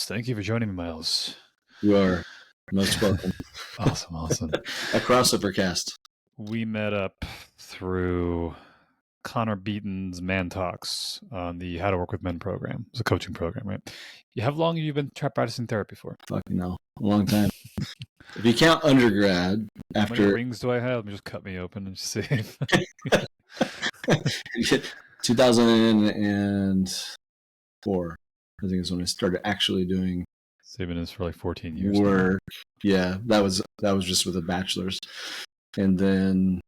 Miles. Thank you for joining me, Miles. You are most welcome. Awesome. A crossover cast. We met up through Connor Beaton's Man Talks on the How to Work with Men program. It's a coaching program, right? How long have you been practicing therapy for? Fucking hell. A long time. If you count undergrad, How many rings do I have? Let me just cut me open and see. 2004, I think is when I started actually doing. So you've been in this for like 14 years. Work. Yeah, that was just with a bachelor's. And then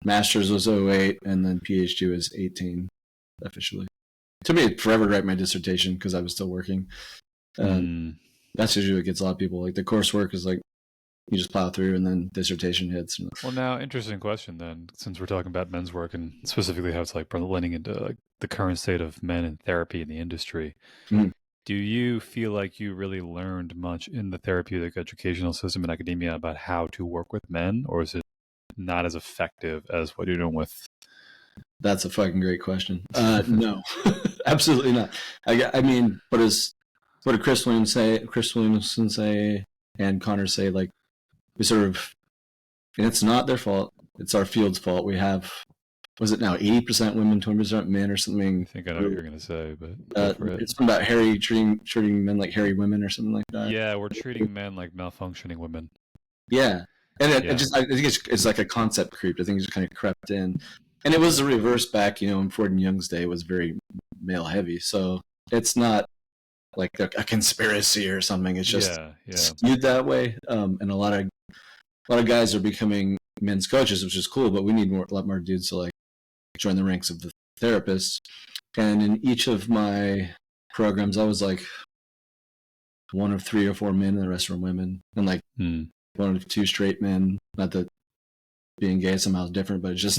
master's was 2008, and then PhD was 2018 officially. It took me forever to write my dissertation because I was still working. That's usually what gets a lot of people. Like the coursework is like you just plow through, and then dissertation hits. Well, now, interesting question then, since we're talking about men's work and specifically how it's like blending into like the current state of men in therapy in the industry. Mm-hmm. Do you feel like you really learned much in the therapeutic educational system in academia about how to work with men, or is it not as effective as what you're doing with? That's a fucking great question. No, absolutely not. I mean, what did Chris Williamson say, and Connor say? Like, we sort of, and it's not their fault. It's our field's fault. We have, was it now 80% women, 20% men, or something? I think I know what you're going to say, but it's about treating men like hairy women or something like that. Yeah, we're treating men like malfunctioning women. Yeah, and I think it's like a concept creep. I think it just kind of crept in, and it was the reverse back. In Ford and Young's day, it was very male heavy. So it's not like a conspiracy or something. It's just skewed that way. And a lot of guys are becoming men's coaches, which is cool. But we need a lot more dudes to like join the ranks of the therapists. And in each of my programs, I was like one of 3 or 4 men, and the rest were women, and like one of 2 straight men. Not that being gay somehow is different, but it's just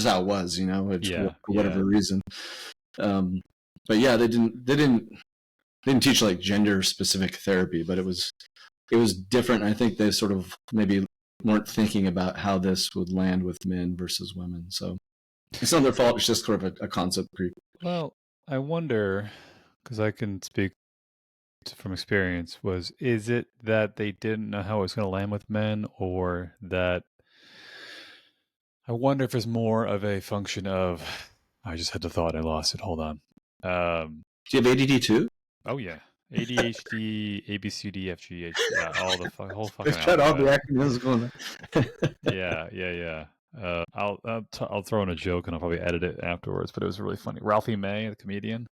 how it was, for whatever reason. But yeah, they didn't teach like gender specific therapy, but it was different. I think they sort of maybe weren't thinking about how this would land with men versus women. So it's not their fault. It's just sort of a concept creep. Well, I wonder, because I can speak from experience, is it that they didn't know how it was going to land with men, or that I wonder if it's more of a function of, I just had the thought, I lost it. Hold on. Do you have ADD too? Oh yeah. ADHD, ABCD, FG, all the whole fucking got all the acronyms going on. Yeah. I'll throw in a joke and I'll probably edit it afterwards, but it was really funny. Ralphie May, the comedian.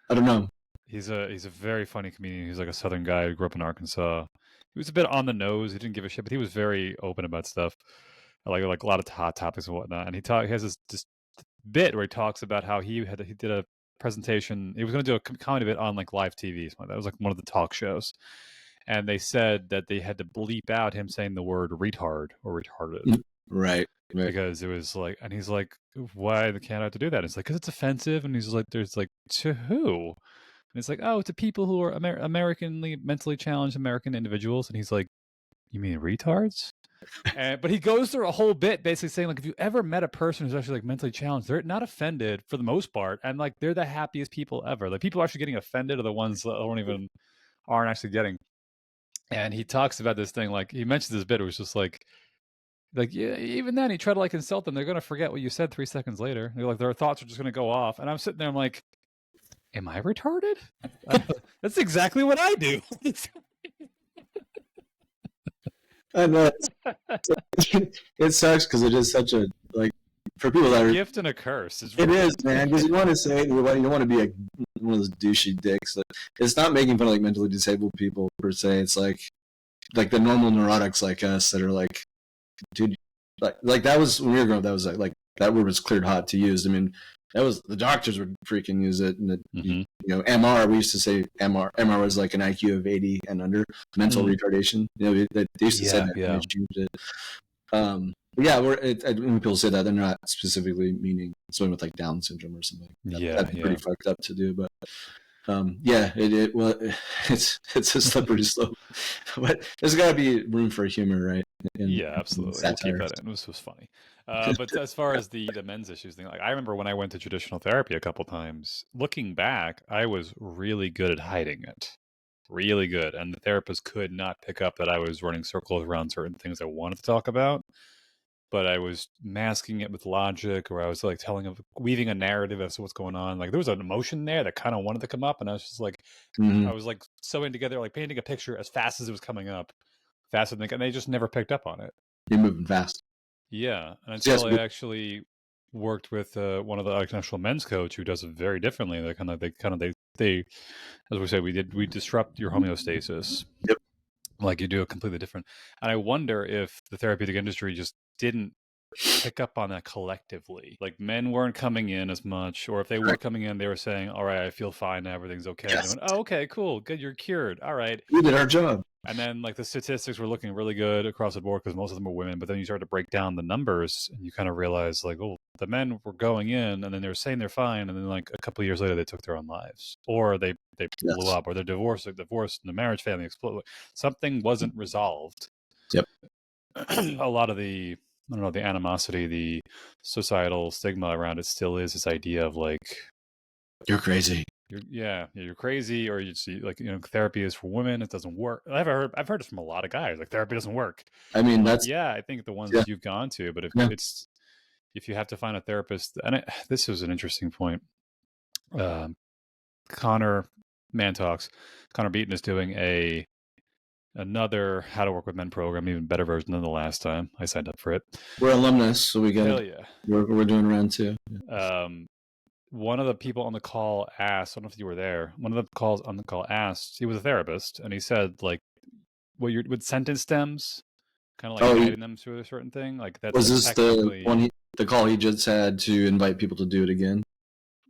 I don't know. He's a very funny comedian. He's like a Southern guy who grew up in Arkansas. He was a bit on the nose. He didn't give a shit, but he was very open about stuff, like a lot of hot topics and whatnot. And he has this bit where he talks about how he did a presentation. He was going to do a comedy bit on like live TV. That was like one of the talk shows, and they said that they had to bleep out him saying the word retard or retarded. Right. Because it was like, and he's like, why can't I have to do that? It's like, because it's offensive. And he's like, there's like, to who? And it's like, oh, to people who are mentally challenged American individuals. And he's like, you mean retards? But he goes through a whole bit basically saying, like, if you ever met a person who's actually like mentally challenged, they're not offended for the most part, and like they're the happiest people ever. Like, people actually getting offended are the ones that aren't actually getting. And he talks about this thing, like he mentions this bit, it was just like yeah, even then he tried to like insult them. They're gonna forget what you said 3 seconds later. They're like, their thoughts are just gonna go off. And I'm sitting there, I'm like, am I retarded? That's exactly what I do. I know. It sucks because it is such a, like, for people that are a gift and a curse. It is, man, because you want to say, you don't want to be one of those douchey dicks. It's not making fun of like mentally disabled people per se. It's like the normal neurotics like us that are like, dude, like that was when we were growing up. That was like that word was cleared hot to use. I mean, that was, the doctors would freaking use it, and MR. We used to say MR. MR was like an IQ of 80 and under, mental retardation. They used to say that. And they changed it. When people say that, they're not specifically meaning someone with like Down syndrome or something. That'd be pretty fucked up to do, but. It's a slippery slope, but there's got to be room for humor, right? Absolutely. We'll keep that in. This was funny. But as far as the men's issues thing, like I remember when I went to traditional therapy a couple times, looking back, I was really good at hiding it. really good. And the therapist could not pick up that I was running circles around certain things I wanted to talk about, but I was masking it with logic, or I was like weaving a narrative as to what's going on. Like there was an emotion there that kind of wanted to come up, and I was just like, Mm-hmm. I was like sewing together, like painting a picture as fast as it was coming up, faster than, and they just never picked up on it. You're moving fast. Yeah, and So yes, until I actually worked with one of the international men's coach who does it very differently. They, as we say, we disrupt your homeostasis. Yep. Like you do it completely different. And I wonder if the therapeutic industry just didn't pick up on that collectively. Like men weren't coming in as much, or if they were Correct. coming in, they were saying, "All right, I feel fine, everything's okay." And they Yes. went, "Oh, okay, cool, good, you're cured. All right." We did our job. And then like the statistics were looking really good across the board because most of them were women. But then you start to break down the numbers, and you kind of realize like, oh, the men were going in, and then they were saying they're fine, and then like a couple of years later, they took their own lives, or they blew Yes. up, or they're divorced, and the marriage family exploded. Something wasn't resolved. Yep. A lot of the, I don't know, the animosity, the societal stigma around it still is this idea of like, you're crazy. You're crazy, or you see like, therapy is for women, it doesn't work. I've heard it from a lot of guys, like therapy doesn't work. I mean, I'm like, that's I think the yeah. ones you've gone to, but Yeah. if you have to find a therapist, and this is an interesting point. Connor Mantalks, Connor Beaton is doing another How to Work with Men program, even better version than the last time I signed up for it. We're alumnus, so we get Hell it. yeah. We're doing round 2. One of the people on the call asked, I don't know if you were there, one of the calls on the call asked, he was a therapist, and he said, like, with sentence stems, kind of like guiding them through a certain thing, like that's was like this technically the call he just had to invite people to do it again?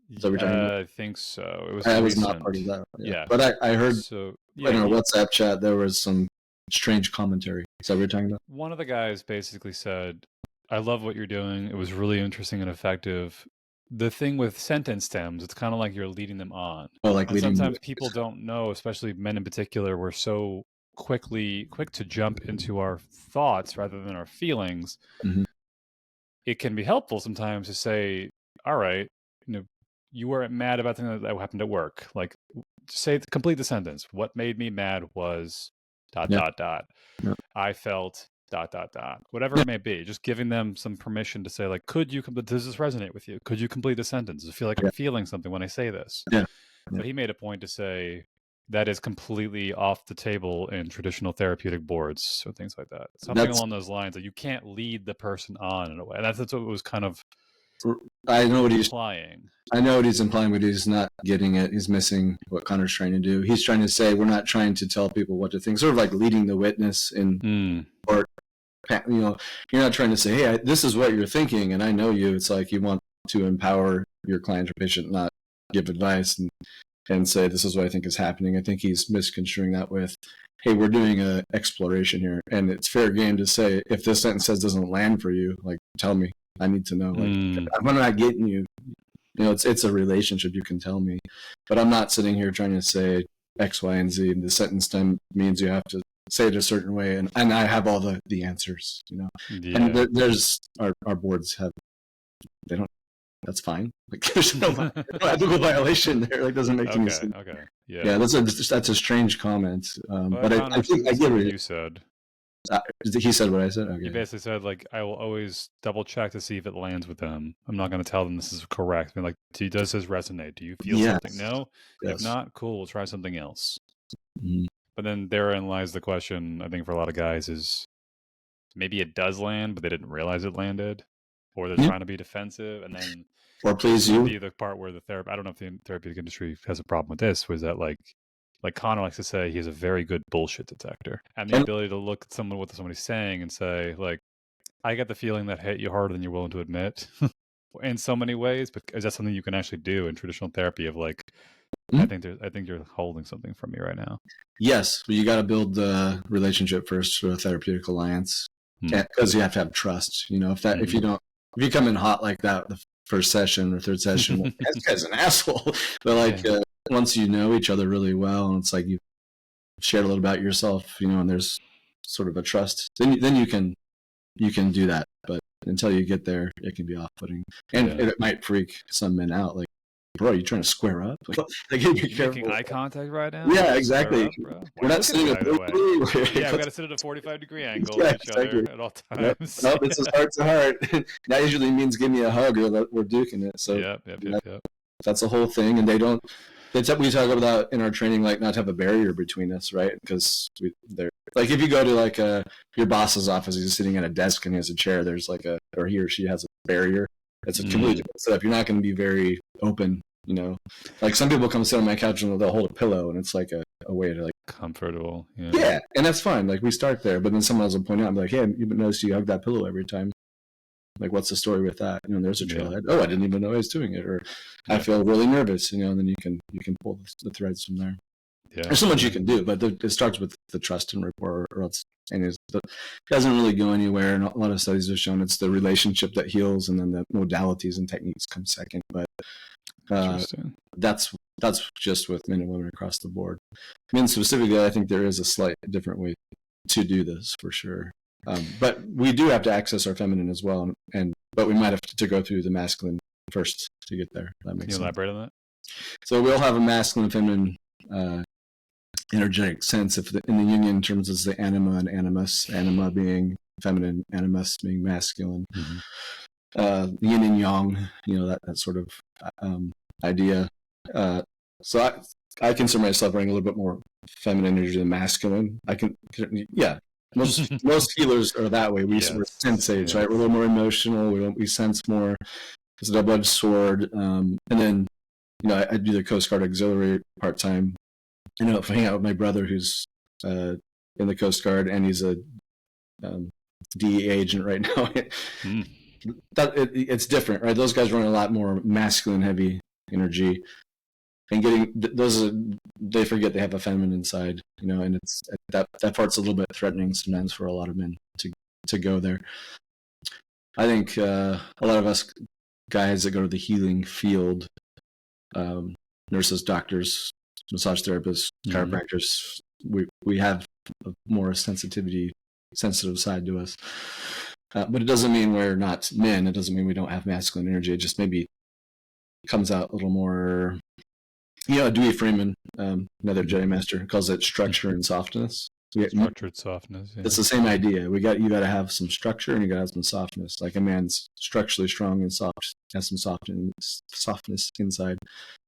Is that what you're talking about? I think so. It was I was not recent. part of that. Yeah. But I heard so in our WhatsApp chat there was some strange commentary. Is that what you're talking about? One of the guys basically said, I love what you're doing. It was really interesting and effective. The thing with sentence stems, it's kind of like you're leading them on. Oh, like and leading. sometimes people don't know, especially men in particular, we're so quick to jump into our thoughts rather than our feelings. Mm-hmm. It can be helpful sometimes to say, all right, you weren't mad about something that happened at work. Like, complete the sentence. What made me mad was ... Yeah. I felt ... Whatever it may be, just giving them some permission to say, like, does this resonate with you? Could you complete the sentence? Does it feel like I'm feeling something when I say this? Yeah. But he made a point to say that is completely off the table in traditional therapeutic boards or things like that. Something along those lines, that you can't lead the person on in a way. That's what it was kind of implying. I know what he's implying, but he's not getting it. He's missing what Connor's trying to do. He's trying to say we're not trying to tell people what to think. Sort of like leading the witness in court. You're not trying to say, hey, this is what you're thinking, and I know you. It's like you want to empower your client or patient, not give advice and say, this is what I think is happening. I think he's misconstruing that with, hey, we're doing an exploration here, and it's fair game to say, if this sentence doesn't land for you, like, tell me. I need to know. Like, I'm not getting you. It's a relationship. You can tell me, but I'm not sitting here trying to say X, Y, and Z. And the sentence time means you have to say it a certain way, and I have all the answers. Yeah. And there's our boards they don't. That's fine. Like there's no ethical violation there. Like doesn't make any sense. Okay. Yeah. That's a strange comment. But I think I get what you said. He said what I said. Okay. He basically said, like, I will always double check to see if it lands with them. I'm not going to tell them this is correct. I mean, like, does this resonate? Do you feel something? No. Yes. If not, cool. We'll try something else. Mm-hmm. But then therein lies the question, I think, for a lot of guys is maybe it does land, but they didn't realize it landed, or they're trying to be defensive, and then or please you. Be the part where I don't know if the therapeutic industry has a problem with this. Was that like Connor likes to say, he has a very good bullshit detector, and the ability to look at what somebody's saying and say, like, I get the feeling that hit you harder than you're willing to admit in so many ways. But is that something you can actually do in traditional therapy? Of like, I think you're holding something from me right now. Yes, but you got to build the relationship first for a therapeutic alliance, because you have to have trust. If you come in hot like that the first session or third session, this guy's an asshole. But once you know each other really well, and it's like you've shared a little about yourself, and there's sort of a trust, then you can do that. But until you get there, it can be off-putting, and it might freak some men out. Like, bro, you trying to square up? Like, be You making careful. eye contact right now? Yeah, Square exactly. up, bro. Why We're are you not looking at sitting me that way? obliquely. Yeah, we got to sit at a 45-degree angle Yeah, to each exactly. other at all Yep. times. No, this is heart to heart. That usually means give me a hug or that we're duking it. So Yep. that's the whole thing. And they don't. We talk about in our training, like not to have a barrier between us, right? Because they're like if you go to like your boss's office, he's sitting at a desk and he has a chair. There's like or he or she has a barrier. It's a completely different setup. You're not going to be very open, you know. Like some people come sit on my couch and they'll hold a pillow, and it's like a way to like comfortable. Yeah, and that's fine. Like we start there, but then someone else will point out, and be like, "Hey, you noticed you hug that pillow every time. Like, what's the story with that? You know, there's a trailhead. Oh, I didn't even know I was doing it, or I feel really nervous. You know, and then you can pull the threads from there. Yeah, there's so much you can do, but it starts with the trust and rapport, or else, and it doesn't really go anywhere. And a lot of studies have shown it's the relationship that heals, and then the modalities and techniques come second. But that's just with men and women across the board. Men specifically, I think there is a slight different way to do this for sure. But we do have to access our feminine as well, but we might have to go through the masculine first to get there. That makes sense. Can you elaborate on that? So we'll have a masculine, feminine, energetic sense. If in the Jungian terms is the anima and animus, anima being feminine, animus being masculine. Yin and yang, you know, that sort of idea. So I consider myself running a little bit more feminine energy than masculine. Most healers are that way. We're sensates, right? We're a little more emotional. We sense more. It's a double-edged sword. And then, you know, I do the Coast Guard Auxiliary part-time. I know if I hang out with my brother who's in the Coast Guard, and he's a DEA agent right now. It's different, right? Those guys run a lot more masculine, heavy energy. And they forget they have a feminine side, you know, and it's that part's a little bit threatening sometimes for a lot of men to go there. I think a lot of us guys that go to the healing field, nurses, doctors, massage therapists, chiropractors, we have a more sensitive side to us. But it doesn't mean we're not men. It doesn't mean we don't have masculine energy. It just maybe comes out a little more. You know, Dewey Freeman, another Jedi master, calls it structure and softness. Structured softness. Yeah. It's the same idea. You got to have some structure and you got to have some softness. Like a man's structurally strong and soft, has some softness inside.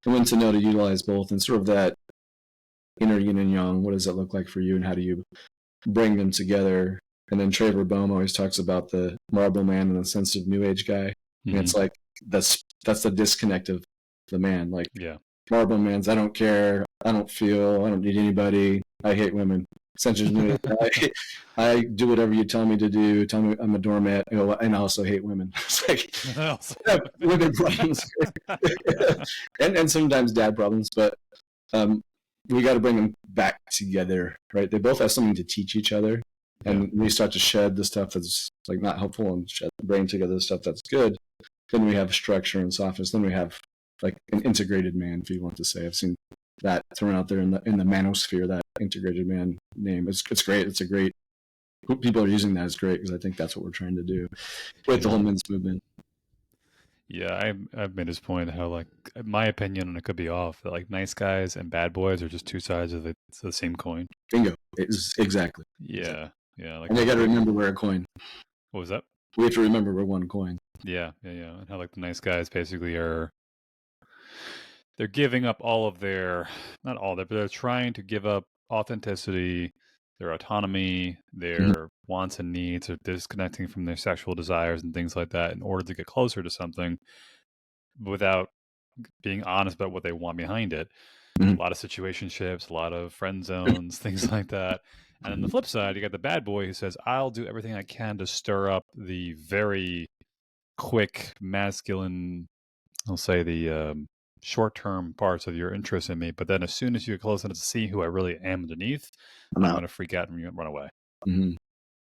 And when to know to utilize both, and sort of that inner yin and yang. What does that look like for you, and how do you bring them together? And then Trevor Boehm always talks about the marble man and the sensitive new age guy. And it's like that's the disconnect of the man. Like marble man's, I don't care, I don't feel, I don't need anybody, I hate women. Sensitive new age, I do whatever you tell me to do. Tell me I'm a doormat, and I also hate women. It's like women problems, and sometimes dad problems. But we got to bring them back together, right? They both have something to teach each other. And we start to shed the stuff that's like not helpful and bring together the stuff that's good. Then we have structure and softness. Then we have like an integrated man, if you want to say. I've seen that thrown out there in the manosphere, that integrated man name. It's great. It's a great. People are using that as great because I think that's what we're trying to do with the whole men's movement. Yeah, I've made this point how, like, in my opinion, and it could be off, that like nice guys and bad boys are just two sides of the same coin. Bingo. Exactly. Yeah. Yeah. Like, and you got to remember we're a coin. What was that? We have to remember we're one coin. Yeah. And how like the nice guys basically they're giving up all of their, not all that, but they're trying to give up authenticity, their autonomy, their wants and needs, or disconnecting from their sexual desires and things like that in order to get closer to something without being honest about what they want behind it. A lot of situationships, a lot of friend zones, things like that. And on the flip side, you got the bad boy who says, I'll do everything I can to stir up the very quick masculine, I'll say the short-term parts of your interest in me. But then as soon as you get close enough to see who I really am underneath, I'm going to freak out and run away.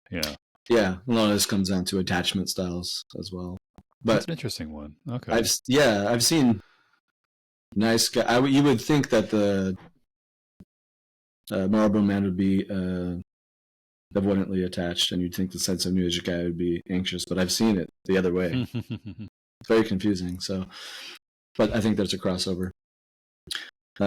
Yeah. Yeah. A lot of this comes down to attachment styles as well. But that's an interesting one. Okay. I've seen nice guy. You would think that the marble man would be avoidantly attached, and you'd think the sensitive new age guy would be anxious. But I've seen it the other way. It's very confusing. So but I think there's a crossover. I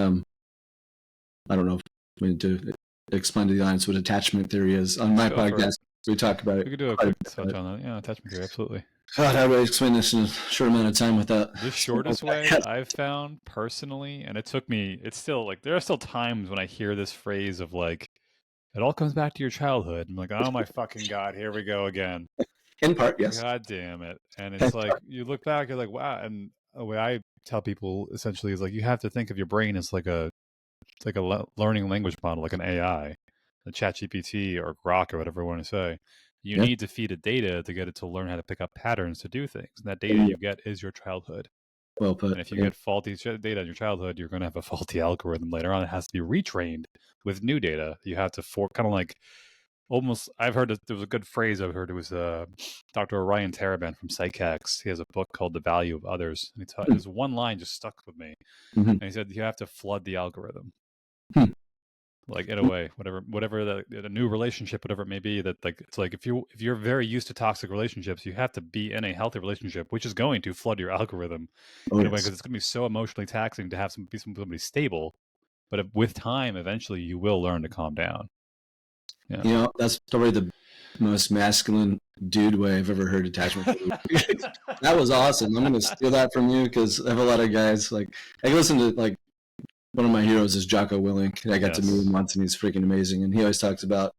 don't know if we need to explain to the audience what attachment theory is. On my podcast, we talk about it. We could do a quick touch on that. Yeah, attachment theory, absolutely. God, how do I explain this in a short amount of time without... The shortest way I've found personally, and it took me, it's still like, there are still times when I hear this phrase of like, it all comes back to your childhood. I'm like, oh my fucking God, here we go again. In part, yes. God damn it. And it's like, you look back, you're like, wow. And the way I tell people essentially is like, you have to think of your brain as like a learning language model, like an AI, a ChatGPT or Grok or whatever you want to say. You need to feed it data to get it to learn how to pick up patterns to do things. And that data you get is your childhood. Well put. And if you get faulty data in your childhood, you're going to have a faulty algorithm later on. It has to be retrained with new data. You have to kind of like almost, I've heard there was a good phrase I've heard. It was Dr. Orion Taraban from PsychX. He has a book called The Value of Others. And there's one line just stuck with me. And he said, you have to flood the algorithm. Like in a way, whatever a new relationship, whatever it may be, that like it's like if you're very used to toxic relationships, you have to be in a healthy relationship, which is going to flood your algorithm in a way, because it's going to be so emotionally taxing to have somebody stable. But with time, eventually, you will learn to calm down. Yeah. You know, that's probably the most masculine dude way I've ever heard attachment. That was awesome. I'm going to steal that from you, because I have a lot of guys like I listen to like. One of my heroes is Jocko Willink. I got to meet him once, and he's freaking amazing. And he always talks about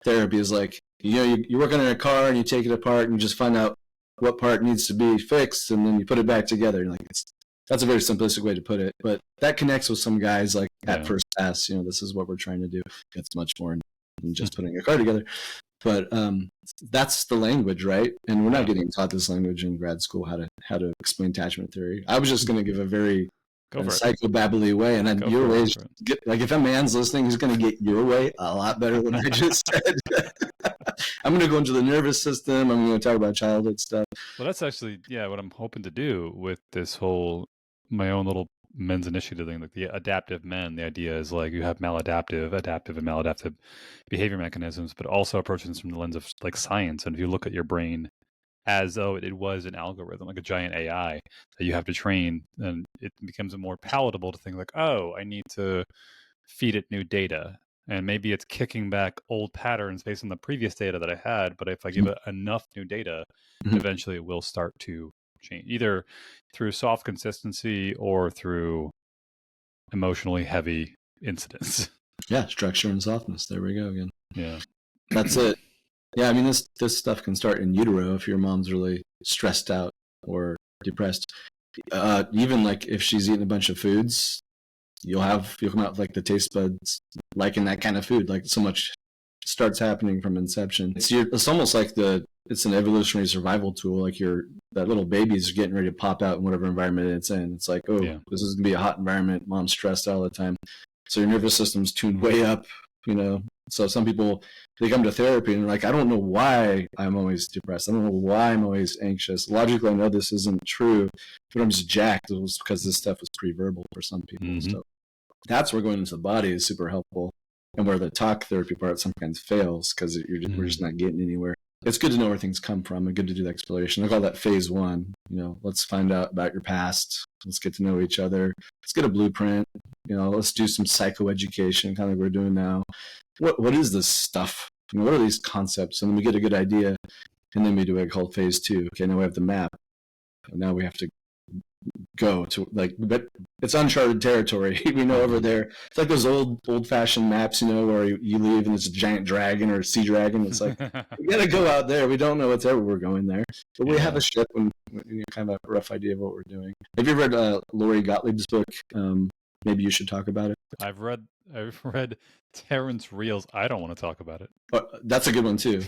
therapy is like, you know, you're working on a car and you take it apart and you just find out what part needs to be fixed, and then you put it back together. Like that's a very simplistic way to put it, but that connects with some guys like at first pass. You know, this is what we're trying to do. It's much more than just putting a car together. But that's the language, right? And we're not getting taught this language in grad school, how to explain attachment theory. I was just going to give a very psychobabbly way, and then your ways like if a man's listening, he's going to get your way a lot better than I just said. I'm going to go into the nervous system. I'm going to talk about childhood stuff. Well, that's actually what I'm hoping to do with this whole my own little men's initiative thing, like the adaptive men. The idea is like you have maladaptive, adaptive, and maladaptive behavior mechanisms, but also approaching this from the lens of like science. And if you look at your brain as though it was an algorithm, like a giant AI that you have to train, and it becomes more palatable to think like, oh, I need to feed it new data. And maybe it's kicking back old patterns based on the previous data that I had. But if I give it enough new data, eventually it will start to change, either through soft consistency or through emotionally heavy incidents. Yeah, structure and softness. There we go again. Yeah. That's it. Yeah, I mean, this stuff can start in utero if your mom's really stressed out or depressed. Even like if she's eating a bunch of foods, you'll come out like the taste buds liking that kind of food. Like so much starts happening from inception. It's almost like it's an evolutionary survival tool. Like that little baby's getting ready to pop out in whatever environment it's in. It's like, this is gonna be a hot environment. Mom's stressed all the time, so your nervous system's tuned way up. You know. So some people, they come to therapy and they're like, I don't know why I'm always depressed. I don't know why I'm always anxious. Logically, I know this isn't true, but I'm just jacked. It was because this stuff was pre-verbal for some people. So that's where going into the body is super helpful, and where the talk therapy part sometimes fails because we're just not getting anywhere. It's good to know where things come from and good to do the exploration. I call that phase one. You know, let's find out about your past. Let's get to know each other. Let's get a blueprint. You know, let's do some psychoeducation, kind of like we're doing now. What is this stuff? You know, what are these concepts? And then we get a good idea, and then we do what I call phase two. Okay, now we have the map. And now we have to go to but it's uncharted territory. We know over there. It's like those old-fashioned maps, you know, where you leave and it's a giant dragon or a sea dragon. It's like we gotta go out there. We don't know what's there. We're going there, but we have a ship and kind of a rough idea of what we're doing. Have you read Lori Gottlieb's book? Maybe you should talk about it. I've read Terrence Reel's I Don't Want to Talk About It. That's a good one too.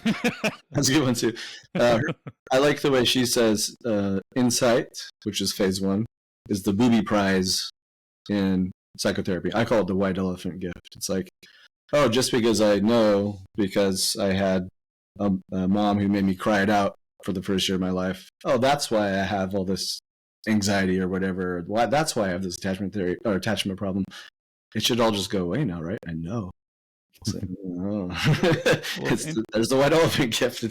That's a good one too. I like the way she says insight, which is phase one, is the booby prize in psychotherapy. I call it the white elephant gift. It's like, oh, just because I know because I had a mom who made me cry it out for the first year of my life. Oh, that's why I have all this anxiety or whatever. That's why I have this attachment theory or attachment problem. It should all just go away now, right? I know. Like, oh. There's the white elephant gift.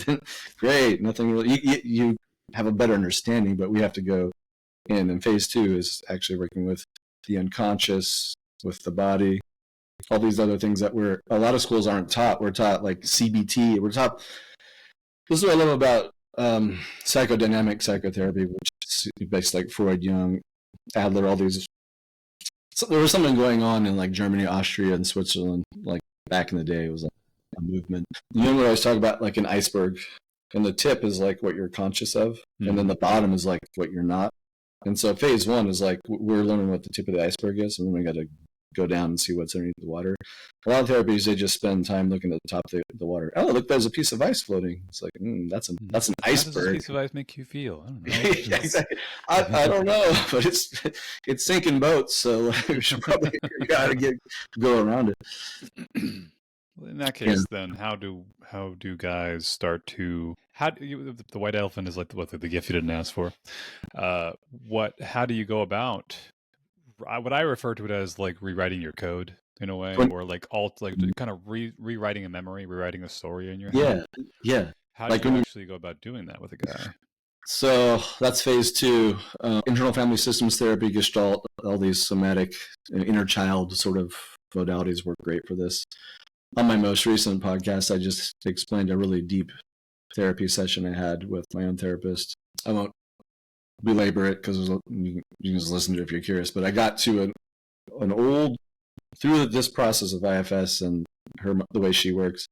Great. Nothing really. You have a better understanding, but we have to go And then phase 2 is actually working with the unconscious, with the body, all these other things that a lot of schools aren't taught. We're taught like CBT. We're taught. This is what I love about psychodynamic psychotherapy, which is based like Freud, Jung, Adler, all these. So there was something going on in like Germany, Austria, and Switzerland, like back in the day. It was like a movement. Jung would always talk about like an iceberg, and the tip is like what you're conscious of, and then the bottom is like what you're not. And so phase 1 is like we're learning what the tip of the iceberg is, and then we got to go down and see what's underneath the water. A lot of therapies, they just spend time looking at the top of the water. Oh, look, there's a piece of ice floating. It's like, that's an iceberg. How does this piece of ice make you feel? I don't know. Yeah, exactly. I don't know, but it's sinking boats, so we should probably go around it. Well, in that case, then how do guys start to the white elephant is like the gift you didn't ask for. How do you go about? What I refer to it as like rewriting your code in a way, or like kind of rewriting a memory, rewriting a story in your head. Yeah. How do you actually go about doing that with a guy? So that's phase 2. Internal family systems therapy, Gestalt, all these somatic inner child sort of modalities work great for this. On my most recent podcast, I just explained a really deep therapy session I had with my own therapist. I won't belabor it because you can just listen to it if you're curious. But I got to through this process of IFS and the way she works,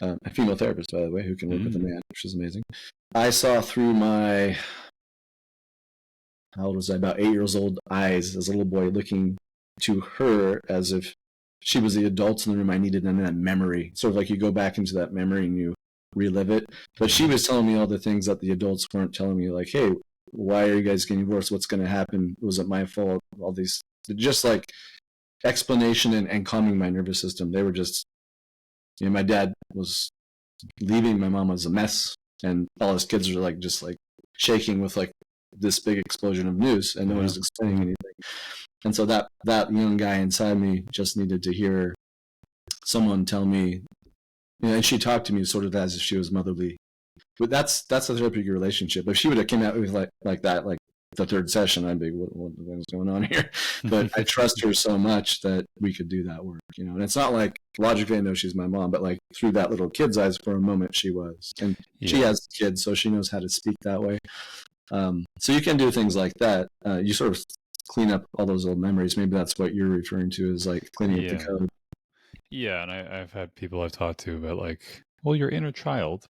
a female therapist, by the way, who can work with a man, which is amazing. I saw through my, how old was I? About 8 years old eyes as a little boy, looking to her as if she was the adult in the room I needed, and that memory. Sort of like you go back into that memory and you relive it. But she was telling me all the things that the adults weren't telling me, like, hey, why are you guys getting divorced? What's going to happen? Was it my fault? All these, just like explanation and calming my nervous system. They were just, my dad was leaving. My mom was a mess. And all his kids are like, just like shaking with like this big explosion of news, and no one was explaining anything. And so that young guy inside me just needed to hear someone tell me, and she talked to me sort of as if she was motherly. But that's a therapeutic relationship. If she would have came out with like that, like the third session, I'd be, what's going on here? But I trust her so much that we could do that work, And it's not like logically I know she's my mom, but like through that little kid's eyes for a moment she was. And she has kids, so she knows how to speak that way. So you can do things like that. You sort of clean up all those old memories. Maybe that's what you're referring to, is like cleaning up the code. Yeah, and I've had people I've talked to about like, well, your inner child.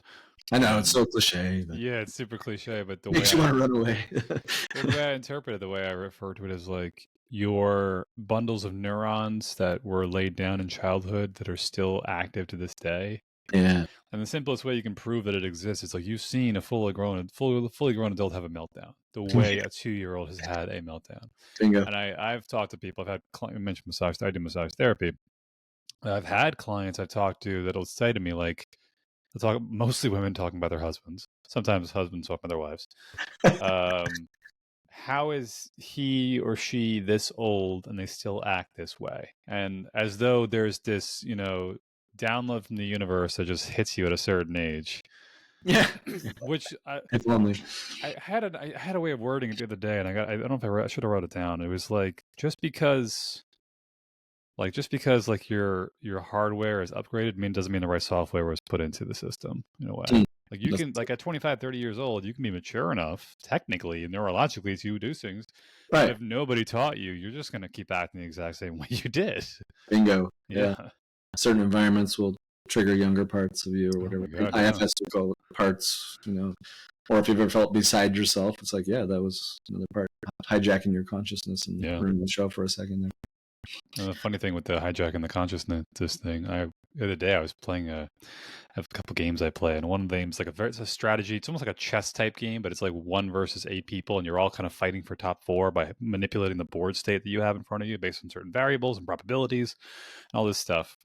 I know, it's so cliche. Yeah, it's super cliche, but the makes way you want to run away. The way I interpret it, the way I refer to it is like your bundles of neurons that were laid down in childhood that are still active to this day. Yeah. And the simplest way you can prove that it exists is like you've seen a fully grown adult have a meltdown, the way a 2-year-old has had a meltdown. Bingo. And I've talked to people. I've had mentioned massage. I do massage therapy. I've had clients I've talked to that'll say to me like, they'll talk, mostly women talking about their husbands. Sometimes husbands talking about their wives. How is he or she this old and they still act this way? And as though there's this, download from the universe that just hits you at a certain age. Yeah. Which it's lonely. I had a way of wording it the other day, and I don't know if I should have wrote it down. It was like, just because like your hardware is upgraded doesn't mean the right software was put into the system in a way. Like you can, like at 25, 30 years old, you can be mature enough technically and neurologically to do things. Right. But if nobody taught you, you're just going to keep acting the exact same way you did. Bingo. Yeah. Certain environments will trigger younger parts of you or whatever. IFS will call it parts, or if you've ever felt beside yourself, it's like, yeah, that was another part, hijacking your consciousness and ruining the show for a second there. And the funny thing with the hijacking the consciousness thing, the other day I was playing I have a couple games I play, and one of them is like it's a strategy. It's almost like a chess type game, but it's like 1 versus 8 people, and you're all kind of fighting for top 4 by manipulating the board state that you have in front of you based on certain variables and probabilities and all this stuff.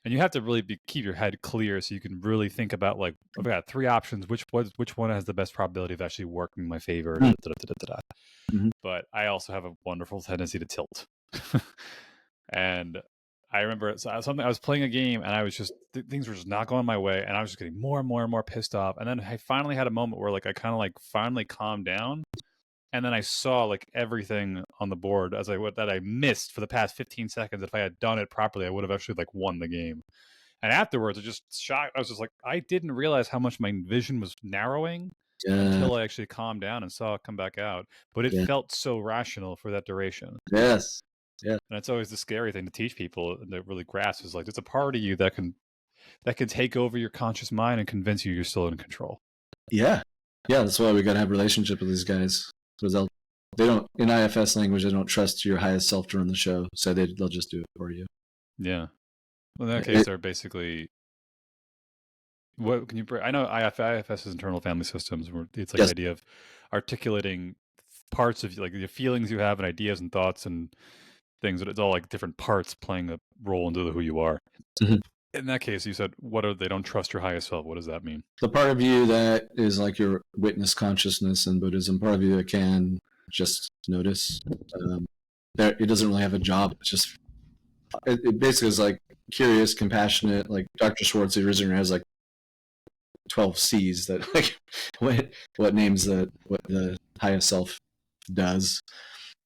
And you have to really keep your head clear so you can really think about, like, I've got 3 options. Which one has the best probability of actually working in my favor? But I also have a wonderful tendency to tilt. And I remember I was playing a game, and I was just things were just not going my way, and I was just getting more and more and more pissed off. And then I finally had a moment where like I kind of like finally calmed down, and then I saw like everything on the board as that I missed for the past 15 seconds. If I had done it properly, I would have actually like won the game. And afterwards, I just shocked. I was just like, I didn't realize how much my vision was narrowing Yeah. until I actually calmed down and saw it come back out. But it Yeah. felt so rational for that duration. Yes. Yeah. And it's always the scary thing to teach people and to really grasp is like, there's a part of you that can take over your conscious mind and convince you you're still in control. Yeah. Yeah. That's why we got to have a relationship with these guys. Because they don't, in IFS language, they don't trust your highest self to run the show. So they'll just do it for you. Yeah. Well, in that case, they're basically, what can you, I know IFS is internal family systems, where it's like Yes. the idea of articulating parts of like the feelings you have and ideas and thoughts and things, but it's all like different parts playing a role into who you are. Mm-hmm. In that case, you said, they don't trust your highest self. What does that mean? The part of you that is like your witness consciousness in Buddhism, part of you that can just notice. It doesn't really have a job. It's just, it basically is like curious, compassionate. Like Dr. Schwartz, the originator, has like 12 C's that like what names what the highest self does.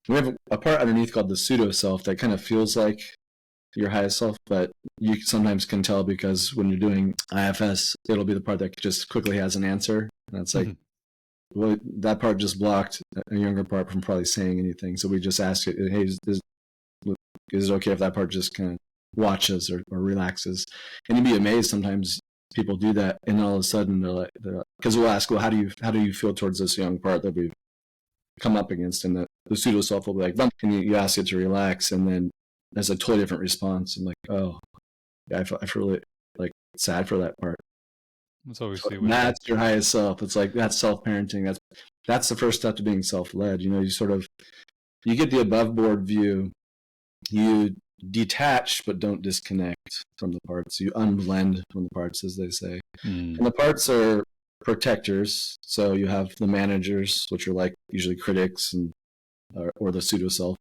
We have a part underneath called the pseudo self that kind of feels like your highest self, but you sometimes can tell because when you're doing IFS, it'll be the part that just quickly has an answer, and it's like, well, that part just blocked a younger part from probably saying anything. So we just ask it, hey, is it okay if that part just kind of watches or relaxes? And you'd be amazed sometimes people do that, and all of a sudden they're like, because we'll ask, well, how do you feel towards this young part that we've come up against, and the pseudo self will be like, and you ask it to relax, and then there's a totally different response. I'm like, oh, yeah, I feel really like sad for that part. That's always That's your highest self. It's like that's self-parenting. That's the first step to being self-led. You know, you get the above board view. You detach but don't disconnect from the parts. You unblend from the parts, as they say. And the parts are protectors. So you have the managers, which are like usually critics or the pseudo self.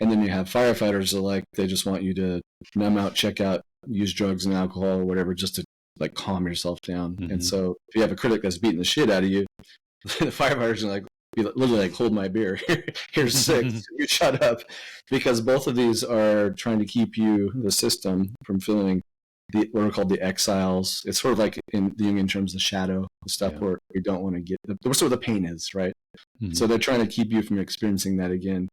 And then you have firefighters that like they just want you to numb out, check out, use drugs and alcohol or whatever just to like calm yourself down. Mm-hmm. And so if you have a critic that's beating the shit out of you, the firefighters are like literally like, hold my beer. Here's 6. You shut up. Because both of these are trying to keep you, the system, from feeling what are called the exiles. It's sort of like in the Jungian terms, the shadow, the stuff where we don't want to get, what's where the pain is, right? Mm-hmm. So they're trying to keep you from experiencing that again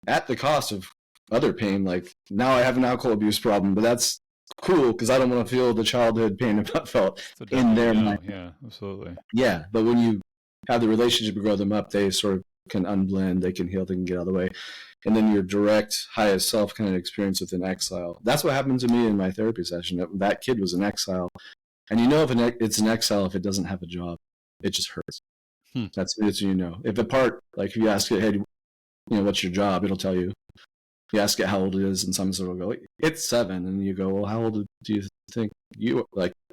at the cost of other pain. Like now I have an alcohol abuse problem, but that's cool because I don't want to feel the childhood pain I felt in their mind. Yeah, absolutely. Yeah, but when you have the relationship and grow them up, they sort of can unblend, they can heal, they can get out of the way. And then your direct highest self kind of experience with an exile. That's what happened to me in my therapy session. That kid was an exile. And you know if it's an exile if it doesn't have a job. It just hurts. That's you know. If a part, like if you ask it, hey, what's your job? It'll tell you. You ask it how old it is, and some sort of go, it's 7. And you go, well, how old do you think your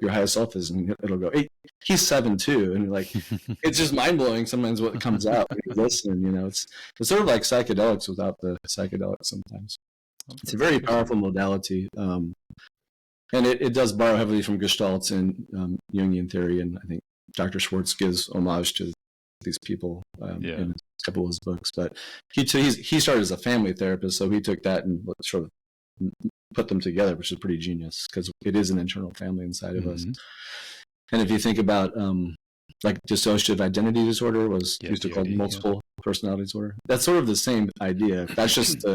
highest self is? And it'll go, hey, he's 7 too. And like, it's just mind blowing sometimes what comes out when you listen. It's sort of like psychedelics without the psychedelics sometimes. It's a very powerful modality. And it does borrow heavily from Gestalt and Jungian theory. And I think Dr. Schwartz gives homage to these people in a couple of his books. But he started as a family therapist, so he took that and sort of put them together, which is pretty genius because it is an internal family inside of us. And if you think about like dissociative identity disorder was used to call multiple personality disorder, that's sort of the same idea. That's just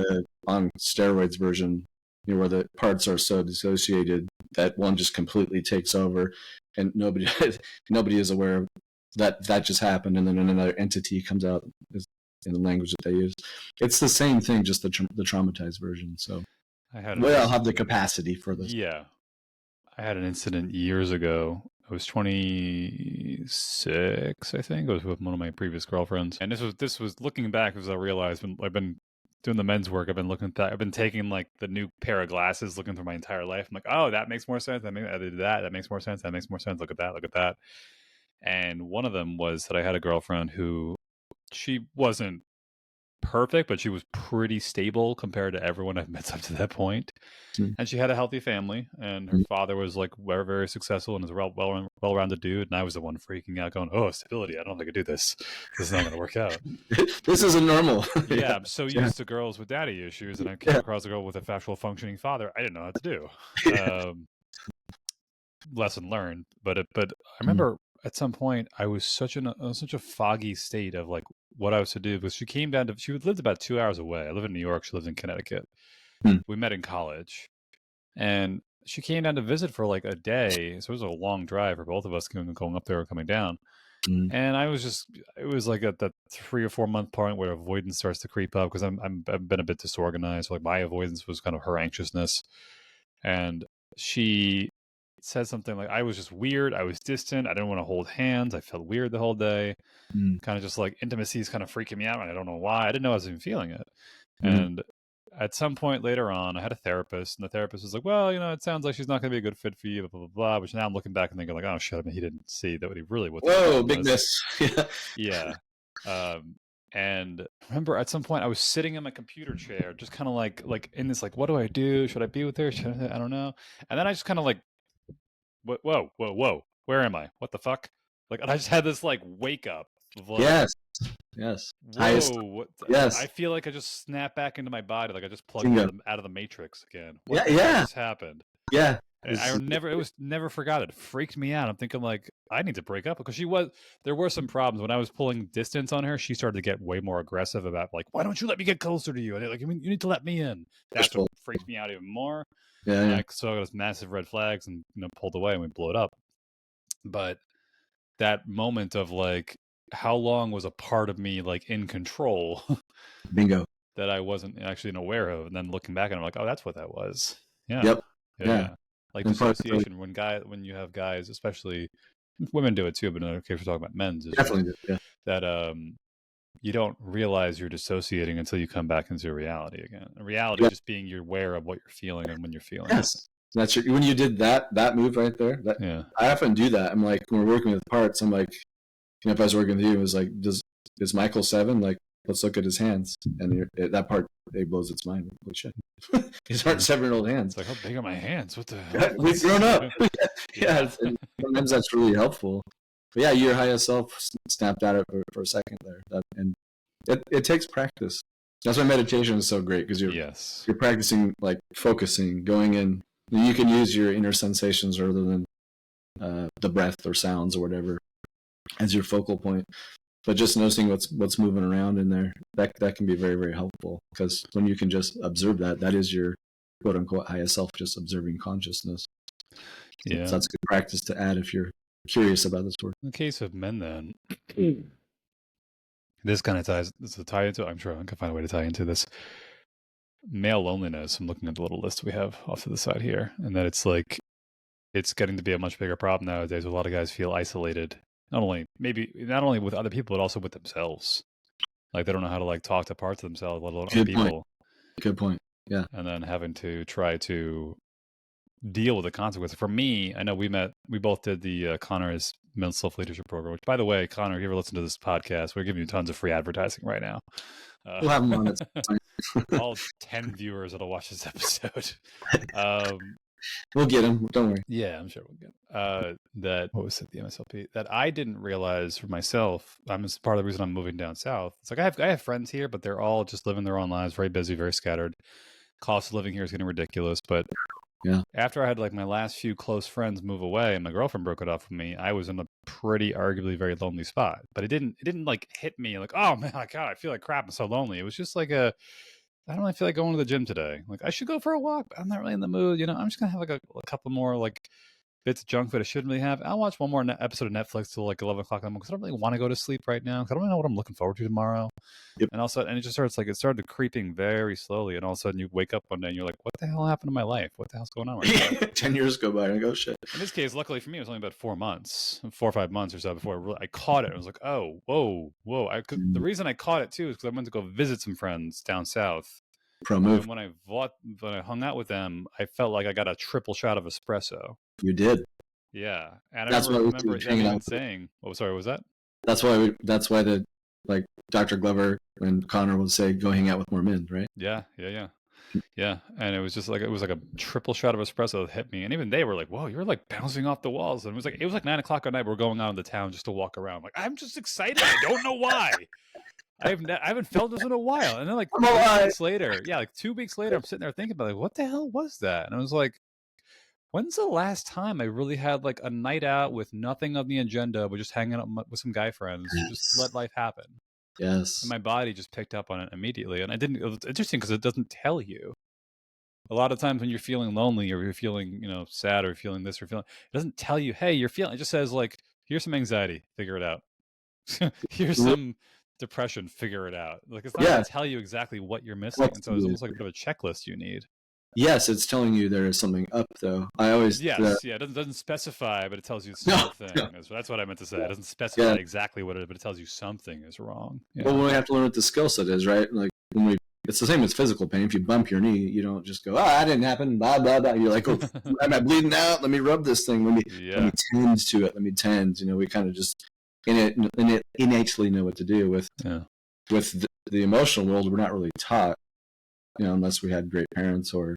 on steroids version, where the parts are so dissociated that one just completely takes over, and nobody is aware of that just happened, and then another entity comes out in the language that they use. It's the same thing, just the traumatized version. So I'll have the capacity for this. Yeah. I had an incident years ago. I was 26, I think. I was with one of my previous girlfriends. And this was looking back as I realized when I've been doing the men's work, I've been taking like the new pair of glasses, looking through my entire life. I'm like, oh, that makes more sense. I did that. That makes more sense. That makes more sense. Look at that. Look at that. And one of them was that I had a girlfriend who she wasn't perfect, but she was pretty stable compared to everyone I've met up to that point. Mm. And she had a healthy family, and her father was like very, very successful and is a well-rounded dude. And I was the one freaking out, going, "Oh, stability! I don't think I can do this. This is not going to work out." This isn't normal. Yeah, I'm so used to girls with daddy issues, and I came across a girl with a factual functioning father. I didn't know how to do. Lesson learned. But I remember at some point I was such a foggy state of like what I was to do, because she came down to, she lived about 2 hours away. I live in New York. She lives in Connecticut. We met in college, and she came down to visit for like a day. So it was a long drive for both of us going up there and coming down. And I was just, it was like at that 3 or 4 month point where avoidance starts to creep up, because I've been a bit disorganized. So like my avoidance was kind of her anxiousness. And she said something like, I was just weird. I was distant. I didn't want to hold hands. I felt weird the whole day. Kind of just like intimacy is kind of freaking me out, and I don't know why. I didn't know I was even feeling it. And at some point later on, I had a therapist, and the therapist was like, well, it sounds like she's not going to be a good fit for you, blah, blah, blah, blah. Which now I'm looking back and thinking like, oh, shit, I mean, he didn't see that what he really what the Whoa, problem big was. miss. Yeah. And I remember at some point I was sitting in my computer chair, just kind of like in this, like, what do I do? Should I be with her? I don't know. And then I just kind of like, whoa, where am I? What the fuck? Like, and I just had this like wake up of like, yes. whoa, yes. I feel like I just snapped back into my body, like I just plugged out of the Matrix again. What the hell just happened? Yeah. It was never forgot. It freaked me out. I'm thinking like, I need to break up, because there were some problems when I was pulling distance on her. She started to get way more aggressive about like, why don't you let me get closer to you? And like, you need to let me in. That's what freaked me out even more. And I saw those massive red flags and pulled away, and we blew it up. But that moment of like, how long was a part of me like in control? Bingo. That I wasn't actually aware of, and then looking back and I'm like, oh, that's what that was. Yeah. Yep. Yeah. Like dissociation when you have guys, especially women do it too, but in other case we're talking about men's. Definitely. Yeah. That you don't realize you're dissociating until you come back into reality again. Reality just being you're aware of what you're feeling and when you're feeling it. That's when you did that move right there. I often do that. I'm like, when we're working with parts, I'm like, if I was working with you, it was like, is Michael 7? Like, let's look at his hands. And that part, it blows its mind. Holy shit. These aren't 7-year-old hands. It's like, how big are my hands? What the hell? We've grown up. Yeah. And sometimes that's really helpful. But yeah, your highest self snapped at it for a second there. And it takes practice. That's why meditation is so great, because you're practicing like focusing, going in. You can use your inner sensations rather than the breath or sounds or whatever as your focal point. But just noticing what's moving around in there, that can be very, very helpful, because when you can just observe that is your quote unquote highest self, just observing consciousness. So that's good practice to add if you're curious about this work. In the case of men, then this kind of ties to tie into. I'm sure I can find a way to tie into this male loneliness. I'm looking at the little list we have off to the side here, and that it's like it's getting to be a much bigger problem nowadays. A lot of guys feel isolated. Not only with other people, but also with themselves. Like they don't know how to like talk to parts of themselves, let alone other people. Good point. Yeah. And then having to try to deal with the consequences. For me, I know we both did the Connor's mental self-leadership program, which, by the way, Connor, if you ever listen to this podcast, we're giving you tons of free advertising right now. We'll have them on it. All 10 viewers that'll watch this episode. We'll get them. Don't worry. Yeah, I'm sure we'll get that. What was it? The MSLP that I didn't realize for myself. It's part of the reason I'm moving down south. It's like I have friends here, but they're all just living their own lives, very busy, very scattered. Cost of living here is getting ridiculous. But after I had like my last few close friends move away and my girlfriend broke it off with me, I was in a pretty arguably very lonely spot. But it didn't like hit me like, oh man, God, I feel like crap. I'm so lonely. It was just like I don't really feel like going to the gym today. Like I should go for a walk, but I'm not really in the mood. I'm just gonna have like a couple more like bits of junk food I shouldn't really have. I'll watch one more episode of Netflix till like 11 o'clock in the morning, because I don't really want to go to sleep right now, because I don't know what I'm looking forward to tomorrow. And also, and it just started creeping very slowly, and all of a sudden you wake up one day and you're like, what the hell happened to my life? What the hell's going on right now? 10 years go by and I go, shit. In this case, luckily for me, it was only about 4 or 5 months or so before I caught it. I was like, oh, whoa. The reason I caught it too is because I went to go visit some friends down south. And when I hung out with them, I felt like I got a triple shot of espresso. You did. Yeah, and I remember saying, "Oh, sorry, what was that?" That's why the like Dr. Glover and Connor would say, go hang out with more men, right? Yeah. Yeah, and it was just like, it was like a triple shot of espresso that hit me, and even they were like, "Whoa, you're like bouncing off the walls." And it was like 9 o'clock at night. We're going out into town just to walk around. Like, I'm just excited. I don't know why. I haven't felt this in a while. And then like 2 weeks later, yeah, like 2 weeks later, I'm sitting there thinking about like, what the hell was that? And I was like, when's the last time I really had like a night out with nothing on the agenda, but just hanging out with some guy friends, just let life happen. Yes. And my body just picked up on it immediately. And it was interesting because it doesn't tell you. A lot of times when you're feeling lonely or you're feeling, sad or feeling this or feeling, it doesn't tell you, hey, you're feeling, it just says like, here's some anxiety, figure it out. Here's some depression, figure it out. Like, it's not going to tell you exactly what you're missing. And so it's almost like a bit of a checklist you need. Yes, it's telling you there is something up, though. It doesn't specify, but it tells you something. No. That's what I meant to say. It doesn't specify exactly what it is, but it tells you something is wrong. Yeah. Well, we have to learn what the skill set is, right? Like it's the same as physical pain. If you bump your knee, you don't just go, that didn't happen, blah, blah, blah. You're like, oh, am I bleeding out? Let me rub this thing. Let me tend to it. Let me tend. We kind of just innately know what to do with the emotional world. We're not really taught, unless we had great parents or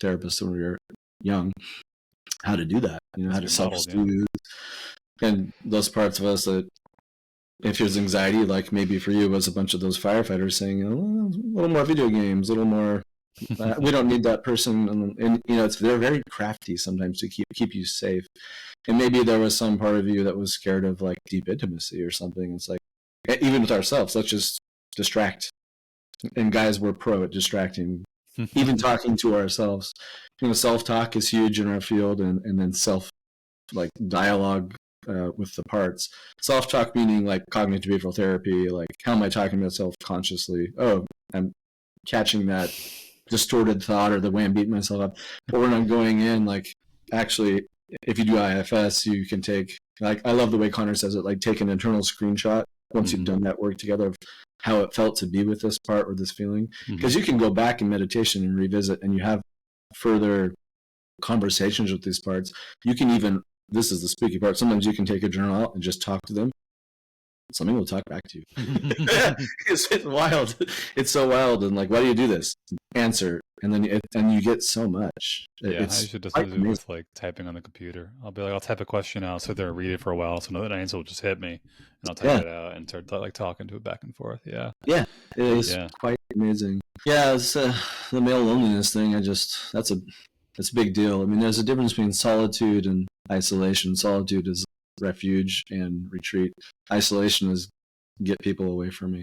therapists when we were young, how to do that, how to self-soothe. And those parts of us that, if there's anxiety, like maybe for you, it was a bunch of those firefighters saying, a little more video games, a little more, we don't need that person. And they're very crafty sometimes to keep you safe. And maybe there was some part of you that was scared of like deep intimacy or something. It's like, even with ourselves, let's just distract. And guys, we're pro at distracting, even talking to ourselves. Self-talk is huge in our field, and then dialogue with the parts. Self-talk meaning like cognitive behavioral therapy, like how am I talking to myself consciously? Oh, I'm catching that distorted thought or the way I'm beating myself up. But when I'm going in, like actually, if you do IFS, you can take, like, I love the way Connor says it, like take an internal screenshot once you've done that work together of how it felt to be with this part or this feeling. Because you can go back in meditation and revisit, and you have further conversations with these parts. You can even, this is the spooky part, sometimes you can take a journal out and just talk to them. Something will talk back to you. It's wild. It's so wild. And like, why do you do this? Answer. And then you get so much. Yeah, I should just do it with like typing on the computer. I'll be like, I'll type a question out, sit there and read it for a while, so that answer will just hit me, and I'll type it out and start like talking to it back and forth. Yeah, it is quite amazing. Yeah, it's the male loneliness thing. That's a big deal. I mean, there's a difference between solitude and isolation. Solitude is refuge and retreat. Isolation is get people away from me,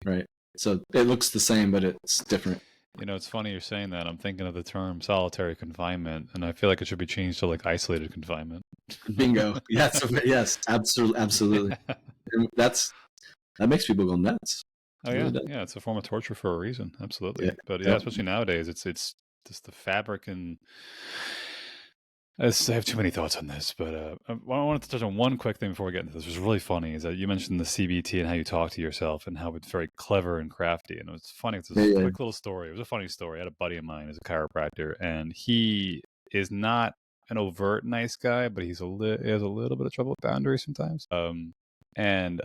right? So it looks the same, but it's different. It's funny you're saying that. I'm thinking of the term solitary confinement, and I feel like it should be changed to like isolated confinement. Bingo. Yes, absolutely. And that makes people go nuts. Oh yeah, yeah. It's a form of torture for a reason. Absolutely. Yeah. But yeah, especially nowadays, it's just the fabric and. I have too many thoughts on this, but I wanted to touch on one quick thing before we get into this. Which was really funny is that you mentioned the CBT and how you talk to yourself and how it's very clever and crafty. And it was funny. It's a quick little story. It was a funny story. I had a buddy of mine who's a chiropractor, and he is not an overt nice guy, but he has a little bit of trouble with boundaries sometimes. And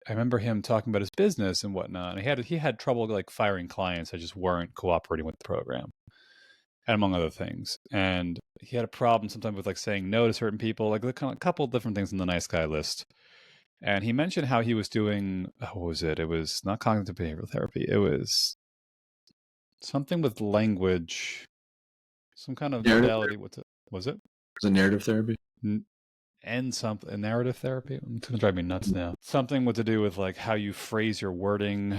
I remember him talking about his business and whatnot. And he had trouble like firing clients that just weren't cooperating with the program, and among other things. And he had a problem sometimes with like saying no to certain people, like a couple of different things on the nice guy list. And he mentioned how he was doing, what was it? It was not cognitive behavioral therapy. It was something with language, some kind of modality. Was it? Was it narrative therapy? Narrative therapy? It's going to drive me nuts now. Something to do with like how you phrase your wording.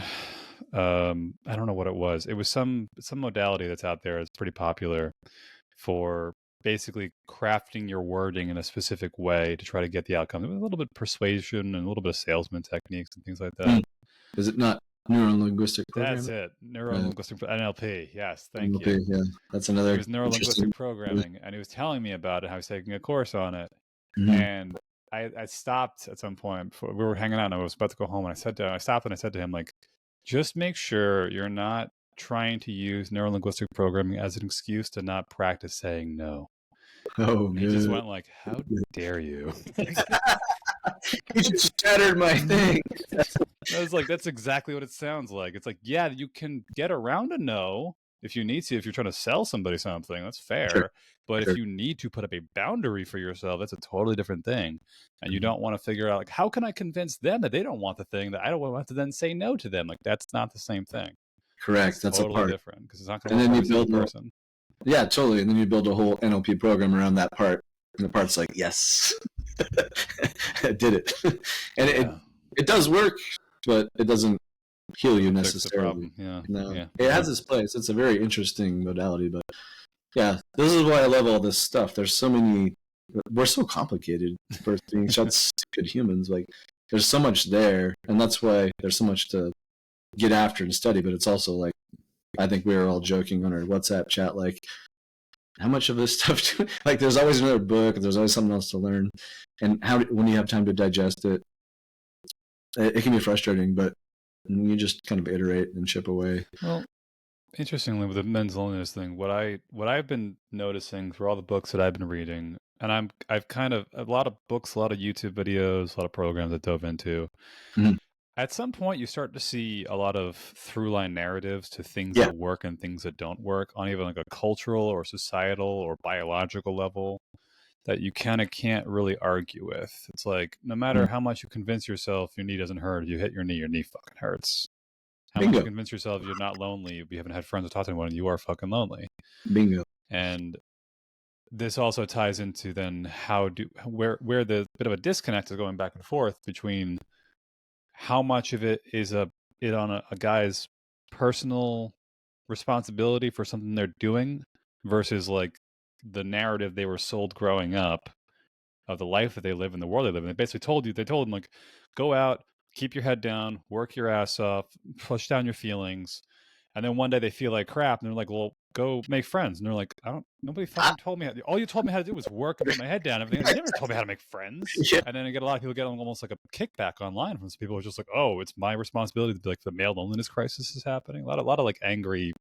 I don't know what it was. It was some modality that's out there. It's pretty popular for basically crafting your wording in a specific way to try to get the outcome. A little bit of persuasion and a little bit of salesman techniques and things like that. Is it not neuro-linguistic programming? That's it. Neuro-linguistic NLP. Yes, thank you. Yeah, that's another. It was neuro-linguistic programming, and he was telling me about it. How he was taking a course on it, and I stopped at some point. We were hanging out, and I was about to go home, and I stopped and I said to him, like, just make sure you're not trying to use neuro-linguistic programming as an excuse to not practice saying no. Oh, he just went like, how dare you? You just shattered my thing. I was like, that's exactly what it sounds like. It's like, yeah, you can get around a no if you need to. If you're trying to sell somebody something, that's Sure, fair. But if sure. you need to put up a boundary for yourself, that's a totally different thing. And you Mhm. don't want to figure out, like, how can I convince them that they don't want the thing that I don't want to then say no to them? Like, that's not the same thing. Correct. That's That's a totally part. different because it's not going to And work then for you every single build person. yeah, totally. And then you build a whole NLP program around that part. And the part's like, yes, I did it. And Yeah. it does work, but it doesn't heal you Doesn't fix the necessarily. problem. Yeah. No, Yeah. it has its place. It's a very interesting modality, but yeah, this is why I love all this stuff. There's so many. We're so complicated for being such stupid humans. Like, there's so much there, and that's why there's so much to get after and study. But it's also like, I think we were all joking on our WhatsApp chat, like, how much of this stuff do, like, there's always another book, there's always something else to learn, and when you have time to digest it, it can be frustrating, but you just kind of iterate and chip away. Well, interestingly, with the men's loneliness thing, what I've been noticing through all the books that I've been reading, and I've kind of a lot of books, a lot of YouTube videos, a lot of programs I dove into. Mhm. At some point, you start to see a lot of through line narratives to things Yeah. that work and things that don't work on even like a cultural or societal or biological level that you kind of can't really argue with. It's like no matter Mhm. how much you convince yourself your knee doesn't hurt, you hit your knee fucking hurts. How much you Bingo. convince yourself you're not lonely, you haven't had friends to talk to anyone, you are fucking lonely. Bingo. And this also ties into then where the bit of a disconnect is going back and forth between how much of it is it on a guy's personal responsibility for something they're doing versus like the narrative they were sold growing up of the life that they live in, the world they live in. They told them like, go out, keep your head down, work your ass off, push down your feelings. And then one day they feel like crap and they're like, well, go make friends. And they're like, nobody Ah, fucking told me. All you told me how to do was work and put my head down. Everything. You never told me how to make friends. yeah. And then I get a lot of people get almost like a kickback online from some people who are just like, oh, it's my responsibility to be like the male loneliness crisis is happening. A lot of like angry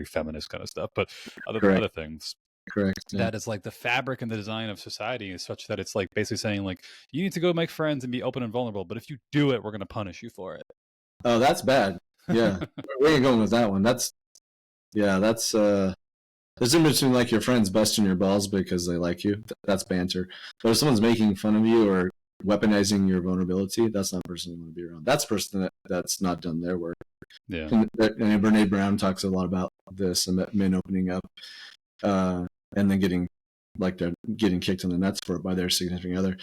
feminist kind of stuff, but Correct. other things Correct. Yeah. that is like the fabric and the design of society is such that it's like basically saying like you need to go make friends and be open and vulnerable, but if you do it, we're going to punish you for it. Oh, that's bad. Yeah. Where are you going with that one? That's there's a difference between like your friends busting your balls because they like you. That's banter. But if someone's making fun of you or weaponizing your vulnerability, that's not a person you want to be around. That's a person that's not done their work. Yeah. And Brene Brown talks a lot about this and men opening up, and then getting like they're getting kicked in the nuts for it by their significant other.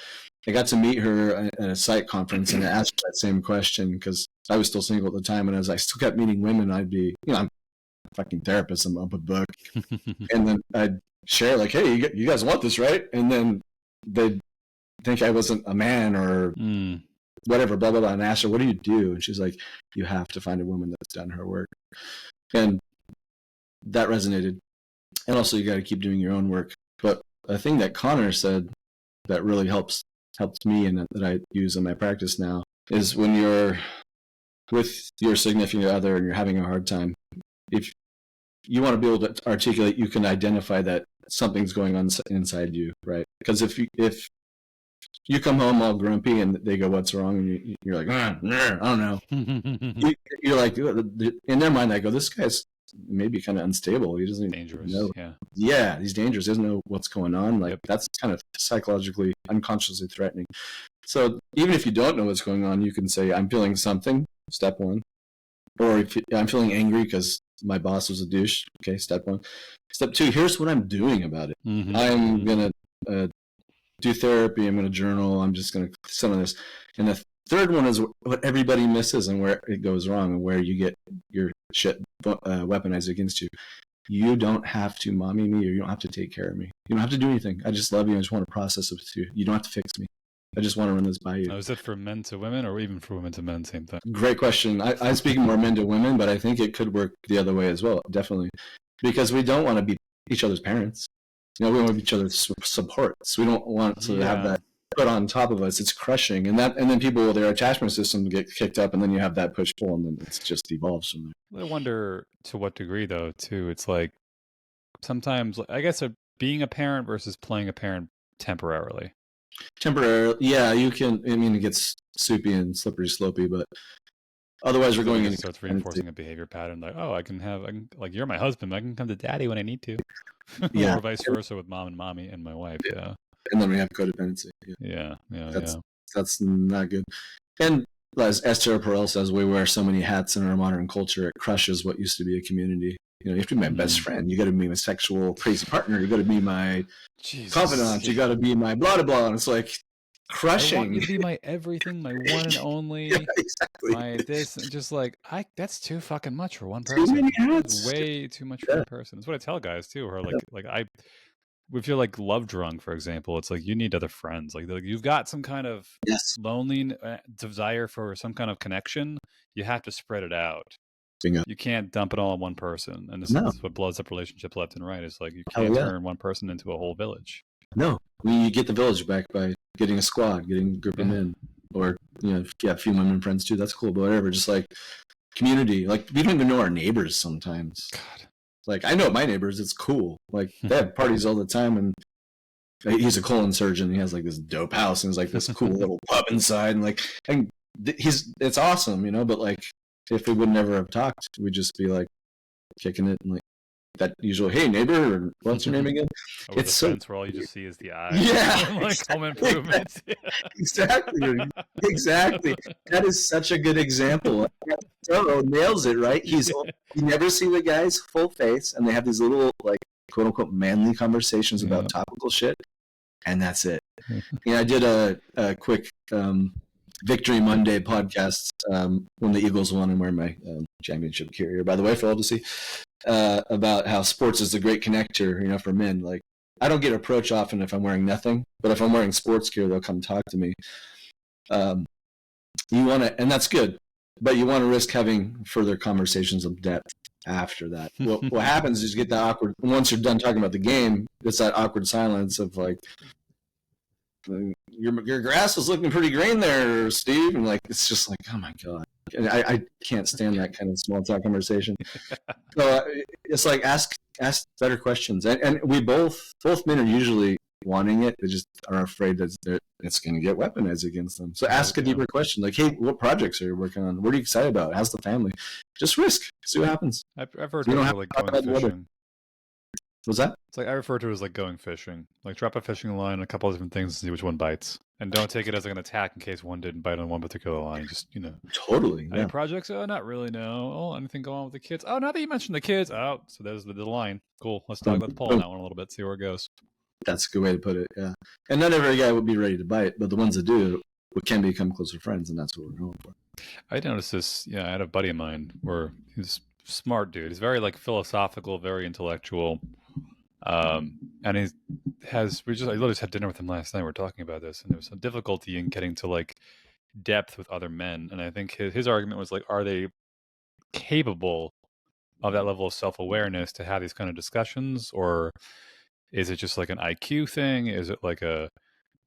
I got to meet her at a psych conference and I asked her that same question because I was still single at the time, and as I still kept meeting women, I'd be, I'm a fucking therapist, I'm up a book, and then I'd share like, hey, you guys want this, right? And then they'd think I wasn't a man or whatever, blah blah blah, and I asked her, what do you do? And she's like, you have to find a woman that's done her work, and that resonated. And also, you got to keep doing your own work. But a thing that Connor said that really helps me and that I use in my practice now is when you're with your significant other and you're having a hard time, if you want to be able to articulate, you can identify that something's going on inside you, right? Because if you come home all grumpy and they go, what's wrong? And you're like, I don't know. You're like, in their mind, I go, this guy's maybe kind of unstable. He doesn't Dangerous. know. Yeah. Yeah, he's dangerous. He doesn't know what's going on. Like, that's kind of psychologically, unconsciously threatening. So even if you don't know what's going on, you can say, I'm feeling something, step one. Or if I'm feeling angry because my boss was a douche. Okay, step one. Step two, here's what I'm doing about it. I'm going to do therapy. I'm going to journal. I'm just going to sit on this. And the third one is what everybody misses and where it goes wrong and where you get your shit weaponized against you. You don't have to mommy me, or you don't have to take care of me. You don't have to do anything. I just love you. I just want to process it with you. You don't have to fix me. I just want to run this by you. Now, is it for men to women or even for women to men? Same thing. Great question. I'm speaking more men to women, but I think it could work the other way as well. Definitely. Because we don't want to be each other's parents. We want to be each other's supports. We don't want to have that put on top of us. It's crushing. And then people, their attachment system get kicked up, and then you have that push pull, and then it just evolves from there. I wonder to what degree, though, too. It's like sometimes, I guess, being a parent versus playing a parent temporarily. Temporarily, yeah, you can. I mean, it gets soupy and slippery slopey, but otherwise we're So then going it into starts codependency. reinforcing a behavior pattern, like, oh, I can like, you're my husband, I can come to daddy when I need to, Yeah, or vice versa with mom and mommy and my wife. Yeah, and then we have codependency. Yeah, yeah, yeah, that's yeah. that's not good. And as Esther Perel says, we wear so many hats in our modern culture, it crushes what used to be a community. You know, you have to be my best friend. You got to be my sexual crazy partner. You got to be my Jesus, confidant. You got to be my blah blah blah. And it's like I want you crushing. to be my everything, my one and Yeah, only, exactly. my this, and just like that's too fucking much for one Too many person. It's hats. way too much for Yeah, one person. That's what I tell guys too. Or yeah. like if you're like love drunk, for example, it's like you need other friends. Like you've got some kind of Yes. lonely desire for some kind of connection. You have to spread it out. Bingo. You can't dump it all on one person. And this No. is what blows up relationships left and right. Is like you Hell can't yeah. turn one person into a whole village. No. We get the village back by getting a squad, getting a group of men, or if you have a few women friends too, that's cool. But whatever, just like community. Like we don't even know our neighbors sometimes. God. Like I know my neighbors. It's cool. Like they have parties all the time, and he's a colon surgeon. He has like this dope house, and there's like this cool little pub inside, and like and it's awesome, But like if we would never have talked, we'd just be like kicking it and like that usual, hey neighbor, or what's your name again? Over It's the so fence where all you just see is the eye. yeah, Like home improvement. exactly, exactly. That is such a good example. Toro nails it, right? You never see the guy's full face, and they have these little like quote unquote manly conversations about topical shit, and that's it. I did a quick Victory Monday podcast when the Eagles won. I'm wearing my championship gear here, by the way, for all to see, about how sports is a great connector, for men. Like, I don't get approached often if I'm wearing nothing, but if I'm wearing sports gear, they'll come talk to me. You want to, and that's good, but you want to risk having further conversations of depth after that. What happens is you get the awkward, once you're done talking about the game, it's that awkward silence of like, your grass is looking pretty green there, Steve. And like, it's just like, oh my God. I can't stand that kind of small talk conversation. So it's like, ask better questions. And we both men are usually wanting it. They just are afraid that it's going to get weaponized against them. So ask a deeper question. Like, hey, what projects are you working on? What are you excited about? How's the family? Just risk. See what happens. I've heard of like going fishing. What's that? It's like I refer to it as like going fishing. Like drop a fishing line on a couple of different things and see which one bites. And don't take it as like an attack in case one didn't bite on one particular line. Just, Totally. Any projects? Oh, not really, no. Oh, anything going on with the kids? Oh, now that you mentioned the kids. Oh, so there's the line. Cool. Let's talk about the pole on that one a little bit, see where it goes. That's a good way to put it, yeah. And not every guy would be ready to bite, but the ones that do can become closer friends, and that's what we're going for. I noticed this, I had a buddy of mine where he's a smart dude. He's very like philosophical, very intellectual. And I literally just had dinner with him last night. We were talking about this, and there was some difficulty in getting to like depth with other men. And I think his argument was like, are they capable of that level of self-awareness to have these kind of discussions, or is it just like an IQ thing? Is it like and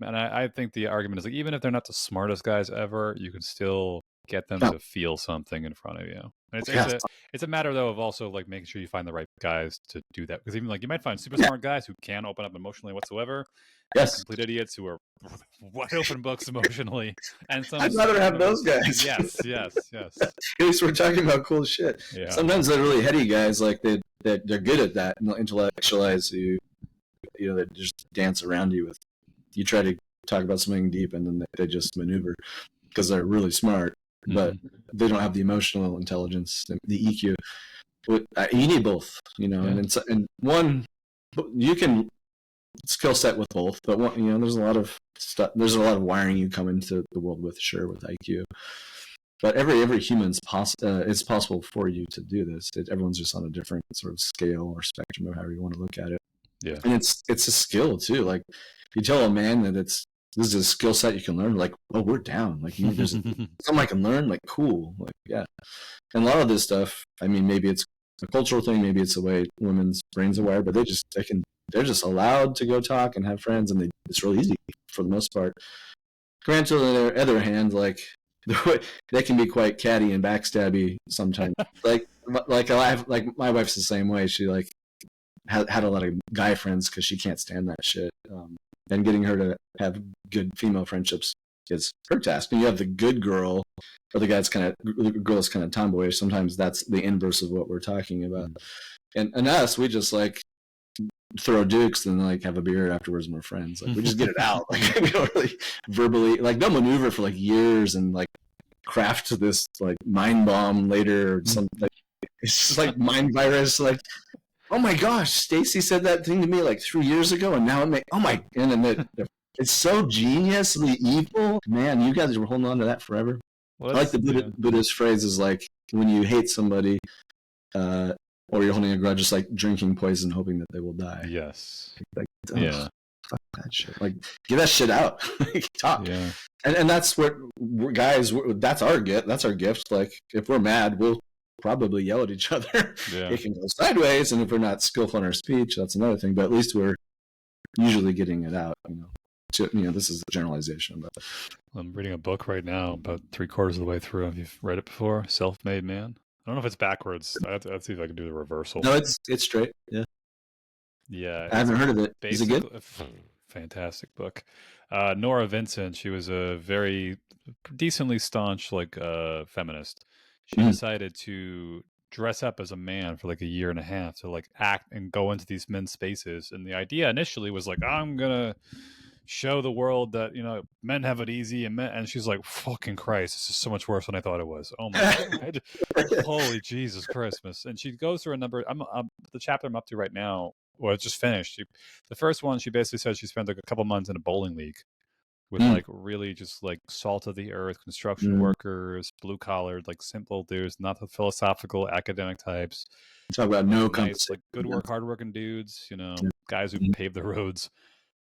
I think the argument is like, even if they're not the smartest guys ever, you can still get them to feel something in front of you. And it's a matter though of also like making sure you find the right guys to do that, because even like you might find super smart guys who can't open up emotionally whatsoever. Yes. Complete idiots who are wide open books emotionally. And I'd rather have those guys. Yes. At least we're talking about cool shit. Yeah. Sometimes they're really heady guys, like they're good at that, and they'll intellectualize you. They just dance around you with. You try to talk about something deep, and then they just maneuver because they're really smart, but they don't have the emotional intelligence, the EQ. You need both, and one you can skill set with both, but one, there's a lot of stuff. There's a lot of wiring you come into the world with, sure, with IQ. But every human's it's possible for you to do this. Everyone's just on a different sort of scale or spectrum of however you want to look at it. Yeah, and it's a skill too. Like if you tell a man that this is a skill set you can learn, like, oh, we're down. Like there's something I can learn. Like cool. Like yeah. And a lot of this stuff, I mean, maybe it's a cultural thing, maybe it's the way women's brains are wired, but they're just allowed to go talk and have friends, and it's real easy for the most part. Granted, on the other hand, like they can be quite catty and backstabby sometimes. like my wife's the same way. She like had a lot of guy friends because she can't stand that shit. and getting her to have good female friendships is her task. And you have the good girl, or the girl that's kind of tomboyish. Sometimes that's the inverse of what we're talking about. And us, we just like throw dukes and like have a beer afterwards and we're friends. Like we just get it out. Like we don't really verbally, like they'll maneuver for like years and like craft this like mind bomb later or something. It's just like mind virus. Like, oh my gosh, Stacy said that thing to me like 3 years ago, and now it's so geniusly evil. Man, you guys were holding on to that forever. I like the Buddhist phrase is like when you hate somebody, or you're holding a grudge, just like drinking poison, hoping that they will die. Yes. Like, yeah. Fuck that shit. Like, get that shit out. Talk. Yeah. And that's what guys. That's our gift. That's our gift. Like, if we're mad, we'll probably yell at each other. Yeah. It can go sideways, and if we're not skillful in our speech, that's another thing. But at least we're usually getting it out. This is a generalization. But I'm reading a book right now, about 3/4 of the way through. Have you read it before? Self-Made Man. I don't know if it's backwards. I have to see if I can do the reversal. No, it's straight. Yeah. Yeah. I haven't heard of it. Is it good? Fantastic book. Nora Vincent, she was a very decently staunch feminist. She decided to dress up as a man for like a year and a half to like act and go into these men's spaces. And the idea initially was like, I'm gonna show the world that men have it easy, and she's like, fucking Christ, this is so much worse than I thought it was. Oh my God. Holy Jesus Christmas. And she goes through a number. The chapter I'm up to right now, well, it's just finished. The first one, she basically said she spent like a couple months in a bowling league with like really just like salt of the earth construction workers, blue collared, like simple dudes, not the philosophical academic types. Talk about no nice, like good work, hardworking dudes, guys who pave the roads.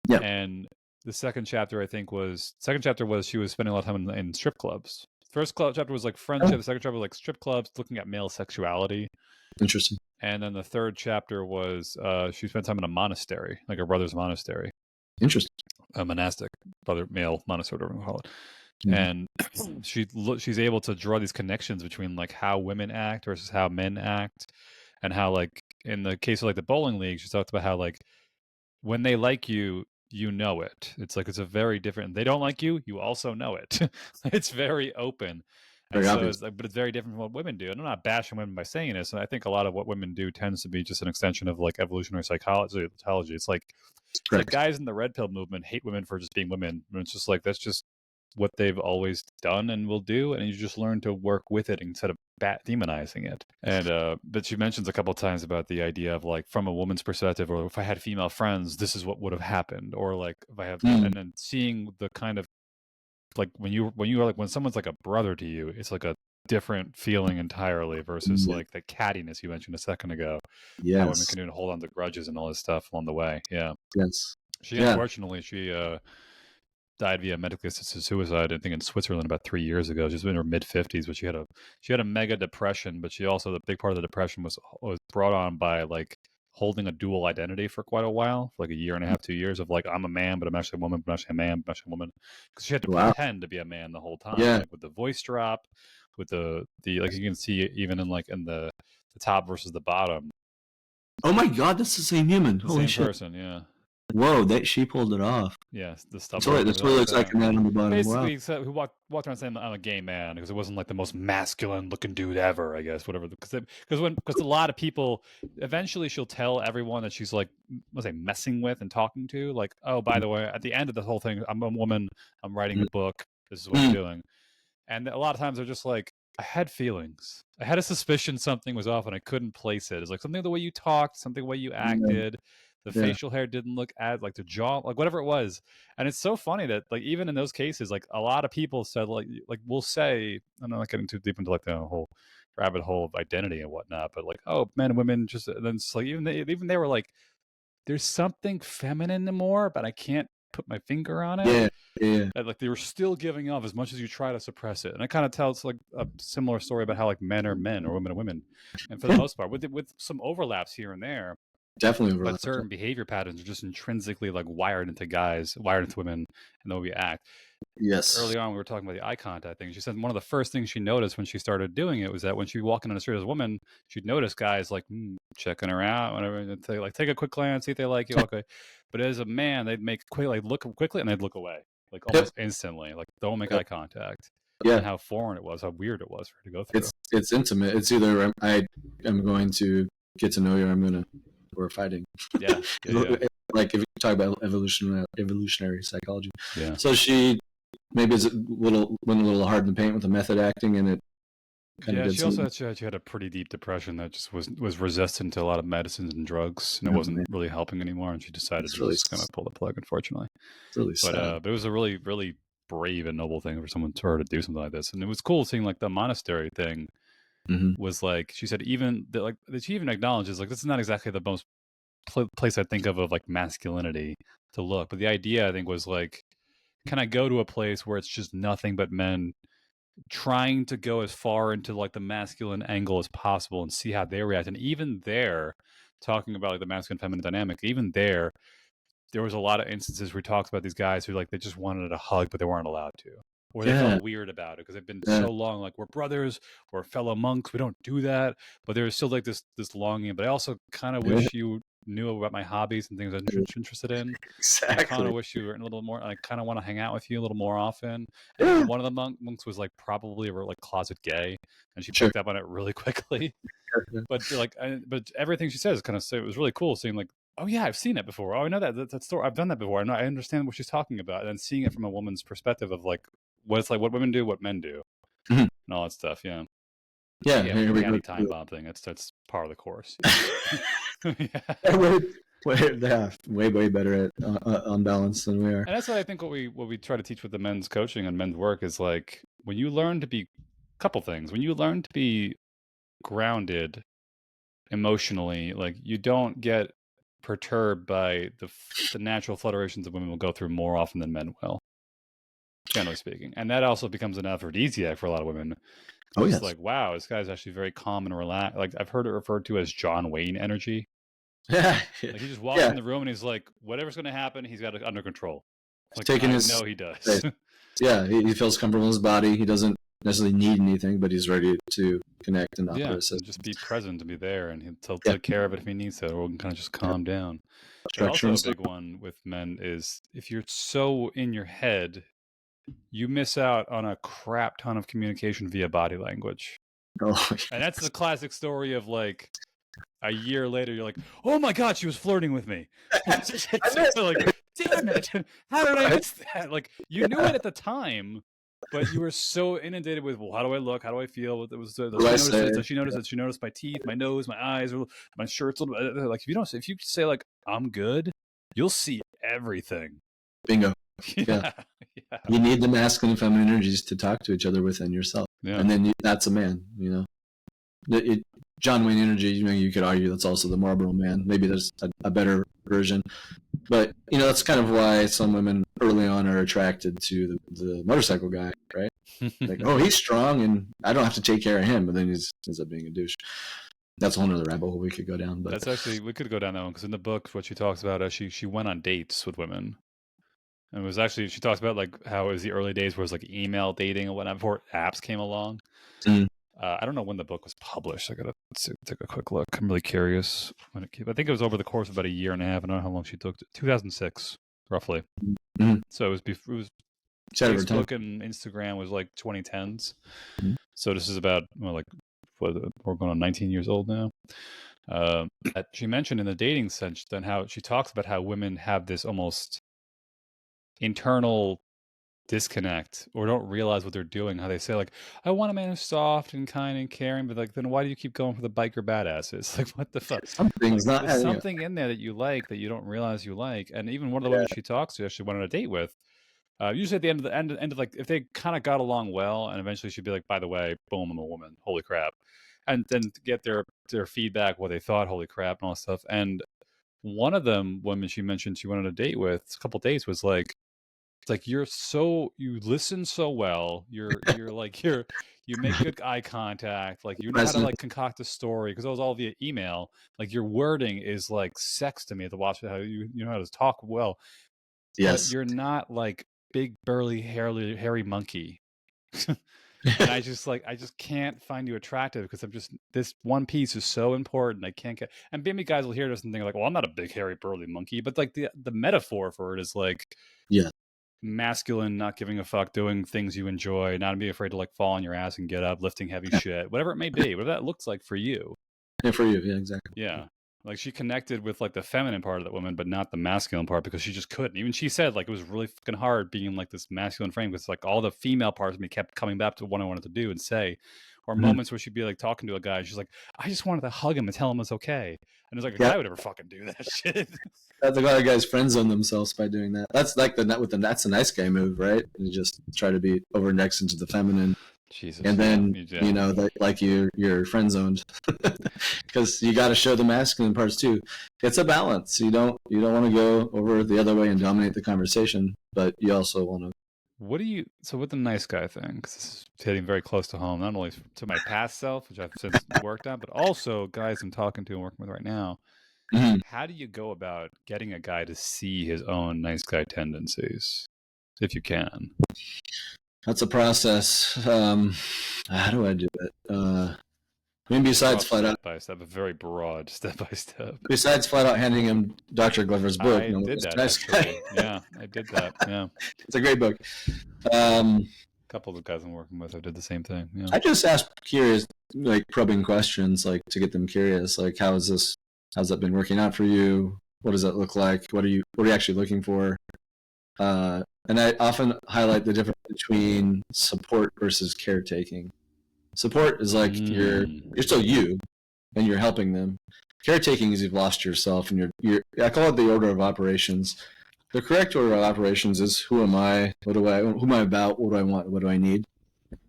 Yeah. And the second chapter, I think, was she was spending a lot of time in strip clubs. First chapter was like friendship. The second chapter was like strip clubs, looking at male sexuality. Interesting. And then the third chapter was she spent time in a monastery, like a brother's monastery. Interesting. A monastic brother male monastery, whatever you call it. And she's able to draw these connections between like how women act versus how men act, and how like in the case of like the bowling league, she talked about how like when they like you, you know it. It's like it's a very different. They don't like you, you also know it. It's very open. And so it's like, but it's very different from what women do. And I'm not bashing women by saying this. And I think a lot of what women do tends to be just an extension of like evolutionary psychology. It's like guys in the red pill movement hate women for just being women. And it's just like that's just what they've always done and will do, and you just learn to work with it instead of demonizing it. And but she mentions a couple of times about the idea of like from a woman's perspective, or if I had female friends, this is what would have happened, or like if I have, and then seeing the kind of like when you are like when someone's like a brother to you, it's like a different feeling entirely versus like the cattiness you mentioned a second ago. Yes. How women can do hold on to grudges and all this stuff along the way. Yeah. Yes. Unfortunately she died via medically assisted suicide, I think in Switzerland about 3 years ago. She's in her mid-50s, but she had a mega depression, but she also, the big part of the depression was brought on by like holding a dual identity for quite a while, for like a year and a half, 2 years of like, I'm a man, but I'm actually a woman, but I'm actually a man, but I'm actually a woman. Because she had to pretend to be a man the whole time. Like with the voice drop, with the like you can see even in like in the top versus the bottom. Oh my God, that's the same human. Holy shit. Person, yeah. Whoa, she pulled it off. Yes, the stuff. That's what it looks like a man on the bottom. Basically, so who walked around saying I'm a gay man because it wasn't like the most masculine looking dude ever, I guess, whatever. Because a lot of people, eventually she'll tell everyone that she's like, messing with and talking to, like, oh, by the way, at the end of the whole thing, I'm a woman, I'm writing a book, this is what I'm doing. And a lot of times they're just like, I had feelings. I had a suspicion something was off and I couldn't place it. It's like something the way you talked, something the way you acted. The facial hair didn't look as like the jaw, like whatever it was. And it's so funny that like even in those cases, like a lot of people said like we'll say, I'm not getting too deep into like the whole rabbit hole of identity and whatnot, but like, oh, men and women just, and then it's like even they were like, there's something feminine more, but I can't put my finger on it. Yeah. And, like they were still giving off as much as you try to suppress it. And it kind of tells like a similar story about how like men are men or women are women. And for the most part, with some overlaps here and there. Definitely, but certain behavior patterns are just intrinsically like wired into women, and the way we act. Yes. Early on, we were talking about the eye contact thing. She said one of the first things she noticed when she started doing it was that when she would walk in on the street as a woman, she'd notice guys like checking her out, whatever. And they like take a quick glance, see if they like you, okay. But as a man, they'd make look quickly and they'd look away, like Yep. almost instantly, like don't make Yep. eye contact. Yeah. And how foreign it was, how weird it was for her to go through. It's intimate. It's either I am going to get to know you, or we're fighting. Yeah. Like if you talk about evolutionary psychology. Yeah. So she maybe went a little hard in the paint with the method acting, and it kind of did she also she had a pretty deep depression that just was resistant to a lot of medicines and drugs, and it wasn't really helping anymore. And she decided to just kind of pull the plug, unfortunately. It's really sad. But it was a really, really brave and noble thing for someone to her to do something like this, and it was cool seeing like the monastery thing. Was like she said, even that she even acknowledges like this is not exactly the most place I think of like masculinity to look, but the idea I think was like, can I go to a place where it's just nothing but men trying to go as far into like the masculine angle as possible and see how they react? And even there, talking about like the masculine feminine dynamic, even there was a lot of instances where he talks about these guys who like they just wanted a hug but they weren't allowed to, or they felt weird about it because they've been so long like we're brothers, we're fellow monks, we don't do that. But there was still like this longing. But I also kind of wish you knew about my hobbies and things I'm interested in. Exactly. I kind of wish you were a little more. I kind of want to hang out with you a little more often. And even one of the monks was like probably like closet gay, and she picked up on it really quickly. But like, but everything she says kind of it was really cool seeing like, oh yeah, I've seen it before. Oh, I know that story. I've done that before. I understand what she's talking about. And then seeing it from a woman's perspective of like what it's like, what women do, what men do, and all that stuff. Yeah. Yeah. The time bomb thing. That's part of the course. Way better at on balance than we are. And that's what I think. What we try to teach with the men's coaching and men's work is like when you learn to be a couple things. When you learn to be grounded emotionally, like you don't get perturbed by the natural fluterations that women will go through more often than men will, generally speaking. And that also becomes an aphrodisiac for a lot of women. Oh, yes. It's like, wow, this guy's actually very calm and relaxed. Like I've heard it referred to as John Wayne energy. Like he just walks in the room and he's like, whatever's going to happen, he's got it under control. Like, taking no, he does. Yeah, he feels comfortable in his body. He doesn't necessarily need anything, but he's ready to connect and operate. And just be present and be there, and he'll take care of it if he needs to, or we can kind of just calm down. But also a big one with men is if you're so in your head, you miss out on a crap ton of communication via body language. And that's the classic story of like a year later, you're like, oh my God, she was flirting with me. Like, damn it. How did I miss that? Like, you knew it at the time, but you were so inundated with, well, how do I look? How do I feel? It was she noticed my teeth, my nose, my eyes, my shirt's a little bit. Like, if you say like, I'm good, you'll see everything. Bingo. Yeah. You need the masculine and feminine energies to talk to each other within yourself. Yeah. And then that's a man, you know. John Wayne energy, you could argue that's also the Marlboro Man. Maybe there's a better version. But, that's kind of why some women early on are attracted to the motorcycle guy, right? Like, oh, he's strong and I don't have to take care of him, but then he ends up being a douche. That's a whole other rabbit hole we could go down. But that's actually, we could go down that one because in the book, what she talks about is she went on dates with women. And it was actually, she talks about like how it was the early days where it was like email dating and whatnot before apps came along. I don't know when the book was published. I gotta take a quick look. I'm really curious when it came. I think it was over the course of about a year and a half. I don't know how long she took. 2006, roughly. So it was Facebook and Instagram was like 2010s. So this is about we're going on 19 years old now. She mentioned in the dating sense then how she talks about how women have this almost internal disconnect or don't realize what they're doing, how they say like, I want a man who's soft and kind and caring, but like then why do you keep going for the biker badasses? Like what the fuck? There's something in there that you like that you don't realize you like. And even one of the women she talks to, she went on a date with, usually at the end of like if they kind of got along well, and eventually she'd be like, by the way, boom, I'm a woman, holy crap. And then to get their feedback, what they thought, holy crap, and all that stuff. And one of them women she mentioned she went on a date with, a couple dates, was like, it's like you listen so well. You make good eye contact. Like you know how to like concoct a story because it was all via email. Like your wording is like sex to me to watch how you know how to talk well. Yes, but you're not like big burly hairy monkey. And I just can't find you attractive because this one piece is so important. I can't get, and maybe guys will hear this and think like, well, I'm not a big hairy burly monkey, but like the metaphor for it is like, yeah, masculine, not giving a fuck, doing things you enjoy, not be afraid to like fall on your ass and get up, lifting heavy shit, whatever it may be, whatever that looks like for you. yeah, for you, yeah, exactly. Yeah. Like she connected with like the feminine part of that woman, but not the masculine part because she just couldn't. Even she said like it was really fucking hard being like this masculine frame because like all the female parts of me kept coming back to what I wanted to do and say. Or moments where she'd be like talking to a guy, and she's like, I just wanted to hug him and tell him it's okay. And it's like a guy would ever fucking do that shit. That's a lot of guys friend zone themselves by doing that. That's like that's a nice guy move, right? You just try to be over indexed into the feminine. Jesus, and then you know that like you're friend zoned because you got to show the masculine parts too. It's a balance. You don't want to go over the other way and dominate the conversation, but you also want to. So with the nice guy thing, because this is hitting very close to home, not only to my past self, which I've since worked on, but also guys I'm talking to and working with right now. Mm-hmm. How do you go about getting a guy to see his own nice guy tendencies, if you can? That's a process. How do I do it? I mean, besides flat out, step by step, a very broad step by step. Besides flat out handing him Dr. Glover's book, I did that actually. Yeah, I did that. Yeah, it's a great book. A couple of the guys I'm working with, I did the same thing. Yeah. I just ask curious, like probing questions, like to get them curious. Like, how's that been working out for you? What does that look like? What are you actually looking for? And I often highlight the difference between support versus caretaking. Support is like you're still you, and you're helping them. Caretaking is you've lost yourself, and you're. I call it the order of operations. The correct order of operations is who am I? Who am I about? What do I want? What do I need?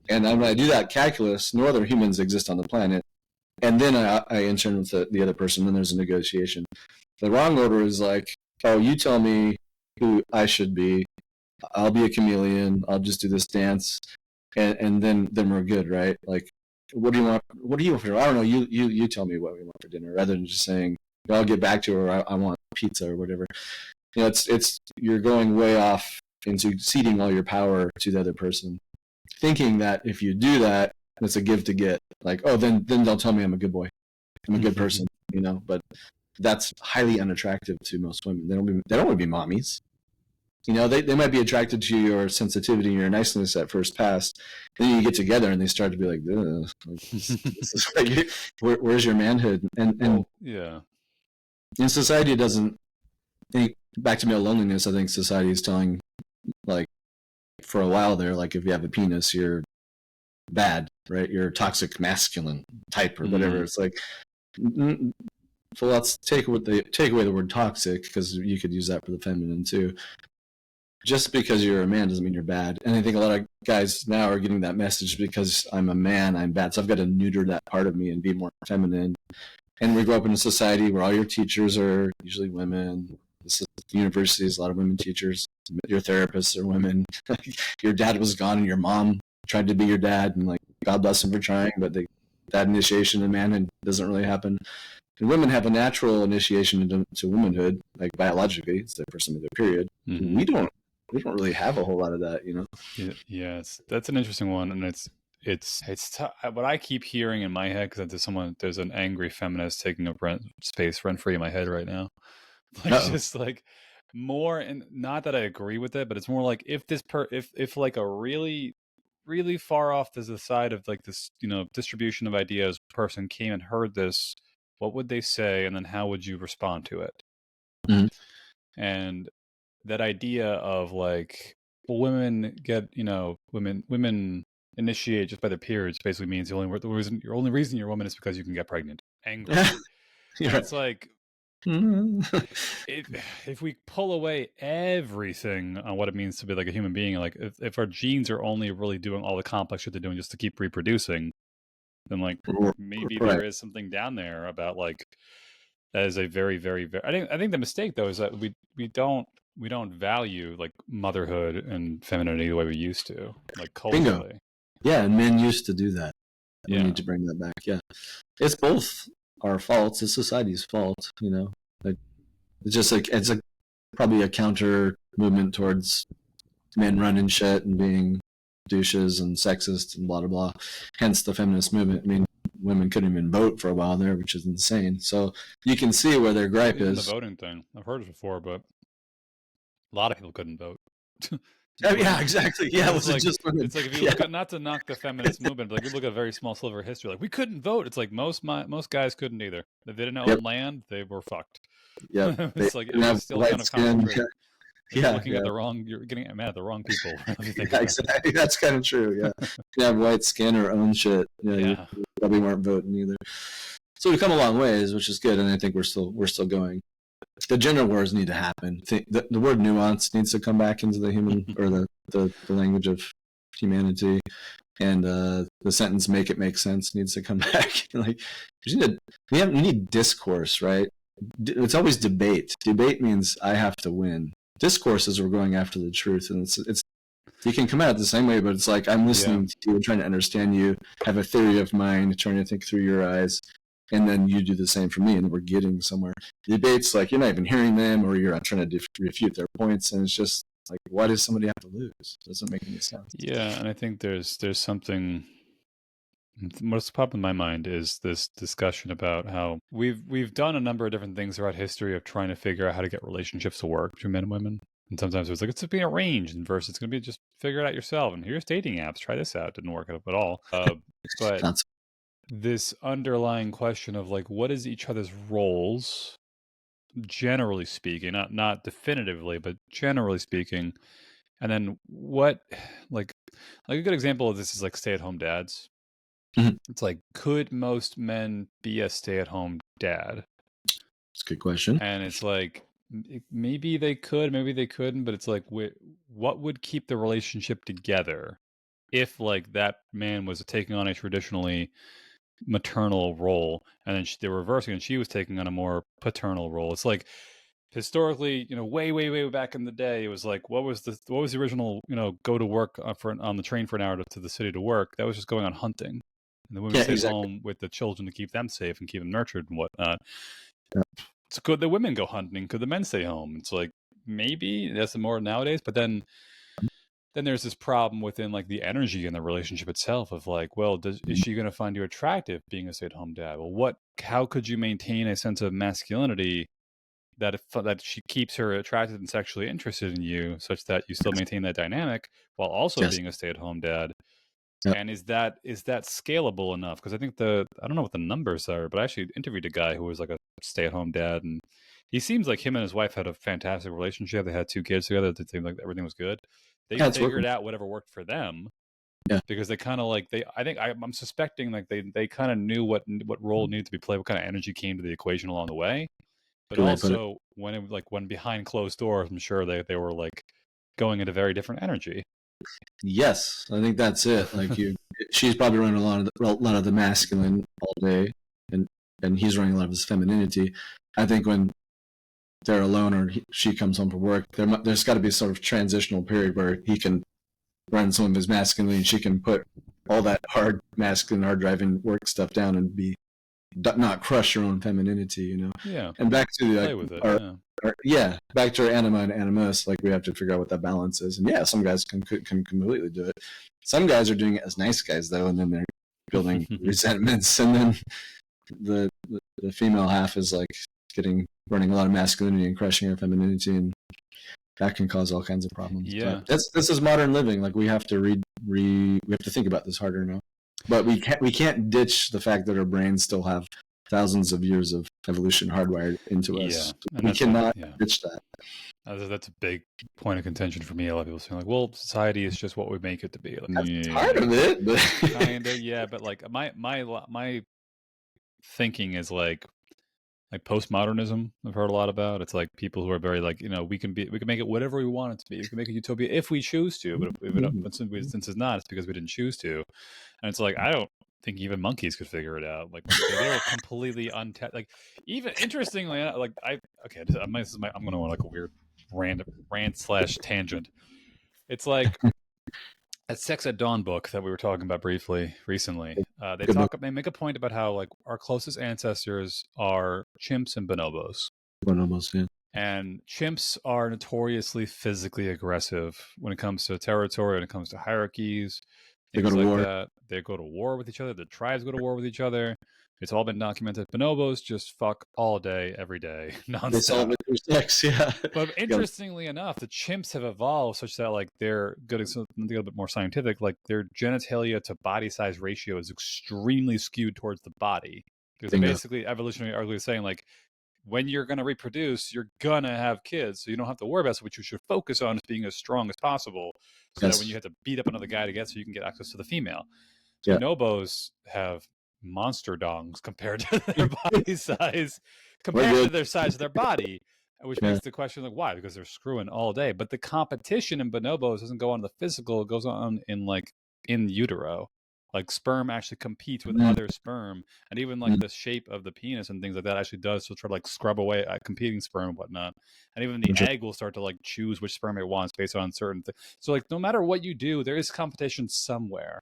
And when I do that calculus, no other humans exist on the planet. And then I intern with the other person, and there's a negotiation. The wrong order is like, oh, you tell me who I should be. I'll be a chameleon. I'll just do this dance, and then we're good, right? Like, what do you want? What do you want for dinner? I don't know. You tell me what we want for dinner, rather than just saying, I'll get back to her. I want pizza or whatever. You know, it's you're going way off into ceding all your power to the other person, thinking that if you do that, it's a give to get. Like, oh, then they'll tell me I'm a good boy, I'm a good person, you know. But that's highly unattractive to most women. They don't want to be mommies. You know, they might be attracted to your sensitivity and your niceness at first pass, and then you get together and they start to be like, this is like, where's your manhood? And yeah, and society doesn't think back to male loneliness. I think society is telling, like, for a while there, like, if you have a penis, you're bad, right? You're a toxic masculine type or whatever. It's like, so let's take away the word toxic, because you could use that for the feminine too. Just because you're a man doesn't mean you're bad. And I think a lot of guys now are getting that message, because I'm a man, I'm bad. So I've got to neuter that part of me and be more feminine. And we grow up in a society where all your teachers are usually women. This is universities, a lot of women teachers. Your therapists are women. Your dad was gone and your mom tried to be your dad, and like, God bless them for trying, but that initiation in manhood doesn't really happen. And women have a natural initiation into womanhood, like biologically. It's the first time of their period. Mm-hmm. We don't really have a whole lot of that, you know? Yes, that's an interesting one. And it's what I keep hearing in my head, because there's an angry feminist taking up space rent free in my head right now. Like, just like more, and not that I agree with it, but it's more like, if like a really, really far off to the side of like this, you know, distribution of ideas person came and heard this, what would they say? And then how would you respond to it? Mm-hmm. And that idea of like, well, women get, you know, women initiate just by their periods basically means the only reason you're a woman is because you can get pregnant. Angry. It's like, if we pull away everything on what it means to be like a human being, like if our genes are only really doing all the complex shit they're doing just to keep reproducing, then like maybe there is something down there about like, that is a very, very, very, I think the mistake though is that we don't value like motherhood and femininity the way we used to, like culturally. Bingo. Yeah, and men used to do that. We need to bring that back. Yeah, it's both our faults. It's society's fault. You know, like, it's just like, it's like probably a counter movement towards men running shit and being douches and sexist and blah blah blah. Hence the feminist movement. I mean, women couldn't even vote for a while there, which is insane. So you can see where their gripe Even is. the voting thing, I've heard it before, but a lot of people couldn't vote. Oh, yeah, exactly. Yeah, it wasn't like, just women. it's like if you look at, not to knock the feminist movement, but like you look at a very small sliver of history, like we couldn't vote. It's like most guys couldn't either. If they didn't own Yep. land, they were fucked. Yep. It's like it was still kind of concentrated. You're looking at the wrong. You're getting mad at the wrong people. If you think yeah, exactly. That's kind of true. Yeah, you have white skin or own shit. You probably weren't voting either. So we've come a long ways, which is good, and I think we're still going. The gender wars need to happen. The word nuance needs to come back into the human or the language of humanity, and the sentence "make it make sense" needs to come back. Like we need discourse, right? It's always debate. Debate means I have to win. Discourse is we're going after the truth, and it's you can come at it the same way, but it's like I'm listening to you, trying to understand you, have a theory of mind, trying to think through your eyes, and then you do the same for me, and we're getting somewhere. Debates, like you're not even hearing them, or you're not trying to refute their points, and it's just like, why does somebody have to lose? It doesn't make any sense. Yeah, and I think there's something. What's popped in my mind is this discussion about how we've done a number of different things throughout history of trying to figure out how to get relationships to work between men and women. And sometimes it's like it's being arranged, and versus it's going to be just figure it out yourself. And here's dating apps. Try this out. Didn't work out at all. But this underlying question of like, what is each other's roles, generally speaking, not definitively, but generally speaking, and then what, like a good example of this is like stay-at-home dads. Mm-hmm. It's like, could most men be a stay-at-home dad? That's a good question. And it's like, maybe they could, maybe they couldn't, but it's like, what would keep the relationship together if like that man was taking on a traditionally maternal role, and then they were reversing, and she was taking on a more paternal role? It's like, historically, way back in the day, it was like, what was the original, go to work on the train for an hour to the city to work? That was just going on hunting. And the women stayed home with the children to keep them safe and keep them nurtured and whatnot. Yeah. So could the women go hunting? Could the men stay home? It's like, maybe that's more nowadays, but then there's this problem within like the energy in the relationship itself of like, well, is she going to find you attractive being a stay-at-home dad? Well, how could you maintain a sense of masculinity that she keeps her attracted and sexually interested in you, such that you still maintain that dynamic while also being a stay-at-home dad? Yep. And is that scalable enough? Because I think I don't know what the numbers are, but I actually interviewed a guy who was like a stay-at-home dad, and he seems like him and his wife had a fantastic relationship. They had 2 kids together. It seemed like everything was good. They figured out whatever worked for them. Yeah. Because they kind of like I'm suspecting like they kind of knew what role needed to be played, what kind of energy came to the equation along the way. But also when behind closed doors, I'm sure they were like going into very different energy. Yes, I think that's it. Like she's probably running a lot of the masculine all day, and he's running a lot of his femininity. I think when they're alone or she comes home from work, there's got to be a sort of transitional period where he can run some of his masculinity, and she can put all that hard masculine, hard driving work stuff down and not crush her own femininity, Yeah. And back to play with it. Back to our anima and animus. Like we have to figure out what that balance is. And some guys can completely do it. Some guys are doing it as nice guys though, and then they're building resentments. And then the female half is like running a lot of masculinity and crushing her femininity, and that can cause all kinds of problems. Yeah, but this is modern living. Like we have to we have to think about this harder now. But we can't ditch the fact that our brains still have thousands of years of evolution hardwired into us. We cannot ditch that. That's a big point of contention for me. A lot of people saying like, "Well, society is just what we make it to be." That's part of it, but kinda, yeah. But like my thinking is like postmodernism. I've heard a lot about. It's like people who are very like, we can make it whatever we want it to be. We can make a utopia if we choose to. But since it's not, it's because we didn't choose to. And it's like, I don't think even monkeys could figure it out. Like they're completely untapped. Like even interestingly, I'm going to want like a weird random rant/tangent. It's like that Sex at Dawn book that we were talking about briefly recently. They make a point about how like our closest ancestors are chimps and bonobos. Bonobos, yeah. And chimps are notoriously physically aggressive when it comes to territory, when it comes to hierarchies, They go things to like war. that. They go to war with each other. The tribes go to war with each other. It's all been documented. Bonobos just fuck all day, every day, They solve nonstop. it through sex. Yeah. But interestingly enough, the chimps have evolved such that like they're getting something a little bit more scientific. Like their genitalia to body size ratio is extremely skewed towards the body because they're Bingo. basically evolutionary arguably saying like when you're going to reproduce, you're going to have kids. So you don't have to worry about it. So what you should focus on is being as strong as possible so that when you Yes. have to beat up another guy to get so you can get access to the female. Yeah. Bonobos have monster dongs compared to their body size, We're compared to good. their size of their body, which Yeah. makes the question like why? Because they're screwing all day. But the competition in bonobos doesn't go on the physical; it goes on in like in utero. Like sperm actually competes with Mm, other sperm, and even like mm, the shape of the penis and things like that actually does to try to like scrub away competing sperm and whatnot. And even the I'm sure. egg will start to like choose which sperm it wants based on certain things. So like no matter what you do, there is competition somewhere.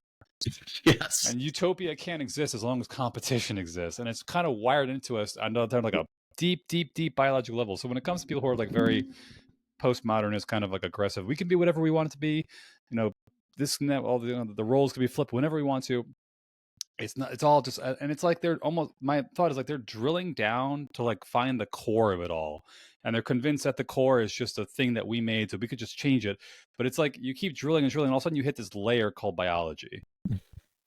Yes. And utopia can't exist as long as competition exists. And it's kind of wired into us on like a deep, deep, deep biological level. So when it comes to people who are like very postmodernist, kind of like aggressive, we can be whatever we want it to be. You know, this and that, all the roles can be flipped whenever we want to. It's not, it's all just, and it's like they're almost, my thought is like they're drilling down to like find the core of it all. And they're convinced that the core is just a thing that we made, so we could just change it. But it's like you keep drilling and drilling, and all of a sudden you hit this layer called biology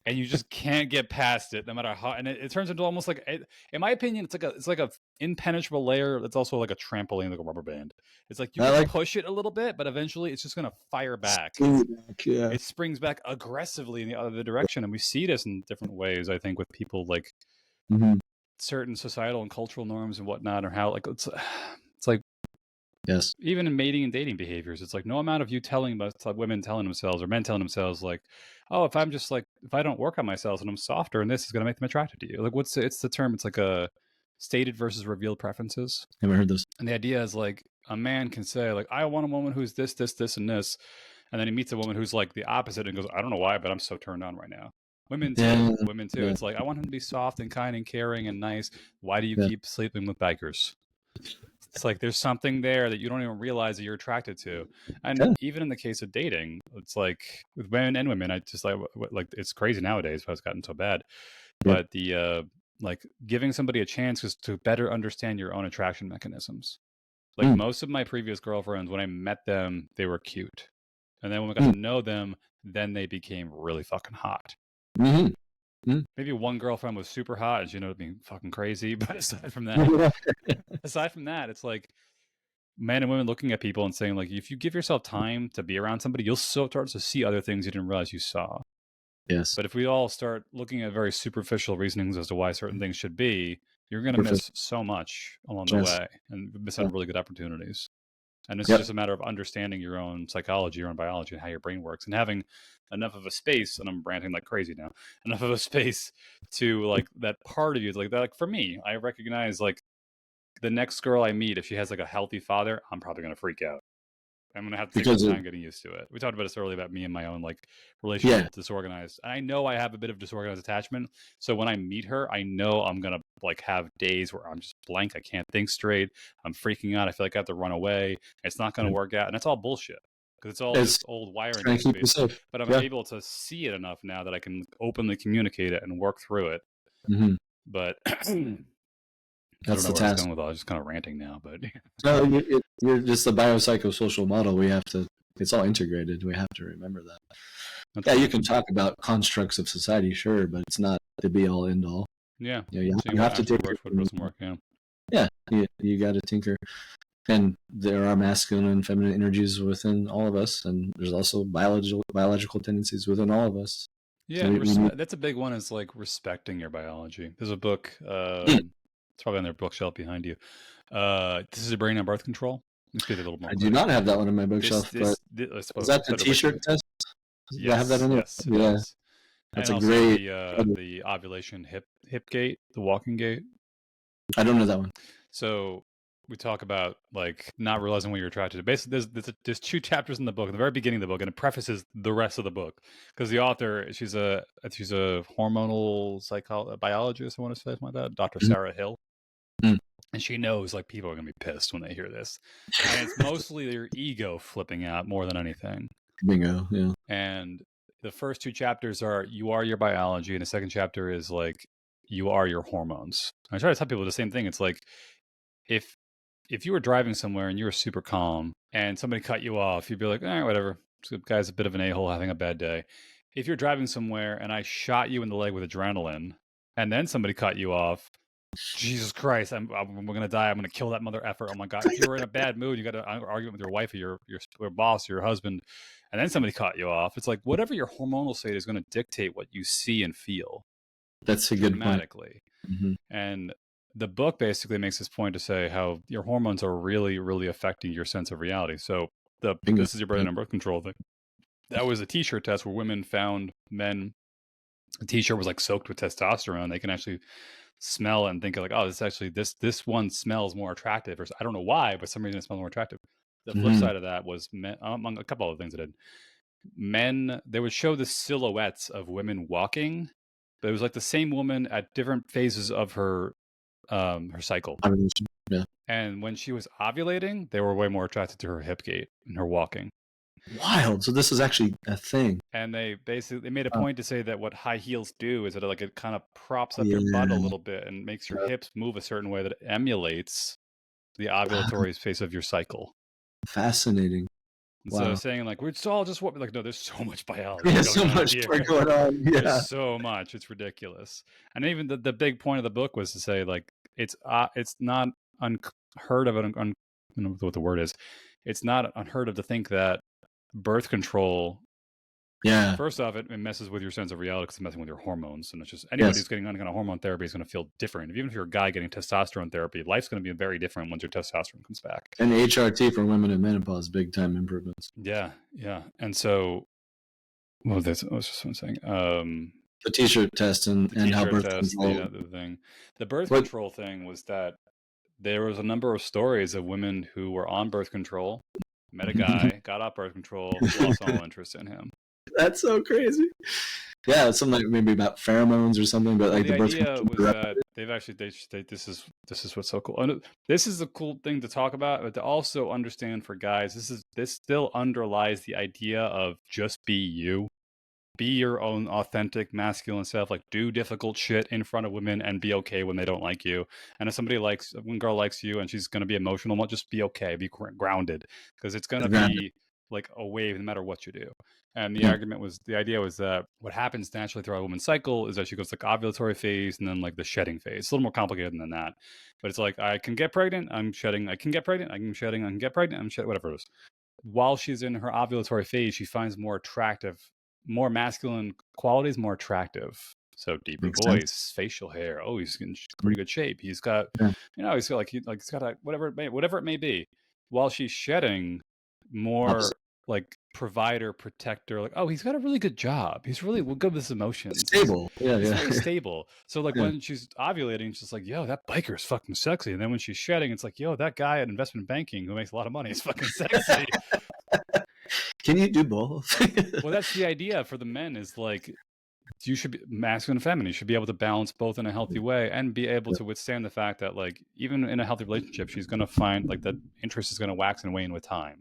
and you just can't get past it no matter how, and it turns into almost like in my opinion it's like a impenetrable layer that's also like a trampoline, like a rubber band. It's like you I can like push it a little bit but eventually it's just going to fire back. yeah. It springs back aggressively in the other direction, and we see this in different ways, I think, with people like Mm-hmm. certain societal and cultural norms and whatnot, or how like it's like Yes. even in mating and dating behaviors, it's like no amount of you telling about like women telling themselves or men telling themselves like, oh, if I'm just like if I don't work on myself and I'm softer and this is going to make them attracted to you. Like it's the term? It's like a stated versus revealed preferences. Haven't heard this. And the idea is like a man can say like I want a woman who's this, this, this, and this, and then he meets a woman who's like the opposite and goes, I don't know why, but I'm so turned on right now. Women too. Yeah. Women too. Yeah. It's like I want him to be soft and kind and caring and nice. Why do you Yeah. keep sleeping with bikers? It's like there's something there that you don't even realize that you're attracted to. And Yeah. even in the case of dating, it's like with men and women, I just like it's crazy nowadays how it's gotten so bad. Yeah. But the like giving somebody a chance is to better understand your own attraction mechanisms. Like Mm, most of my previous girlfriends, when I met them, they were cute. And then when we got mm, to know them, then they became really fucking hot. mm-hmm. Mm. Maybe one girlfriend was super hot and she ended up being fucking crazy. But aside from that, it's like men and women looking at people and saying like if you give yourself time to be around somebody you'll start to see other things you didn't realize you saw. Yes. But if we all start looking at very superficial reasonings as to why certain things should be, you're going to Perfect. miss so much along the Yes. way and miss Yeah. out on really good opportunities. And this is Yep. just a matter of understanding your own psychology, your own biology, and how your brain works, and having enough of a space. And I'm ranting like crazy now. Enough of a space to like that part of you, like that. Like for me, I recognize like the next girl I meet, if she has like a healthy father, I'm probably gonna freak out. I'm gonna have to take some Because time getting used to it. We talked about this earlier about me and my own like relationship yeah. with disorganized. And I know I have a bit of disorganized attachment. So when I meet her, I know I'm gonna like have days where I'm just blank. I can't think straight. I'm freaking out. I feel like I have to run away. It's not gonna work out. And it's all bullshit. Because it's all It's just old wiring trying to keep you activated. safe. But I'm Yeah. able to see it enough now that I can openly communicate it and work through it. Mm-hmm. But I don't That's know the where I was task. going with all. I was just kind of ranting now, but No, you're just the biopsychosocial model. We have to. It's all integrated. We have to remember that. that's Yeah, cool. you can talk about constructs of society, sure, but it's not the be all end all. Yeah. You have to actually take works, what doesn't work. Yeah. Yeah, you got to tinker. And there are masculine and feminine energies within all of us, and there's also biological tendencies within all of us. Yeah, So and we need. that's a big one. Is like respecting your biology. There's a book. Hmm, It's probably on their bookshelf behind you. This is a brain on birth control. Let's get a little more I do clear. not have that one in my This, bookshelf, but this, this let's is that the put it right T-shirt here. test? Do I have that Yes, in there? yes, it Yeah, does. that's And a also great. the ovulation hip gait, the walking gait. I don't know that one. So we talk about like not realizing what you're attracted to. Basically, there's two chapters in the book, at the very beginning of the book, and it prefaces the rest of the book because the author she's a hormonal biologist. I want to say something like that, Dr. Mhm. Sarah Hill. Mm. And she knows like people are gonna be pissed when they hear this, and it's mostly your ego flipping out more than anything. Bingo. Yeah. And the first 2 chapters are you are your biology, and the second chapter is like you are your hormones. I try to tell people the same thing. It's like if you were driving somewhere and you were super calm and somebody cut you off, you'd be like, all right, whatever. This guy's a bit of an a-hole having a bad day. If you're driving somewhere and I shot you in the leg with adrenaline and then somebody cut you off, Jesus Christ, we're gonna die. I'm gonna kill that mother effer. Oh my God! If you were in a bad mood, you got to argue with your wife or your boss, or your husband, and then somebody cut you off. It's like whatever your hormonal state is going to dictate what you see and feel That's a good point. dramatically. Mm-hmm. And the book basically makes this point to say how your hormones are really, really affecting your sense of reality. So Bingo. this is your brain and birth control thing. That was a T-shirt test where women found men. The T-shirt was like soaked with testosterone. They can actually smell it and think of like, oh, this one smells more attractive, or I don't know why, but for some reason it smells more attractive. The flip Mm-hmm. side of that was men, among a couple of things it did. Men, they would show the silhouettes of women walking, but it was like the same woman at different phases of her cycle. Yeah. And when she was ovulating, they were way more attracted to her hip gait and her walking. Wild. So this is actually a thing. And they made a point to say that what high heels do is that it kind of props up Yeah. your butt a little bit and makes your hips move a certain way that emulates the ovulatory phase of your cycle. Fascinating. Instead of saying like it's all just what, like, no, there's so much biology. There's so much more going on. Yeah. There's so much. It's ridiculous. And even the big point of the book was to say like it's not unheard of. I don't know what the word is. It's not unheard of to think that birth control. Yeah. First off, it messes with your sense of reality because it's messing with your hormones, and it's just anybody who's getting any kind of hormone therapy is going to feel different. Even if you're a guy getting testosterone therapy, life's going to be very different once your testosterone comes back. And HRT for women in menopause, big time improvements. Yeah, yeah. And so, well, I was just saying. The T-shirt test and how birth control. The thing. The birth control thing was that there was a number of stories of women who were on birth control, met a guy, got off birth control, lost all interest in him. That's so crazy. Yeah, it's something like maybe about pheromones or something, but like the birth idea control was that they've actually this is what's so cool. And this is a cool thing to talk about, but to also understand for guys, this still underlies the idea of just be you. Be your own authentic masculine self. Like, do difficult shit in front of women and be okay when they don't like you. And if when a girl likes you and she's going to be emotional, just be okay, be grounded, because it's going to be like a wave no matter what you do. And the idea was that what happens naturally throughout a woman's cycle is that she goes like ovulatory phase and then like the shedding phase. It's a little more complicated than that, but it's like I can get pregnant, I'm shedding. I can get pregnant, I'm shedding. I can get pregnant, I'm shedding. Whatever it is. While she's in her ovulatory phase, she finds more more masculine qualities more attractive. So deeper voice, facial hair. Oh, he's in pretty good shape. He's got, he's got he's got a whatever it may be. While she's shedding, more like provider, protector. Like, oh, he's got a really good job. He's really good with his emotions. Stable. He's very stable. So like when she's ovulating, she's like, yo, that biker is fucking sexy. And then when she's shedding, it's like, yo, that guy at investment banking who makes a lot of money is fucking sexy. Can you do both? Well, that's the idea for the men, is like you should be masculine and feminine. You should be able to balance both in a healthy way and be able to withstand the fact that like even in a healthy relationship, she's going to find like that interest is going to wax and wane with time.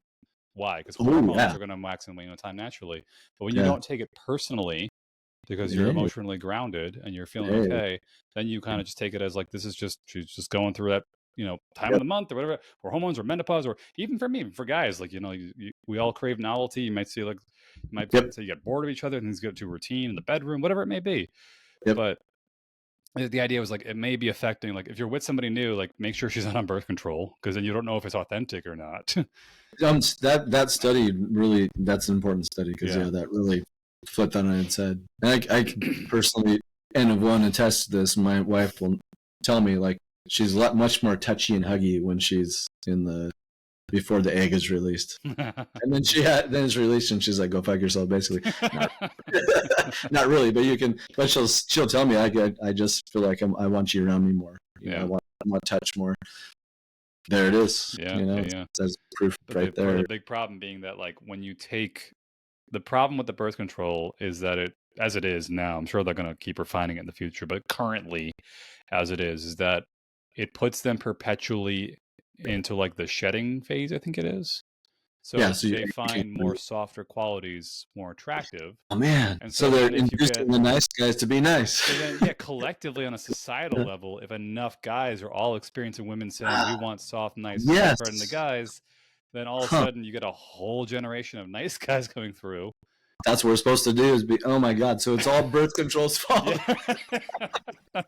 Why? Because hormones are going to wax and wane with time naturally. But when you don't take it personally, because you're emotionally grounded and you're feeling okay, then you kind of just take it as like she's just going through that time of the month or whatever, or hormones or menopause, or even for me, for guys, like we all crave novelty. You might see say you get bored of each other and things get to routine in the bedroom, whatever it may be. But the idea was like it may be affecting, like if you're with somebody new, like make sure she's not on birth control, because then you don't know if it's authentic or not. That study really, that's an important study, because that really flipped on its head. And I personally, and of one attest to this, my wife will tell me like she's much more touchy and huggy when she's before the egg is released. And then then it's released and she's like, go fuck yourself, basically. Not really, but she'll tell me, I just feel like I want you around me more. I want to touch more. There it is. That's proof right there. The big problem being that like when you take the problem with the birth control is that as it is now, I'm sure they're going to keep refining it in the future, but currently as it is that it puts them perpetually into like the shedding phase, I think it is. Yeah, So so you they can't find more softer qualities more attractive. oh man. And So so they're then if you get inducing the nice guys to be nice. so then yeah, collectively on a societal Yeah. level, if enough guys are all experiencing women saying we want soft, nice, friendly Yes. guys, then all of a Huh. sudden you get a whole generation of nice guys coming through. That's what we're supposed to do is be oh my god. So it's all birth control's fault. Yeah.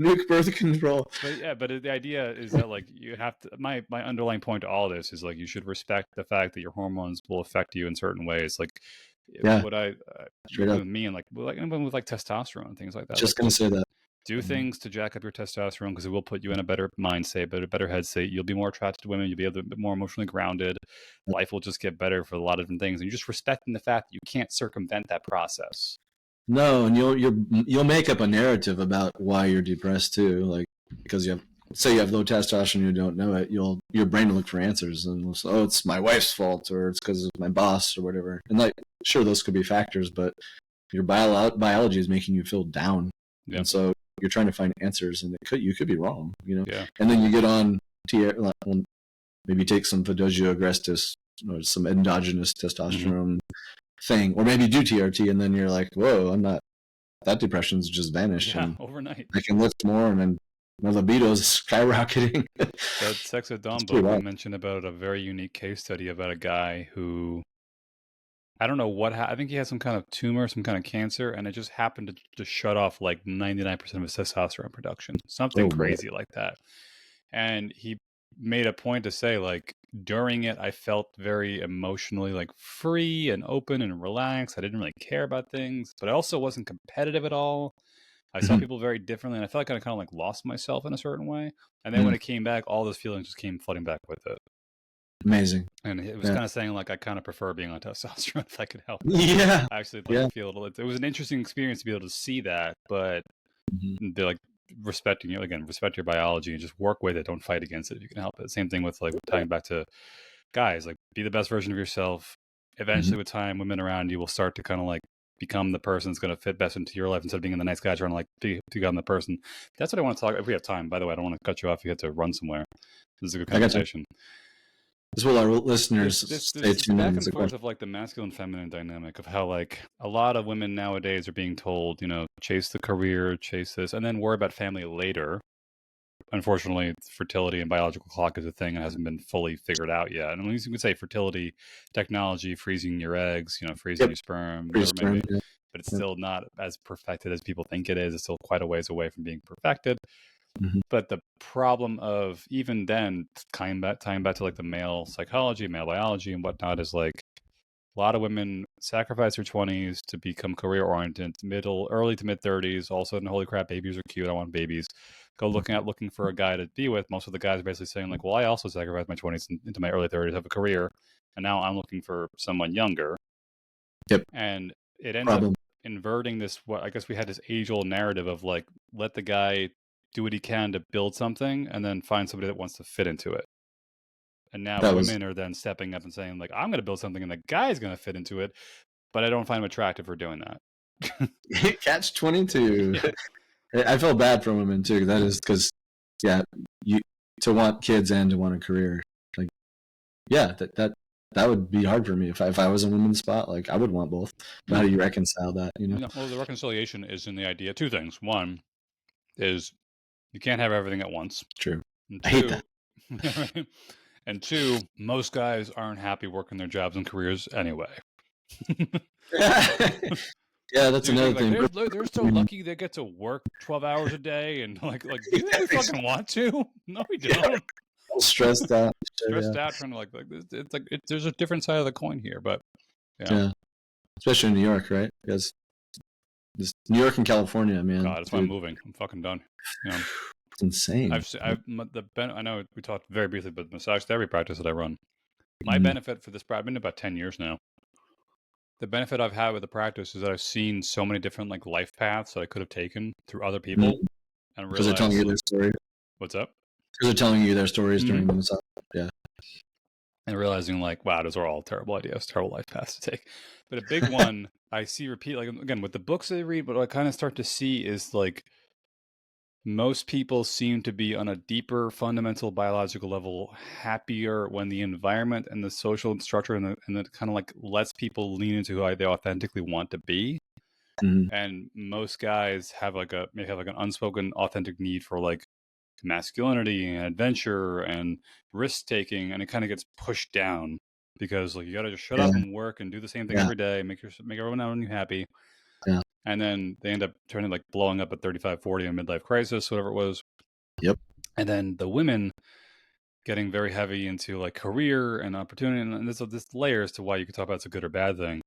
Nuke birth control. But yeah, but the idea is that like you have to. My underlying point to all this is like you should respect the fact that your hormones will affect you in certain ways. Like Yeah, what I straight even up. with me and like even with like testosterone and things like that. Just Like gonna look, say that. do things to jack up your testosterone because it will put you in a better mindset, but a better head state. You'll be more attracted to women. You'll be able to be more emotionally grounded. Life will just get better for a lot of different things. And you're just respecting the fact that you can't circumvent that process. No, and you'll make up a narrative about why you're depressed too, like because you have say you have low testosterone, you don't know it. Your brain will look for answers and will say, oh, it's my wife's fault or it's because of my boss or whatever. And like, sure, those could be factors, but your biology is making you feel down, Yeah. and so you're trying to find answers, and you could be wrong, you know. Yeah. And then you get on maybe take some Fidoggio agrestis or some endogenous testosterone thing, or maybe do TRT, and then you're like, whoa, I'm not. That depression's just vanished. Yeah, and overnight. I can lift more, and then my libido's skyrocketing. That Sex at Dawn book, we mentioned about a very unique case study about a guy who, I don't know what, I think he had some kind of tumor, some kind of cancer, and it just happened to just shut off like 99% of his testosterone production. Something crazy like that. And he made a point to say, like, during it, I felt very emotionally like free and open and relaxed. I didn't really care about things, but I also wasn't competitive at all. I saw people very differently, and I felt like I kind of like lost myself in a certain way. And then when it came back, all those feelings just came flooding back with it. Amazing. And it was kind of saying like I kind of prefer being on testosterone if I could help it. Yeah. I actually like feel it was an interesting experience to be able to see that, but they're like respecting you again, respect your biology and just work with it. Don't fight against it if you can help it. Same thing with like tying back to guys, like be the best version of yourself. Eventually with time, women around you will start to kind of like become the person that's going to fit best into your life instead of being the nice guy trying to like become the person. That's what I want to talk. If we have time, by the way, I don't want to cut you off. You have to run somewhere. This is a good conversation. This will our listeners stay tuned back and forth of like the masculine feminine dynamic of how like a lot of women nowadays are being told, you know, chase the career, chase this, and then worry about family later. Unfortunately, fertility and biological clock is a thing that hasn't been fully figured out yet. And you could say fertility technology, freezing your eggs, you know, freezing your sperm, whatever it may be, but it's still not as perfected as people think it is. It's still quite a ways away from being perfected. But the problem of even then, tying back to like the male psychology, male biology, and whatnot, is like a lot of women sacrifice their 20s to become career oriented, early to mid 30s. All of a sudden, holy crap, babies are cute. I want babies. Go looking for a guy to be with. Most of the guys are basically saying like, well, I also sacrificed my 20s into my early 30s, have a career, and now I'm looking for someone younger. Yep. And it ends up inverting this. What I guess we had this age old narrative of like, let the guy do what he can to build something and then find somebody that wants to fit into it. And now women are then stepping up and saying like, I'm going to build something and the guy's going to fit into it, but I don't find him attractive for doing that. Catch 22. Yeah. I feel bad for women too. That is because, yeah, you to want kids and to want a career. Like, yeah, that would be hard for me if I was in a women's spot. Like, I would want both. But how do you reconcile that? You know? Well, the reconciliation is in the idea. Two things. One is you can't have everything at once. True. And I hate that. And two, most guys aren't happy working their jobs and careers anyway. Yeah, that's another thing. They're so lucky they get to work 12 hours a day, and like, do you think we fucking want to? No, we don't. Yeah, stressed out. Out, trying to like it's like there's a different side of the coin here, but yeah, especially in New York, right? Because New York and California, man. God, that's why I'm moving. I'm fucking done. You know? It's insane. I know we talked very briefly about the massage therapy practice that I run. My benefit for this, I've been about 10 years now. The benefit I've had with the practice is that I've seen so many different like life paths that I could have taken through other people, and realized. Because they're telling you their story. What's up? Because they're telling you their stories during the massage. Yeah. And realizing like, wow, those are all terrible ideas, terrible life paths to take. But a big one I see repeat, like again with the books I read, what I kind of start to see is like most people seem to be on a deeper fundamental biological level happier when the environment and the social structure and the kind of like lets people lean into who they authentically want to be. Mm-hmm. And most guys have may have like an unspoken authentic need for like masculinity and adventure and risk taking, and it kind of gets pushed down because like you gotta just shut Yeah, up and work and do the same thing yeah, every day, make everyone around you happy. yeah. And then they end up turning like blowing up at 35, 40 in midlife crisis, whatever it was. Yep. And then the women getting very heavy into like career and opportunity, and there's layers to why you could talk about it's a good or bad thing.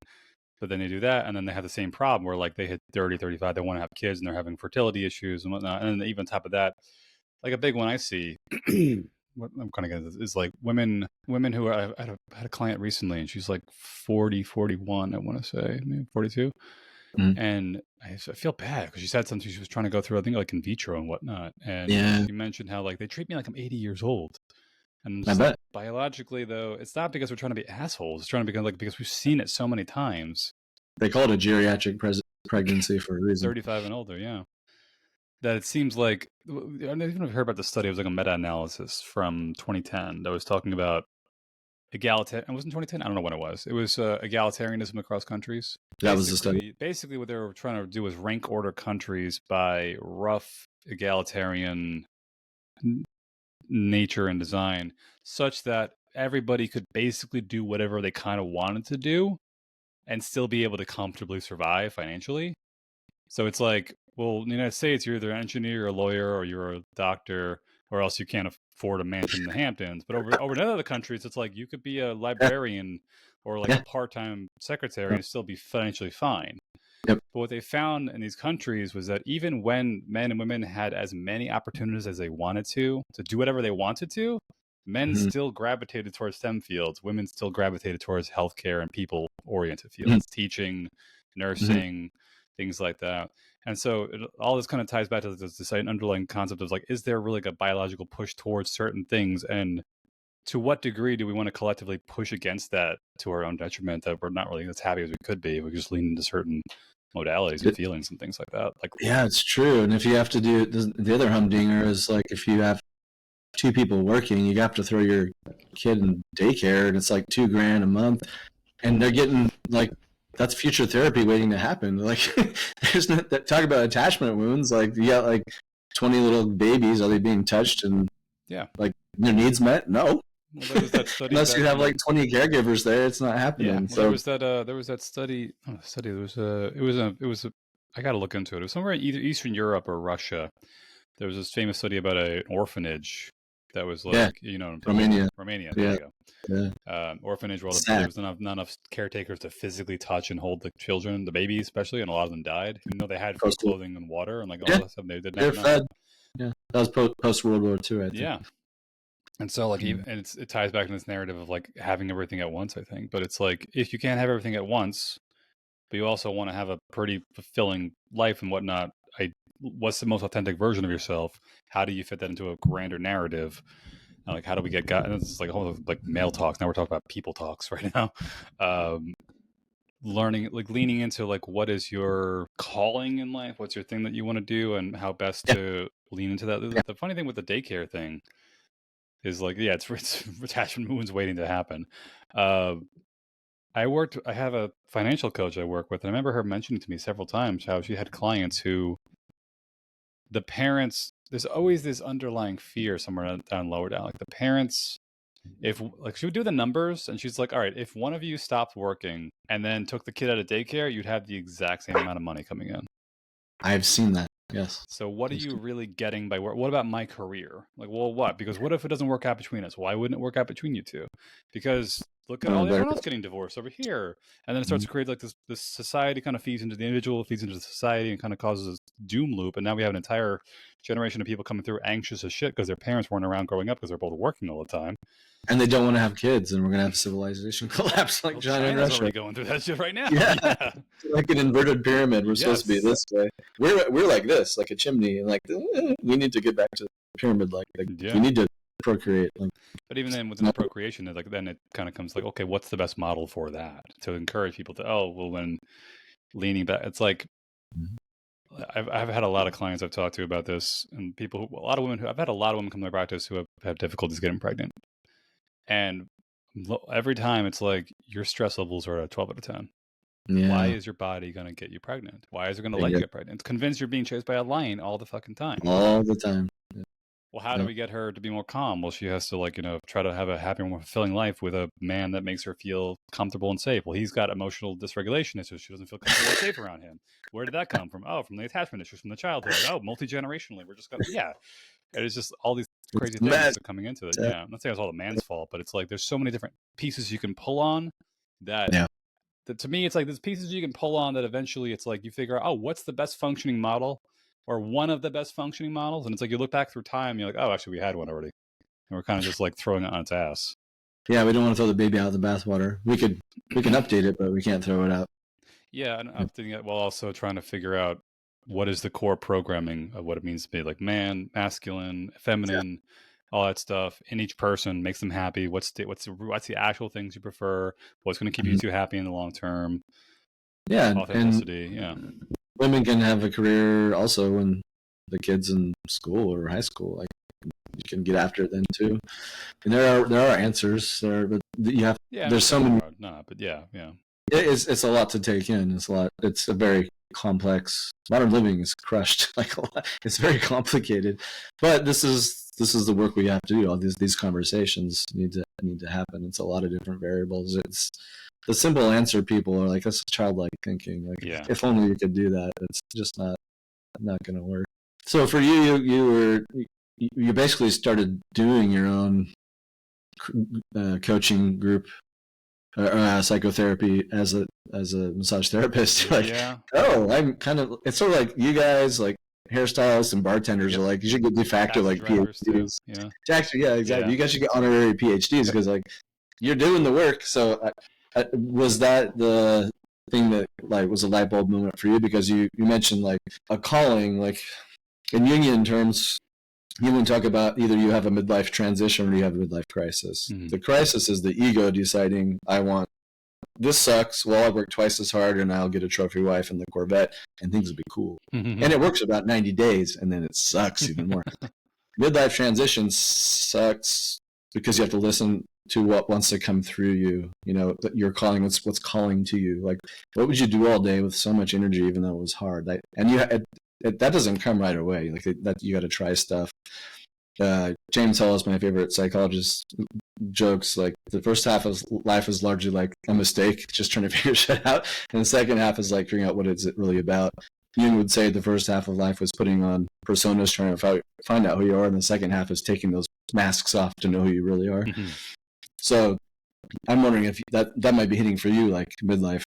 But then they do that, and then they have the same problem where like they hit 30, 35, they want to have kids, and they're having fertility issues and whatnot. And then even on top of that, like a big one I see, what I'm kind of getting is like women who are, I had a client recently, and she's like 40, 41, I want to say, maybe 42. Mm-hmm. And I feel bad because she said something she was trying to go through, I think like in vitro and whatnot. And Yeah, she mentioned how like they treat me like I'm 80 years old. And I'm I just like, bet biologically though, it's not because we're trying to be assholes. It's trying to be like because we've seen it so many times. they call it a geriatric pregnancy for a reason. 35 and older, yeah. That it seems like I don't even know if you heard about the study. It was like a meta-analysis from 2010 that was talking about egalitarian. It wasn't 2010. I don't know when it was. It was egalitarianism across countries. That was the study. Basically, what they were trying to do was rank order countries by rough egalitarian nature and design, such that everybody could basically do whatever they kind of wanted to do and still be able to comfortably survive financially. So it's like, well, in the United States, you're either an engineer, or a lawyer, or you're a doctor, or else you can't afford a mansion in the Hamptons. But over in other countries, it's like you could be a Yeah, librarian or like a yeah, part-time secretary and still be financially fine. yep. But what they found in these countries was that even when men and women had as many opportunities as they wanted to do whatever they wanted to, men Mm-hmm. still gravitated towards STEM fields. Women still gravitated towards healthcare and people-oriented Mm-hmm. fields, teaching, Mm-hmm. nursing, things like that. And so all this kind of ties back to this underlying concept of like, is there really like a biological push towards certain things? And to what degree do we want to collectively push against that to our own detriment, that we're not really as happy as we could be? We just lean into certain modalities and feelings and things like that. Like, Yeah, it's true. And if you have to do the other humdinger is like if you have two people working, you have to throw your kid in daycare, and it's like $2,000 a month, and they're getting like that's future therapy waiting to happen. Like, there's no talk about attachment wounds. Like, you got like 20 little babies. Are they being touched and yeah, like their needs met? No. well, there was that study Unless you back have like in 20 caregivers there, it's not happening. yeah. Well, So there was that study. Oh, study. There was it was a. I got to look into it. It was somewhere in either Eastern Europe or Russia. There was this famous study about an orphanage that was yeah, like, you know what I'm talking Romania. about. Romania. There Yeah, you go. yeah. Orphanage where there Sad. was not enough caretakers to physically touch and hold the children, the babies especially, and a lot of them died. Even though they had food, Post. clothing, and water, and like all Yeah, that stuff, they didn't have they're enough. fed. Yeah, that was post World War II, I think. Yeah, and so like Mm. and it ties back to this narrative of like having everything at once. I think, but it's like if you can't have everything at once, but you also want to have a pretty fulfilling life and whatnot. What's the most authentic version of yourself? How do you fit that into a grander narrative? And like, how do we get God? And it's like all of like male talks. Now we're talking about people talks right now. Um, Learning, like leaning into like what is your calling in life? What's your thing that you want to do, and how best Yeah, to lean into that. yeah. The funny thing with the daycare thing is like, yeah, it's attachment wounds waiting to happen. Uh, I have a financial coach I work with, and I remember her mentioning to me several times how she had clients who the parents, there's always this underlying fear somewhere down lower down. Like the parents, if like she would do the numbers and she's like, all right, if one of you stopped working and then took the kid out of daycare, you'd have the exact same amount of money coming in. I've seen that. Yes. So what are you really getting by work? What about my career? Like, well, what? Because what if it doesn't work out between us? Why wouldn't it work out between you two? Because look at all Better. everyone else getting divorced over here, and then it starts to create like this society kind of feeds into the individual, feeds into the society, and kind of causes a doom loop. And now we have an entire generation of people coming through anxious as shit because their parents weren't around growing up because they're both working all the time. And they don't want to have kids, and we're gonna have civilization collapse like China and China's Russia. already going through that shit right now. Yeah. Yeah. Like an inverted pyramid. We're supposed to be Yes. this way. We're like this, like a chimney, and like we need to get back to the pyramid. Like Yeah. we need to procreate. Like, But even then, within the procreation, like then it kind of comes like, okay, what's the best model for that to encourage people to? Oh, well, when leaning back, it's like I've had a lot of clients I've talked to about this, and people who, a lot of women who I've had a lot of women come to my practice who have difficulties getting pregnant, and every time it's like your stress levels are at 12 out of 10. Why Yeah. is your body going to get you pregnant? Why is it going to They let you get get pregnant? It's convinced you're being chased by a lion all the fucking time. all the time. Yeah. Well, how do Yep. we get her to be more calm? Well, she has to, like, try to have a happy, more fulfilling life with a man that makes her feel comfortable and safe. Well, he's got emotional dysregulation issues. She doesn't feel comfortable and safe around him. Where did that come from? Oh, from the attachment issues from the childhood. Oh, multi-generationally. We're just going, yeah. And it's just all these It's crazy things mad. that coming into it. Yeah. I'm not saying it's all the man's fault, but it's like there's so many different pieces you can pull on that Yeah. to me, it's like there's pieces you can pull on that eventually it's like you figure out, oh, what's the best functioning model or one of the best functioning models? And it's like you look back through time, you're like, oh, actually, we had one already. And we're kind of just like throwing it on its ass. Yeah, we don't want to throw the baby out of the bathwater. We can update it, but we can't throw it out. Yeah, and updating it while also trying to figure out what is the core programming of what it means to be like man, masculine, feminine, all that stuff in each person makes them happy. What's the actual things you prefer? What's going to keep you two happy in the long term? Yeah, and Authenticity. Yeah. women can have a career also when the kids in school or high school. Like you can get after it then too. And there are answers there, but you have Yeah, there's so many. no, but yeah, yeah. It's a lot to take in. It's a lot. It's a very complex. Modern living is crushed like a lot. It's very complicated, but this is the work we have to do. All these conversations need to happen. It's a lot of different variables. It's the simple answer. People are like, that's childlike thinking. Like, Yeah. if only you could do that. It's just not going to work. So for you basically started doing your own coaching group psychotherapy as a massage therapist. Like, yeah. oh, I'm kind of. It's sort of like you guys, like hairstylists and bartenders, are like, you should get de facto like PhDs. Yeah. Actually, yeah, exactly. Yeah. You guys should get honorary PhDs because like you're doing the work. So, was that the thing that like was a light bulb moment for you? Because you mentioned like a calling, like in Jungian terms. You would talk about either you have a midlife transition or you have a midlife crisis. Mm-hmm. The crisis is the ego deciding, I want this sucks. Well, I'll work twice as hard and I'll get a trophy wife and the Corvette and things will be cool. Mm-hmm. And it works about 90 days and then it sucks even more. Midlife transition sucks because you have to listen to what wants to come through you. You know, you're calling what's calling to you. Like, what would you do all day with so much energy, even though it was hard? That doesn't come right away. Like that, you got to try stuff. James Ellis, my favorite psychologist, jokes like the first half of life is largely like a mistake, just trying to figure shit out, and the second half is like figuring out what is it really about. Jung would say the first half of life was putting on personas, trying to find out who you are, and the second half is taking those masks off to know who you really are. Mm-hmm. So I'm wondering if that might be hitting for you, like midlife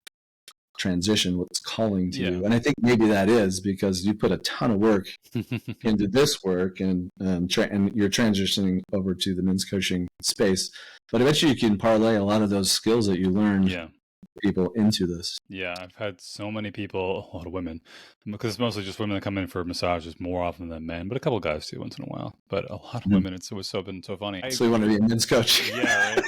transition, what's calling to you. And I think maybe that is because you put a ton of work into this work and you're transitioning over to the men's coaching space. But I bet you can parlay a lot of those skills that you learned people into this. Yeah, I've had so many people, a lot of women, because it's mostly just women that come in for massages more often than men, but a couple guys too once in a while. But a lot of women, it's been so funny. So you want to be a men's coach. Yeah, right.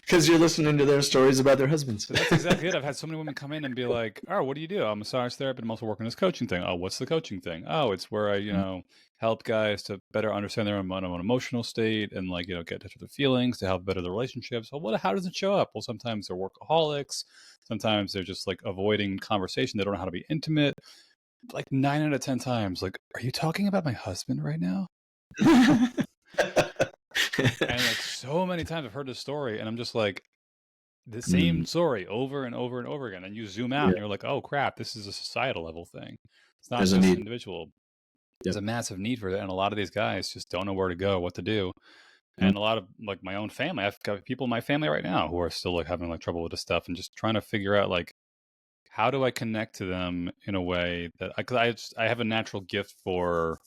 Because you're listening to their stories about their husbands. So that's exactly it. I've had so many women come in and be like, "Oh, what do you do? I'm a massage therapist. I'm also working this coaching thing. Oh, what's the coaching thing? Oh, it's where I, help guys to better understand their own emotional state and like, get in touch with their feelings to help better their relationships. Well, how does it show up? Well, sometimes they're workaholics. Sometimes they're just like avoiding conversation. They don't know how to be intimate. Like 9 out of 10 times, like, are you talking about my husband right now? And like so many times I've heard this story and I'm just like the same story over and over and over again. And you zoom out and you're like, oh crap, this is a societal level thing. It's not just individual. There's a massive need for that. And a lot of these guys just don't know where to go, what to do. And a lot of like my own family, I've got people in my family right now who are still like having like trouble with this stuff and just trying to figure out like, how do I connect to them in a way that I have a natural gift for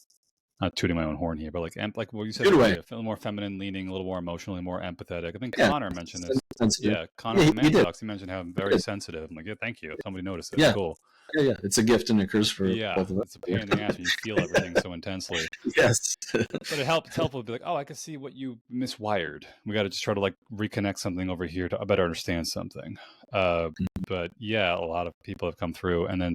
not tooting my own horn here, but like what you said, a little more feminine leaning, a little more emotionally, more empathetic. I think Connor mentioned this. Sensitive. Yeah, Connor from Man Talks, he mentioned how I'm very sensitive. I'm like, yeah, thank you. Somebody noticed it. Yeah. Cool. Yeah, it's a gift and a curse for both of us. It's a pain in the ass when you feel everything so intensely. Yes. But it's helpful to be like, oh, I can see what you miswired. We got to just try to like reconnect something over here to better understand something. But yeah, a lot of people have come through and then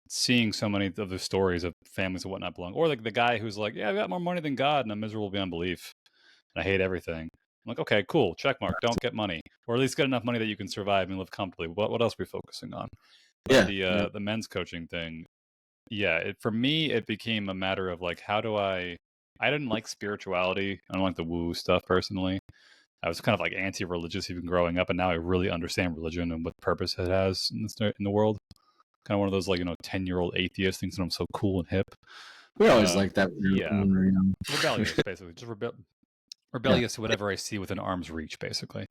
seeing so many of the stories of families and whatnot belong, or like the guy who's like, yeah, I've got more money than God and I'm miserable beyond belief and I hate everything. I'm like, okay, cool, check mark. Don't get money, or at least get enough money that you can survive and live comfortably. What else are we focusing on? But Yeah, yeah, the men's coaching thing, yeah, for me, it became a matter of like, how do I didn't like spirituality. I don't like the woo stuff personally. I was kind of like anti-religious even growing up, and now I really understand religion and what purpose it has in the world. Kind of one of those like 10-year-old atheist thinks that I'm so cool and hip. we're always like that Yeah, when we're young. rebellious basically, just Yeah, rebellious to whatever I see within arm's reach, basically.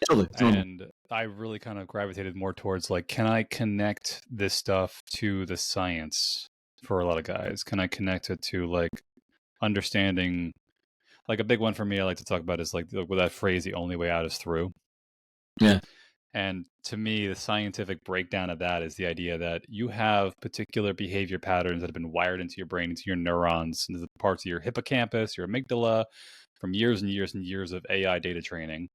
totally, totally. And I really kind of gravitated more towards like, can I connect this stuff to the science for a lot of guys? Can I connect it to like understanding? Like a big one for me I like to talk about is like with that phrase, the only way out is through. Yeah. And to me, the scientific breakdown of that is the idea that you have particular behavior patterns that have been wired into your brain, into your neurons, into the parts of your hippocampus, your amygdala, from years and years and years of AI data training.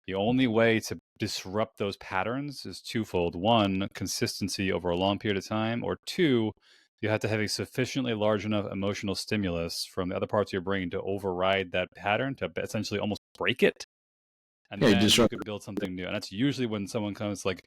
The only way to disrupt those patterns is twofold. One, consistency over a long period of time, or two, you have to have a sufficiently large enough emotional stimulus from the other parts of your brain to override that pattern, to essentially almost break it. And Yeah, you then you disrupt. can build something new. And that's usually when someone comes like,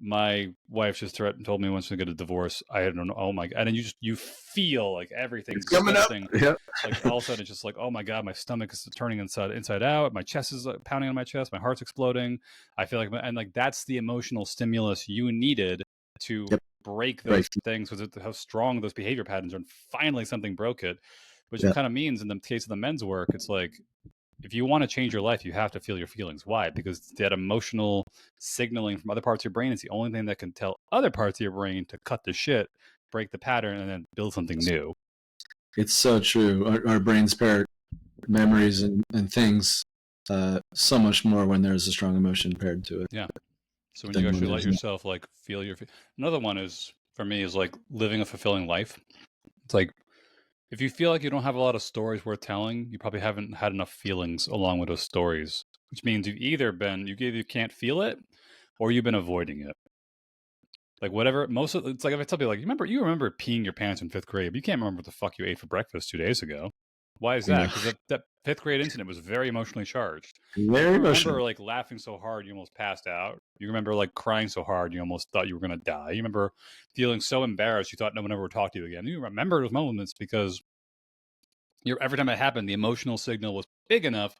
my wife just told me once we get a divorce, I don't know, oh my God. And then you feel like It's everything's coming up. disgusting. Yeah. Like all of a sudden it's just like, oh my God, my stomach is turning inside out. My chest is pounding on my chest. My heart's exploding. I feel like, and like that's the emotional stimulus you needed to Yep. break Right. those things, because how strong those behavior patterns are. And finally something broke it, which Yeah. kind of means in the case of the men's work, it's like, if you want to change your life, you have to feel your feelings. Why? Because that emotional signaling from other parts of your brain is the only thing that can tell other parts of your brain to cut the shit, break the pattern, and then build something new. It's so true. Our brains pair memories and things so much more when there's a strong emotion paired to it. Yeah. So when you Than when actually let there's not. yourself like feel your. Another one is for me is like living a fulfilling life. It's like, if you feel like you don't have a lot of stories worth telling, you probably haven't had enough feelings along with those stories, which means you either can't feel it, or you've been avoiding it. Like whatever, it's like if I tell people like, you remember peeing your pants in 5th grade, but you can't remember what the fuck you ate for breakfast 2 days ago. Why is that? Yeah. Because that 5th grade incident was very emotionally charged. You Very don't emotional. remember like laughing so hard you almost passed out. You remember like crying so hard you almost thought you were gonna die. You remember feeling so embarrassed you thought no one ever would talk to you again. You remember those moments because every time it happened, the emotional signal was big enough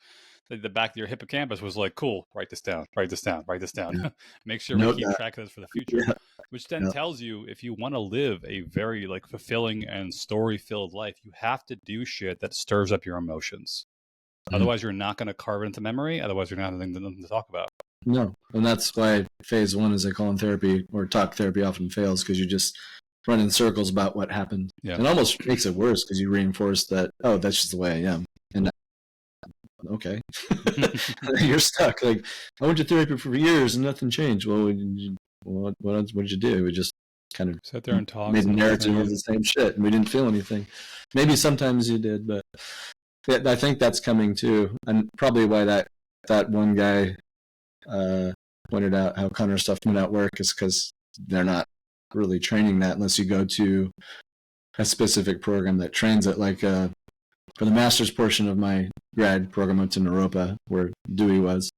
that the back of your hippocampus was like, cool, write this down, write this down, write this down. Yeah. Make sure we Note keep that. track of this for the future. Yeah. Which then Yeah. tells you, if you want to live a very like fulfilling and story-filled life, you have to do shit that stirs up your emotions. Otherwise, you're not going to carve it into memory. Otherwise, you're not having nothing to talk about. No, and that's why phase one, as I call in therapy, or talk therapy, often fails, because you just run in circles about what happened. Yeah. It almost makes it worse because you reinforce that, oh, that's just the way I am. And okay, you're stuck. Like, I went to therapy for years and nothing changed. Well, what did you do? We just kind of sit there and talk, made a narrative of the same shit, and we didn't feel anything. Maybe sometimes you did, but I think that's coming too, and probably why that one guy pointed out how counter stuff might not work is because they're not really training that unless you go to a specific program that trains it. Like for the master's portion of my grad program, I went to Naropa, where Dewey was.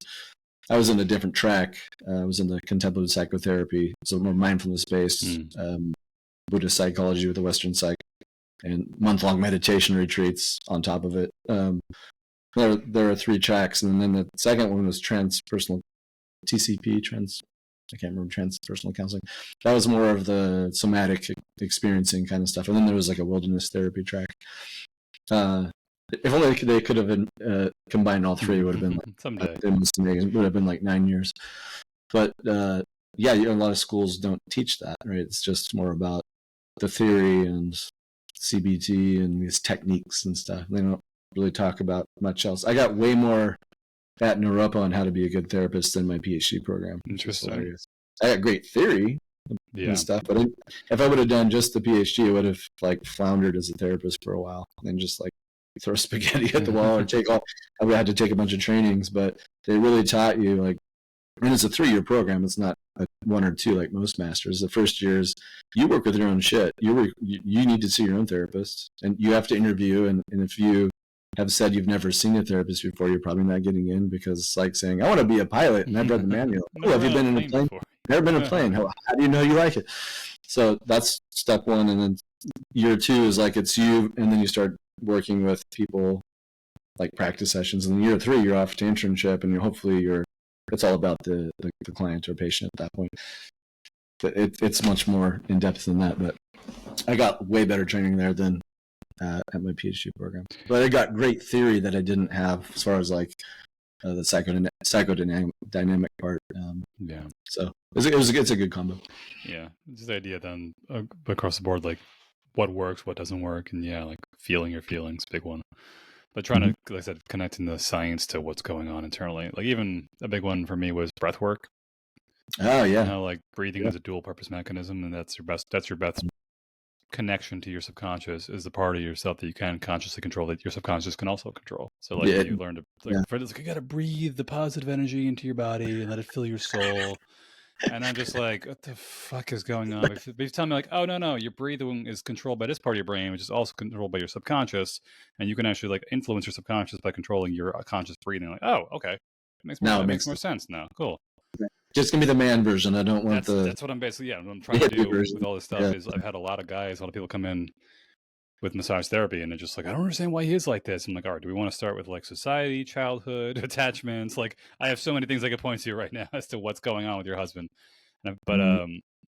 I was in a different track. I was in the contemplative psychotherapy, so more mindfulness-based, Buddhist psychology with the Western psych, and month-long meditation retreats on top of it. There are 3 tracks, and then the second one was transpersonal TCP, I can't remember, transpersonal counseling. That was more of the somatic experiencing kind of stuff. And then there was like a wilderness therapy track. If only they could have combined all 3, it would have been like, someday. It would have been like 9 years. But yeah, a lot of schools don't teach that, right? It's just more about the theory and CBT and these techniques and stuff. They don't really talk about much else. I got way more at Naropa on how to be a good therapist than my PhD program. Interesting. I got great theory and stuff, but if I would have done just the PhD, I would have like floundered as a therapist for a while and just like throw spaghetti at the wall or I would have had to take a bunch of trainings, but they really taught you like And it's a 3-year program. It's not a 1 or 2 like most masters. The first year is you work with your own shit. You need to see your own therapist, and you have to interview. And if you have said you've never seen a therapist before, you're probably not getting in, because it's like saying, I want to be a pilot, and I've read the manual. Oh, have you been in a plane before? Never been in a plane. How do you know you like it? So that's step 1. And then year 2 is like it's you, and then you start working with people, like practice sessions. And then year 3, you're off to internship, and hopefully it's all about the client or patient at that point. It's much more in depth than that, but I got way better training there than at my PhD program. But I got great theory that I didn't have as far as like the psychodynamic part. Yeah. So it's a good combo. Yeah, just the idea then across the board, like what works, what doesn't work, and like feeling your feelings, big one. But trying to, like I said, connecting the science to what's going on internally. Like even a big one for me was breath work. Oh yeah. Like breathing is a dual purpose mechanism, and that's your best connection to your subconscious, is the part of yourself that you can consciously control that your subconscious can also control. So like you learn to for this, like, you got to breathe the positive energy into your body and let it fill your soul. And I'm just like, what the fuck is going on? If you tell me like, oh no, your breathing is controlled by this part of your brain, which is also controlled by your subconscious, and you can actually like influence your subconscious by controlling your conscious breathing. Like, oh, okay, it makes more sense now. Cool. Just give me the man version. I don't want that's what I'm basically what I'm trying to do with all this stuff. Is I've had a lot of people come in with massage therapy, and they're just like, I don't understand why he is like this. I'm like, all right, do we want to start with like society, childhood, attachments? Like, I have so many things I could point to right now as to what's going on with your husband,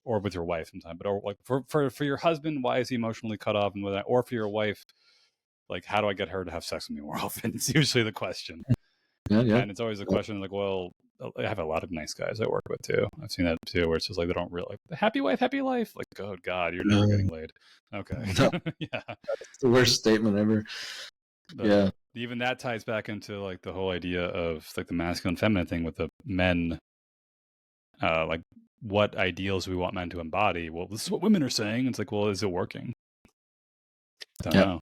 or with your wife sometimes. But or like for your husband, why is he emotionally cut off, and with that, or for your wife, like, how do I get her to have sex with me more often? It's usually the question. Yeah. And it's always a question like, well, I have a lot of nice guys I work with too. I've seen that too, where it's just like they don't really like happy wife, happy life. Like, oh God, you're never getting laid. Okay. No. Yeah. That's the worst statement ever. But even that ties back into like the whole idea of like the masculine feminine thing with the men, like what ideals we want men to embody. Well, this is what women are saying. It's like, well, is it working? Don't know.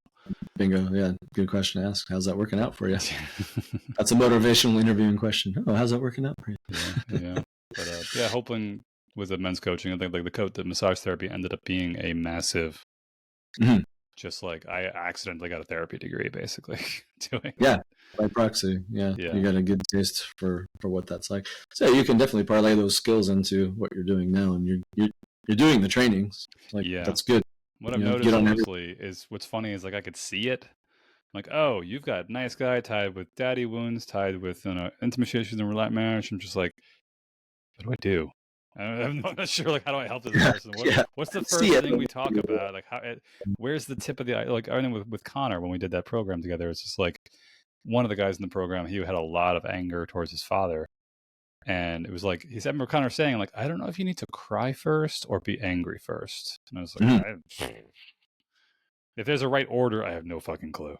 Bingo. Yeah. Good question to ask. How's that working out for you? That's a motivational interviewing question. Oh, how's that working out for you? Yeah. But hoping with the men's coaching, I think like the massage therapy ended up being a massive, just like I accidentally got a therapy degree basically doing. Yeah. By proxy. Yeah. You got a good taste for what that's like. So you can definitely parlay those skills into what you're doing now, and you're doing the trainings. Like, that's good. What I've noticed honestly is what's funny is like I could see it. Like, oh, you've got nice guy tied with daddy wounds, tied with intimacy issues and relaxed marriage. I'm just like, what do I do? I'm not sure. Like, how do I help this person? What's the first thing we talk about? Like, where's the tip of the like? I know with Connor when we did that program together, it's just like one of the guys in the program. He had a lot of anger towards his father, and it was like he said, I remember Connor saying, like, I don't know if you need to cry first or be angry first. And I was like, if there's a right order, I have no fucking clue.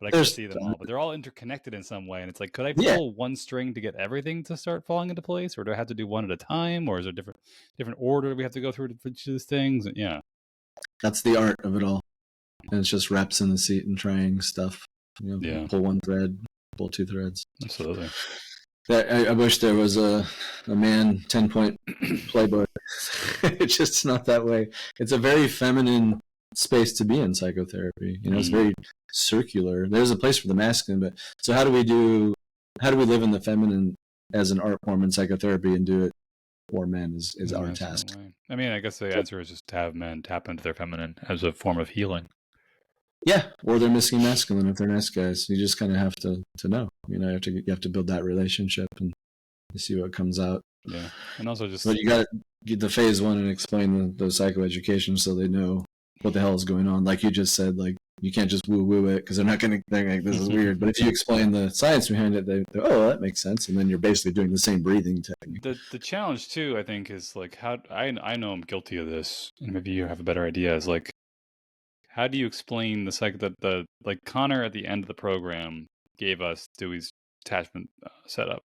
But I can see them all. But they're all interconnected in some way. And it's like, could I pull one string to get everything to start falling into place? Or do I have to do one at a time? Or is there different order we have to go through for each of these things? And that's the art of it all. And it's just reps in the seat and trying stuff. Pull one thread, pull 2 threads. Absolutely. I wish there was a man 10-point playbook. It's just not that way. It's a very feminine space to be in psychotherapy. It's very circular. There's a place for the masculine, but so how do we live in the feminine as an art form in psychotherapy and do it for men is our task. I mean, I guess the answer is just to have men tap into their feminine as a form of healing. Yeah, or they're missing masculine if they're nice guys. You just kind of have to know. You have to build that relationship and you see what comes out. Yeah, and also just. But you got to get the phase 1 and explain the psychoeducation so they know what the hell is going on. Like you just said, like you can't just woo it because they're not going to think like this is weird. But if you explain the science behind it, they oh, that makes sense, and then you're basically doing the same breathing technique. The challenge too, I think, is like how I know I'm guilty of this, and maybe you have a better idea. Is like, how do you explain the like Connor at the end of the program gave us Dewey's attachment setup.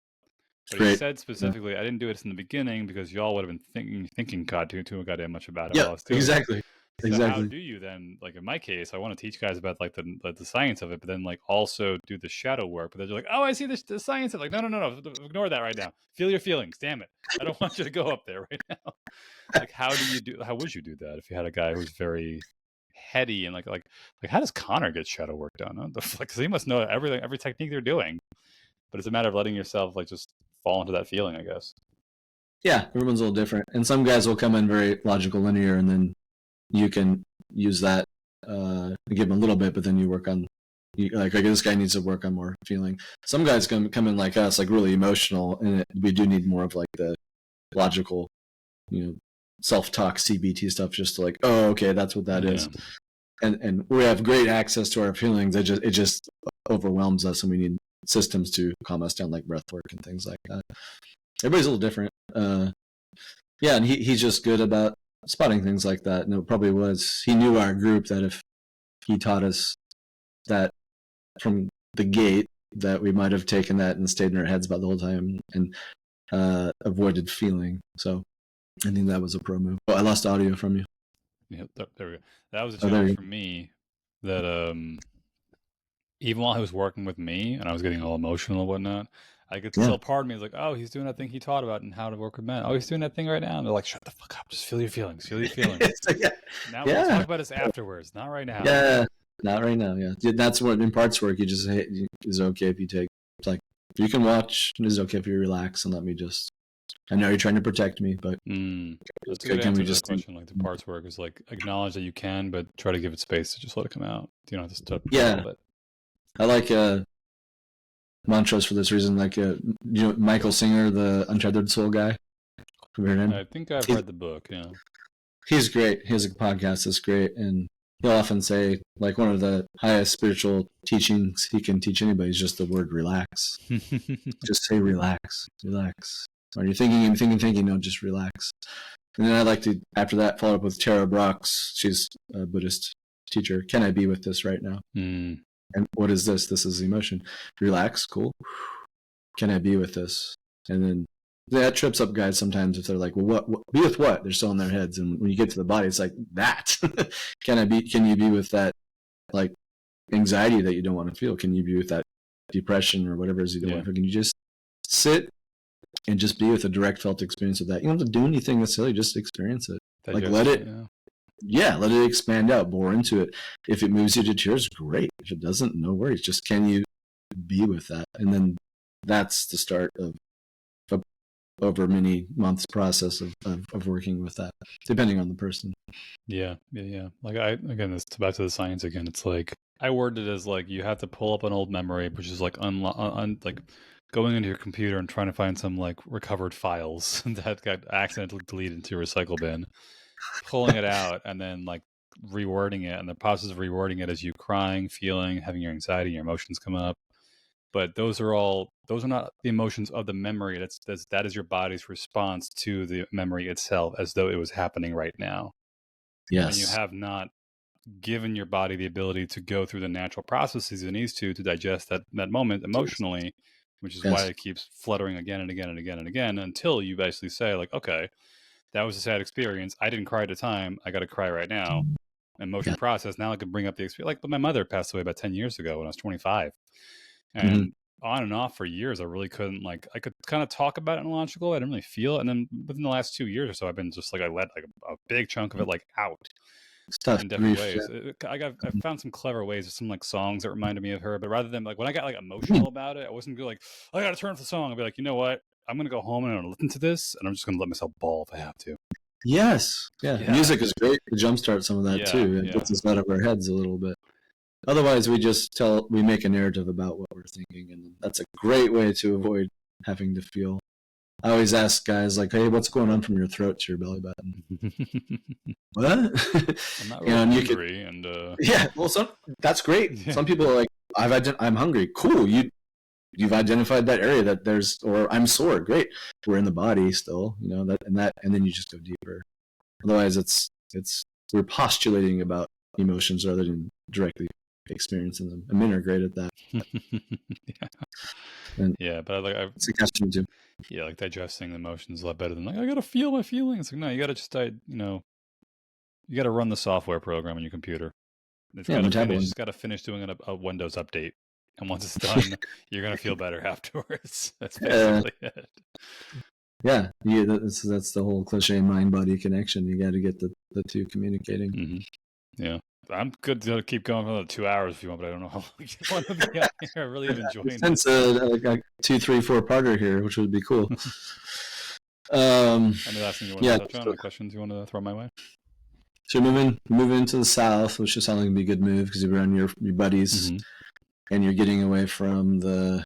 But he said specifically, I didn't do it in the beginning because y'all would have been thinking God too goddamn much about it. Yeah, exactly. So how exactly. do you then, like in my case, I want to teach guys about like the science of it, but then like also do the shadow work. But they're like, oh, I see the science. Like, no, ignore that right now. Feel your feelings. Damn it, I don't want you to go up there right now. Like, how would you do that if you had a guy who's very heady and like how does Connor get shadow work done? Huh? Because he must know everything, every technique they're doing. But it's a matter of letting yourself like just fall into that feeling, I guess. Yeah, everyone's a little different, and some guys will come in very logical, linear, and then you can use that, give them a little bit, but then you work on, like this guy needs to work on more feeling. Some guys come in like us, like really emotional, and we do need more of like the logical, self-talk CBT stuff, just to like, oh, okay, that's what that is. And we have great access to our feelings. It just overwhelms us, and we need systems to calm us down, like breath work and things like that. Everybody's a little different. Yeah, and he's just good about spotting things like that. And it probably was, he knew our group, that if he taught us that from the gate, that we might have taken that and stayed in our heads about the whole time and avoided feeling. So I think that was a pro move. Oh, I lost audio from you. Yeah, there we go. That was a challenge for me, that even while he was working with me and I was getting all emotional and whatnot, I could still, part of me is like, oh, he's doing that thing he taught about and how to work with men. Oh, he's doing that thing right now. And they're like, shut the fuck up. Just feel your feelings. Feel your feelings. Now we'll talk about this afterwards. Not right now. Yeah, not right now. Yeah, that's what in parts work. You just say it's okay if you take, it's like, you can watch. It's okay if you relax and let me just. I know you're trying to protect me, but that's a good answer to that question. Like the parts work is like, acknowledge that you can, but try to give it space to just let it come out. You don't have to stop. Yeah, I like mantras for this reason. Like Michael Singer, the Untethered Soul guy. Have you heard him? I think I've read the book. Yeah, he's great. He has a podcast that's great, and he'll often say, like, one of the highest spiritual teachings he can teach anybody is just the word relax. Just say relax, relax. Are you thinking and thinking? No, just relax. And then I like to, after that, follow up with Tara Brooks. She's a Buddhist teacher. Can I be with this right now? And what is this? This is emotion. Relax, cool. Can I be with this? And then that trips up guys sometimes if they're like, well, what be with what? They're still in their heads. And when you get to the body, it's like that. Can you be with that, like, anxiety that you don't want to feel? Can you be with that depression or whatever it is you don't want to feel? Can you just sit and just be with a direct felt experience of that? You don't have to do anything necessarily, just experience it. Like, let it, let it expand out, bore into it. If it moves you to tears, great. If it doesn't, no worries. Just, can you be with that? And then that's the start of over many months process of working with that, depending on the person. Yeah. Like again, it's back to the science again. It's like, I worded it as like, you have to pull up an old memory, which is like like going into your computer and trying to find some like recovered files that got accidentally deleted into your recycle bin, pulling it out and then like rewording it, and the process of rewording it is you crying, feeling, having your anxiety, your emotions come up. But those are not the emotions of the memory. That is your body's response to the memory itself, as though it was happening right now. Yes. And you have not given your body the ability to go through the natural processes it needs to digest that moment emotionally, which is why it keeps fluttering again and again and again and again, until you basically say like, okay, that was a sad experience. I didn't cry at the time. I got to cry right now. Emotion process. Now I can bring up the experience. Like, but my mother passed away about 10 years ago when I was 25. And on and off for years, I really couldn't, like, I could kind of talk about it in logical. I didn't really feel it. And then within the last 2 years or so, I've been just like, I let like a big chunk of it like out in different ways. I found some clever ways, some like songs that reminded me of her. But rather than like, when I got like emotional about it, I wasn't like, I got to turn off the song. I'd be like, you know what? I'm going to go home and I'm going to listen to this, and I'm just going to let myself bawl if I have to. Yes. Yeah. Music is great to jumpstart some of that too. It gets us out of our heads a little bit. Otherwise, we make a narrative about what we're thinking, and that's a great way to avoid having to feel. I always ask guys like, "Hey, what's going on from your throat to your belly button?" What? I'm not really hungry, yeah. Well, that's great. Yeah. Some people are like, I'm hungry. Cool. You've identified that area that there's, or I'm sore. Great. We're in the body still, and then you just go deeper. Otherwise, we're postulating about emotions rather than directly experiencing them. And men are great at that. But it's a question too. Yeah, like digesting the emotions a lot better than like, I gotta feel my feelings. Like, no, you gotta just you You got to run the software program on your computer. It's Yeah, got to whichever finish. one. It's got to finish doing a Windows update, and once it's done, you're gonna feel better afterwards. That's basically it. Yeah, that's the whole cliche mind-body connection. You got to get the two communicating. Mm-hmm. Yeah, I'm good to keep going for another 2 hours if you want, but I don't know how long you want to be out here. I really am enjoying Since this. like a 2, 3, 4-parter here, which would be cool. Any last thing you want to touch on? Any questions you want to throw my way? So moving to the south, which just sounds like it'd be a good move because you're around your buddies, and you're getting away from the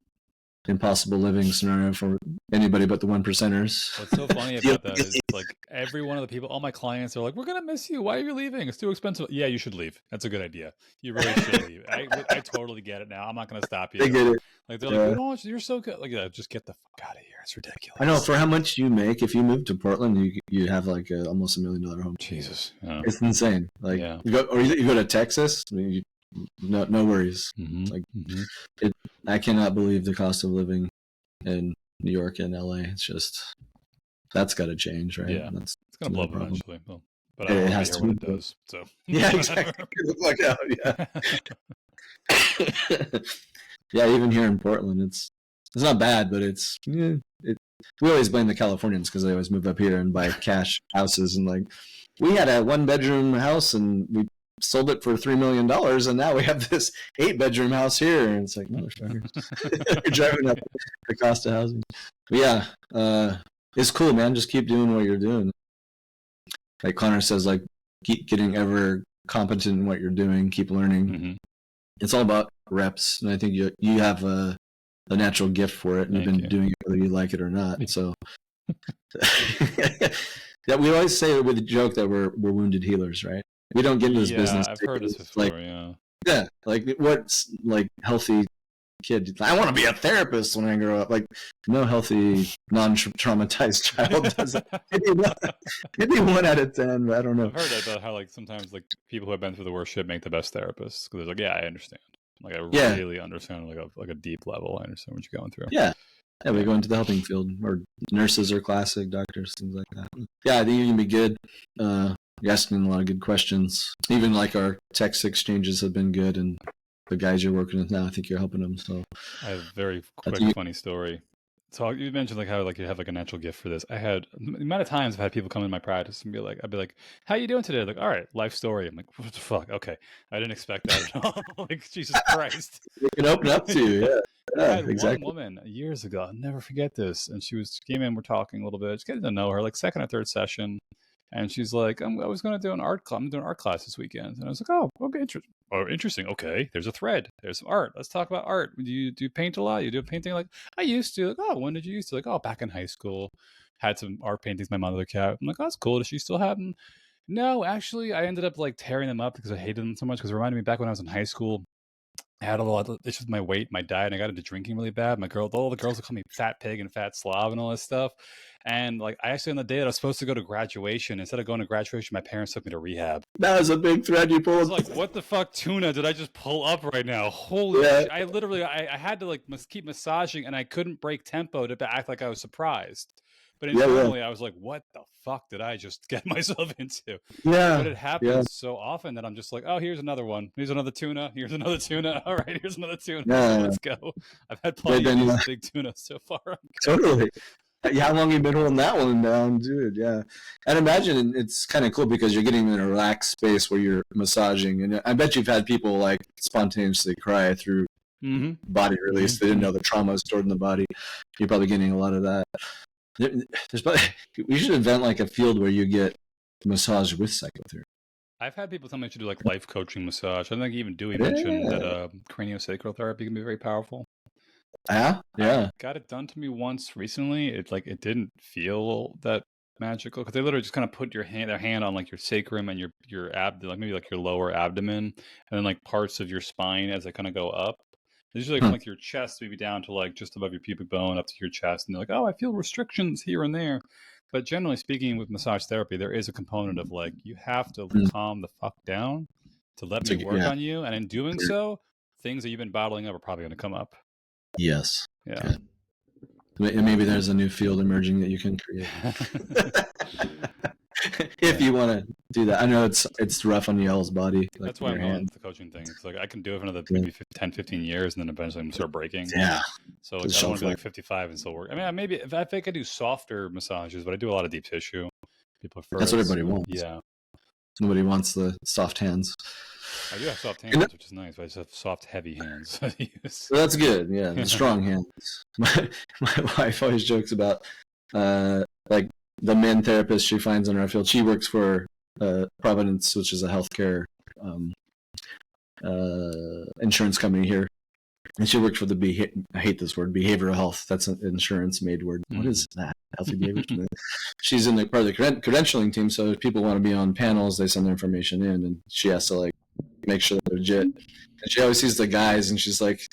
impossible living scenario for anybody but the 1%ers. What's so funny about that is like every one of the people, all my clients are like, "We're gonna miss you. Why are you leaving? It's too expensive." Yeah, you should leave. That's a good idea. You really should leave. I totally get it now. I'm not gonna stop you. They get it. Like they're like, "We don't want you. You're so good." Like, yeah, just get the fuck out of here. It's ridiculous. I know. For how much you make, if you move to Portland, you have like almost $1 million home. Jesus, yeah. It's insane. Like you go to Texas. I mean, no worries. Like I cannot believe the cost of living in New York and LA. It's just that's got to change, right? Yeah, it's gonna blow up eventually. Well, but I don't know what it does. So yeah, exactly. Get the fuck out. Yeah. Yeah, even here in Portland, it's not bad, but we always blame the Californians because they always move up here and buy cash houses, and like we had a 1-bedroom house and we sold it for $3 million, and now we have this 8-bedroom house here, and it's like motherfuckers, you're driving up the cost of housing. But yeah, it's cool, man. Just keep doing what you're doing. Like Connor says, like keep getting ever competent in what you're doing. Keep learning. It's all about reps, and I think you have a natural gift for it, and you've been doing it whether you like it or not. So yeah, we always say with a joke that we're wounded healers, right? We don't get into this business. I've heard this before. Like what's like healthy kid? I want to be a therapist when I grow up. Like no healthy, non-traumatized child does that. Maybe 1 out of 10, but I don't know. I've heard about how like sometimes like people who have been through the worst shit make the best therapists because they're like, yeah, I understand. Like I really understand like a deep level. I understand what you're going through. Yeah, we go into the helping field, or nurses are classic, doctors, things like that. Yeah, I think you can be good. You're asking a lot of good questions. Even like our text exchanges have been good, and the guys you're working with now, I think you're helping them. So I have a very quick, funny story. So you mentioned like how like you have like a natural gift for this. I had the amount of times I've had people come in my practice and I'd be like, "How you doing today?" Like, "All right, life story." I'm like, "What the fuck?" Okay, I didn't expect that at all. Like, Jesus Christ, it can open up to you. Yeah, I had exactly. One woman years ago. I'll never forget this. And she came in. We're talking a little bit, just getting to know her. Like second or third session. And she's like, I was going to do an art class. I'm doing an art class this weekend. And I was like, oh, okay, interesting. Okay, there's a thread. There's some art. Let's talk about art. Do you paint a lot? You do painting? Like, I used to. Like, oh, when did you used to? Like, oh, back in high school. Had some art paintings my mother kept. I'm like, oh, that's cool. Does she still have them? No, actually, I ended up like tearing them up because I hated them so much because it reminded me back when I was in high school. I had a lot of issues with my weight, my diet, and I got into drinking really bad. All the girls would call me fat pig and fat slob and all this stuff. And like, I actually on the day that I was supposed to go to graduation, instead of going to graduation, my parents took me to rehab. That was a big thread you pulled. I was like, what the fuck, tuna, did I just pull up right now? Holy shit. I literally, I had to like keep massaging, and I couldn't break tempo to act like I was surprised. But internally, I was like, what the fuck did I just get myself into? Yeah. But it happens so often that I'm just like, oh, here's another one. Here's another tuna. Here's another tuna. All right, here's another tuna. Yeah. Let's go. I've had plenty of these big tuna so far. Totally. Yeah, how long have you been holding that one down, dude? Yeah. And imagine it's kind of cool because you're getting in a relaxed space where you're massaging. And I bet you've had people like spontaneously cry through body release. They didn't know the trauma is stored in the body. You're probably getting a lot of that. We should invent like a field where you get massage with psychotherapy. I've had people tell me to do like life coaching massage. I think even Dewey mentioned that craniosacral therapy can be very powerful. Yeah. I got it done to me once recently. It didn't feel that magical because they literally just kind of put their hand on like your sacrum and your abdomen, like maybe like your lower abdomen, and then like parts of your spine as they kind of go up. It's usually from like your chest maybe down to like just above your pubic bone up to your chest, and they're like, oh, I feel restrictions here and there. But generally speaking, with massage therapy, there is a component of like you have to calm the fuck down to let me work on you, and in doing so, things that you've been bottling up are probably going to come up. Yes. Yeah. Good. Maybe there's a new field emerging that you can create if you want to do that. I know it's rough on y'all's body. Like That's why I'm your going hand. into the coaching thing. It's like I can do it for another maybe 10, 15 years, and then eventually I'm gonna start breaking. Yeah. So like, I don't want to be like 55 and still work. I mean, maybe if I think I do softer massages, but I do a lot of deep tissue. People prefer That's what everybody wants. Yeah. Nobody wants the soft hands. I do have soft hands, which is nice, but I just have soft, heavy hands. Well, that's good. Yeah, the strong hands. My wife always jokes about like the men therapist she finds in our field. She works for Providence, which is a healthcare insurance company here. And she worked for the I hate this word, behavioral health. That's an insurance made word. What is that? Healthy behavior. She's in the part of the credentialing team, so if people want to be on panels, they send their information in, and she has to like make sure they're legit. And she always sees the guys, and she's like,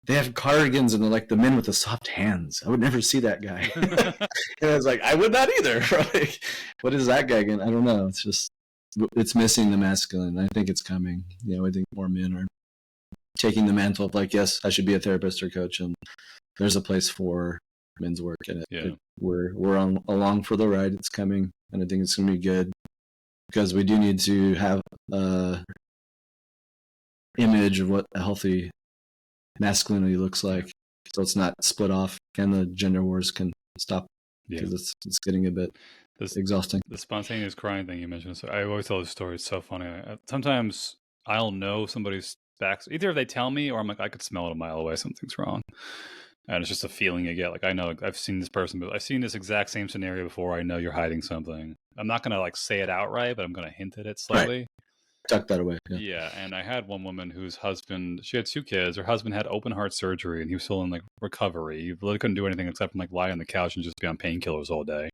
they have cardigans, and they're like the men with the soft hands. I would never see that guy. And I was like, I would not either. Like, what is that guy again? I don't know. It's just, it's missing the masculine. I think it's coming. You know, I think more men are taking the mantle of like, yes, I should be a therapist or coach, and there's a place for men's work in it. We're along for the ride. It's coming, and I think it's going to be good because we do need to have a image of what a healthy masculinity looks like, so it's not split off, and the gender wars can stop because it's getting a bit exhausting. The spontaneous crying thing you mentioned. So I always tell this story. It's so funny. Sometimes I'll know somebody's back. Either they tell me, or I'm like, I could smell it a mile away. Something's wrong. And it's just a feeling you get. Like, I know, like, I've seen this person, but I've seen this exact same scenario before. I know you're hiding something. I'm not going to like say it outright, but I'm going to hint at it slightly. Right. Tuck that away. Yeah. And I had one woman whose husband, she had 2 kids. Her husband had open heart surgery, and he was still in like recovery. He really couldn't do anything except from like lie on the couch and just be on painkillers all day.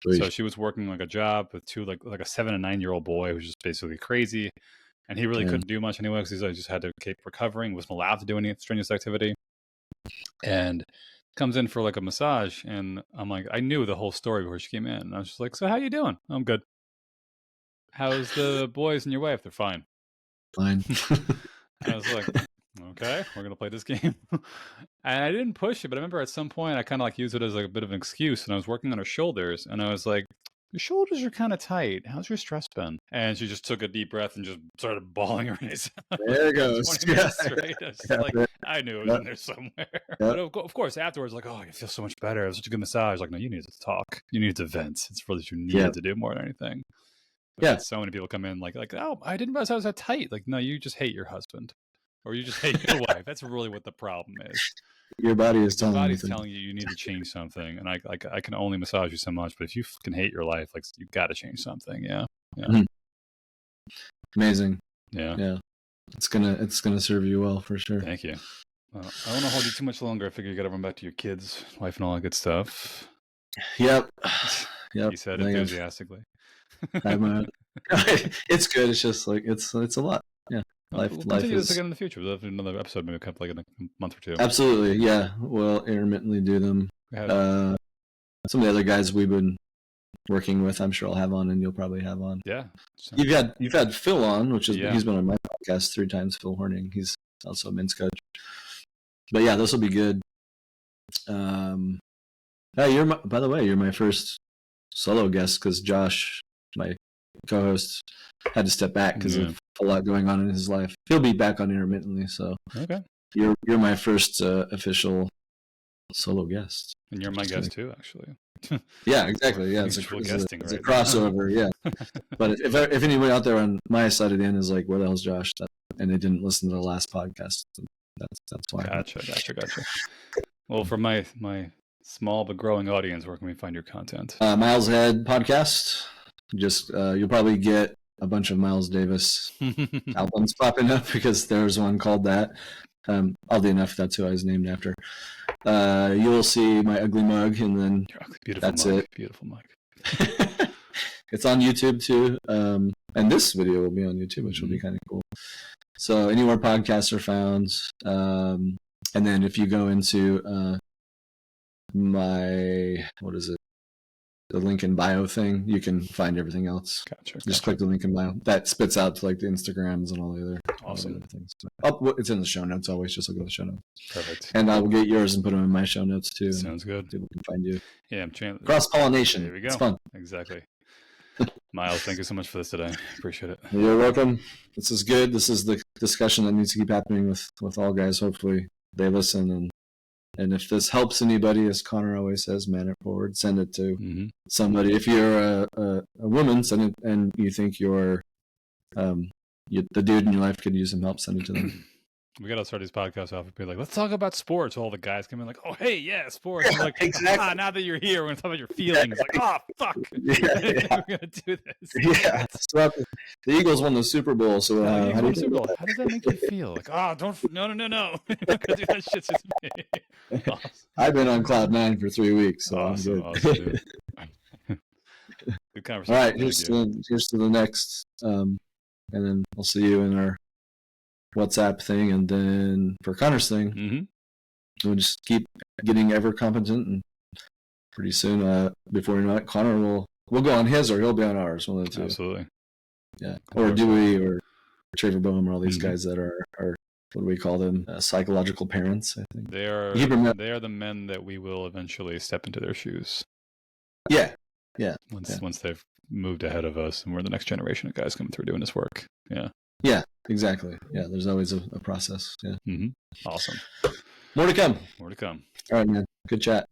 Please. So she was working like a job with 2, like a 7 and 9-year-old boy who was just basically crazy. And he really couldn't do much anyway because he just had to keep recovering, wasn't allowed to do any strenuous activity. And comes in for like a massage, and I'm like, I knew the whole story before she came in. And I was just like, so how you doing? I'm good. How's the boys and your wife? They're fine. Fine. I was like, okay, we're gonna play this game. And I didn't push it, but I remember at some point I kind of like used it as like a bit of an excuse, and I was working on her shoulders, and I was like, your shoulders are kind of tight. How's your stress been? And she just took a deep breath and just started bawling her eyes out. There it goes. 20 minutes straight. I was just like, I knew it was in there somewhere. But of course, afterwards, like, oh, I feel so much better. It was such a good massage. Like, no, you needed to talk. You needed to vent. It's really what you needed to do more than anything. But so many people come in like, oh, I didn't realize I was that tight. Like, no, you just hate your husband. Or you just hate your wife. That's really what the problem is. Your body is telling you you need to change something, and I can only massage you so much. But if you can hate your life, like, you got to change something. Yeah. Mm-hmm. Amazing. Yeah. It's gonna serve you well for sure. Thank you. Well, I don't want to hold you too much longer. I figure you got to run back to your kids, wife, and all that good stuff. Yep. He said enthusiastically. It's good. It's just like it's a lot. Yeah. We'll continue this again in the future. We'll have another episode, maybe like in a month or 2. Absolutely, yeah. We'll intermittently do them. Some of the other guys we've been working with, I'm sure I'll have on, and you'll probably have on. Yeah. You've had Phil on, which is he's been on my podcast 3 times. Phil Horning, he's also a men's coach. But yeah, this will be good. Hey, by the way, you're my first solo guest because Josh, my co-host, had to step back because of a lot going on in his life. He'll be back on intermittently, so you're my first official solo guest. And you're my guest too, actually. Yeah, exactly. Yeah, it's a crossover. Yeah, but if anybody out there on my side of the end is like, "Where the hell's Josh?" and they didn't listen to the last podcast, that's why. Gotcha. Well, for my small but growing audience, where can we find your content? Miles Ahead podcast. Just you'll probably get a bunch of Miles Davis albums popping up because there's one called that. Oddly enough, that's who I was named after. You'll see my ugly mug, and then that's it. Beautiful mug. It's on YouTube too, and this video will be on YouTube, which will be kind of cool. So anywhere podcasts are found, and then if you go into my the link in bio thing, you can find everything else. Gotcha. Just click the link in bio. That spits out to like the Instagrams and all the other awesome other things. It's in the show notes always. Just look at the show notes. Perfect. And I will get yours and put them in my show notes too. Sounds good. People can find you. Yeah, cross pollination. There we go. It's fun. Exactly. Miles, thank you so much for this today. Appreciate it. You're welcome. This is good. This is the discussion that needs to keep happening with all guys. Hopefully they listen, and if this helps anybody, as Connor always says, man it forward. Send it to somebody. If you're a woman, send it, and you think you're the dude in your life could use some help, send it to them. We got to start these podcasts off and be like, let's talk about sports. All the guys come in like, oh, hey, yeah, sports. Yeah, like, exactly. now that you're here, we're going to talk about your feelings. Like, oh, fuck. Yeah. We're going to do this. Yeah. So the Eagles won the Super Bowl. So how does that make you feel? Like, oh, no. You're not going to do that shit to me. Awesome. I've been on cloud 9 for 3 weeks. So awesome. Dude. Good conversation. All right, here's to the next. And then we'll see you in our WhatsApp thing, and then for Connor's thing, we'll just keep getting ever competent, and pretty soon, before you know it, Connor we'll go on his, or he'll be on ours. One of the two. Absolutely. Yeah, or Dewey, or Trevor Boehm, or all these guys that are what do we call them? Psychological parents, I think. They are the men that we will eventually step into their shoes. Yeah. Once they've moved ahead of us, and we're the next generation of guys coming through doing this work. Yeah. Yeah, exactly. Yeah, there's always a process. Yeah. Awesome. More to come. More to come. All right, man. Good chat.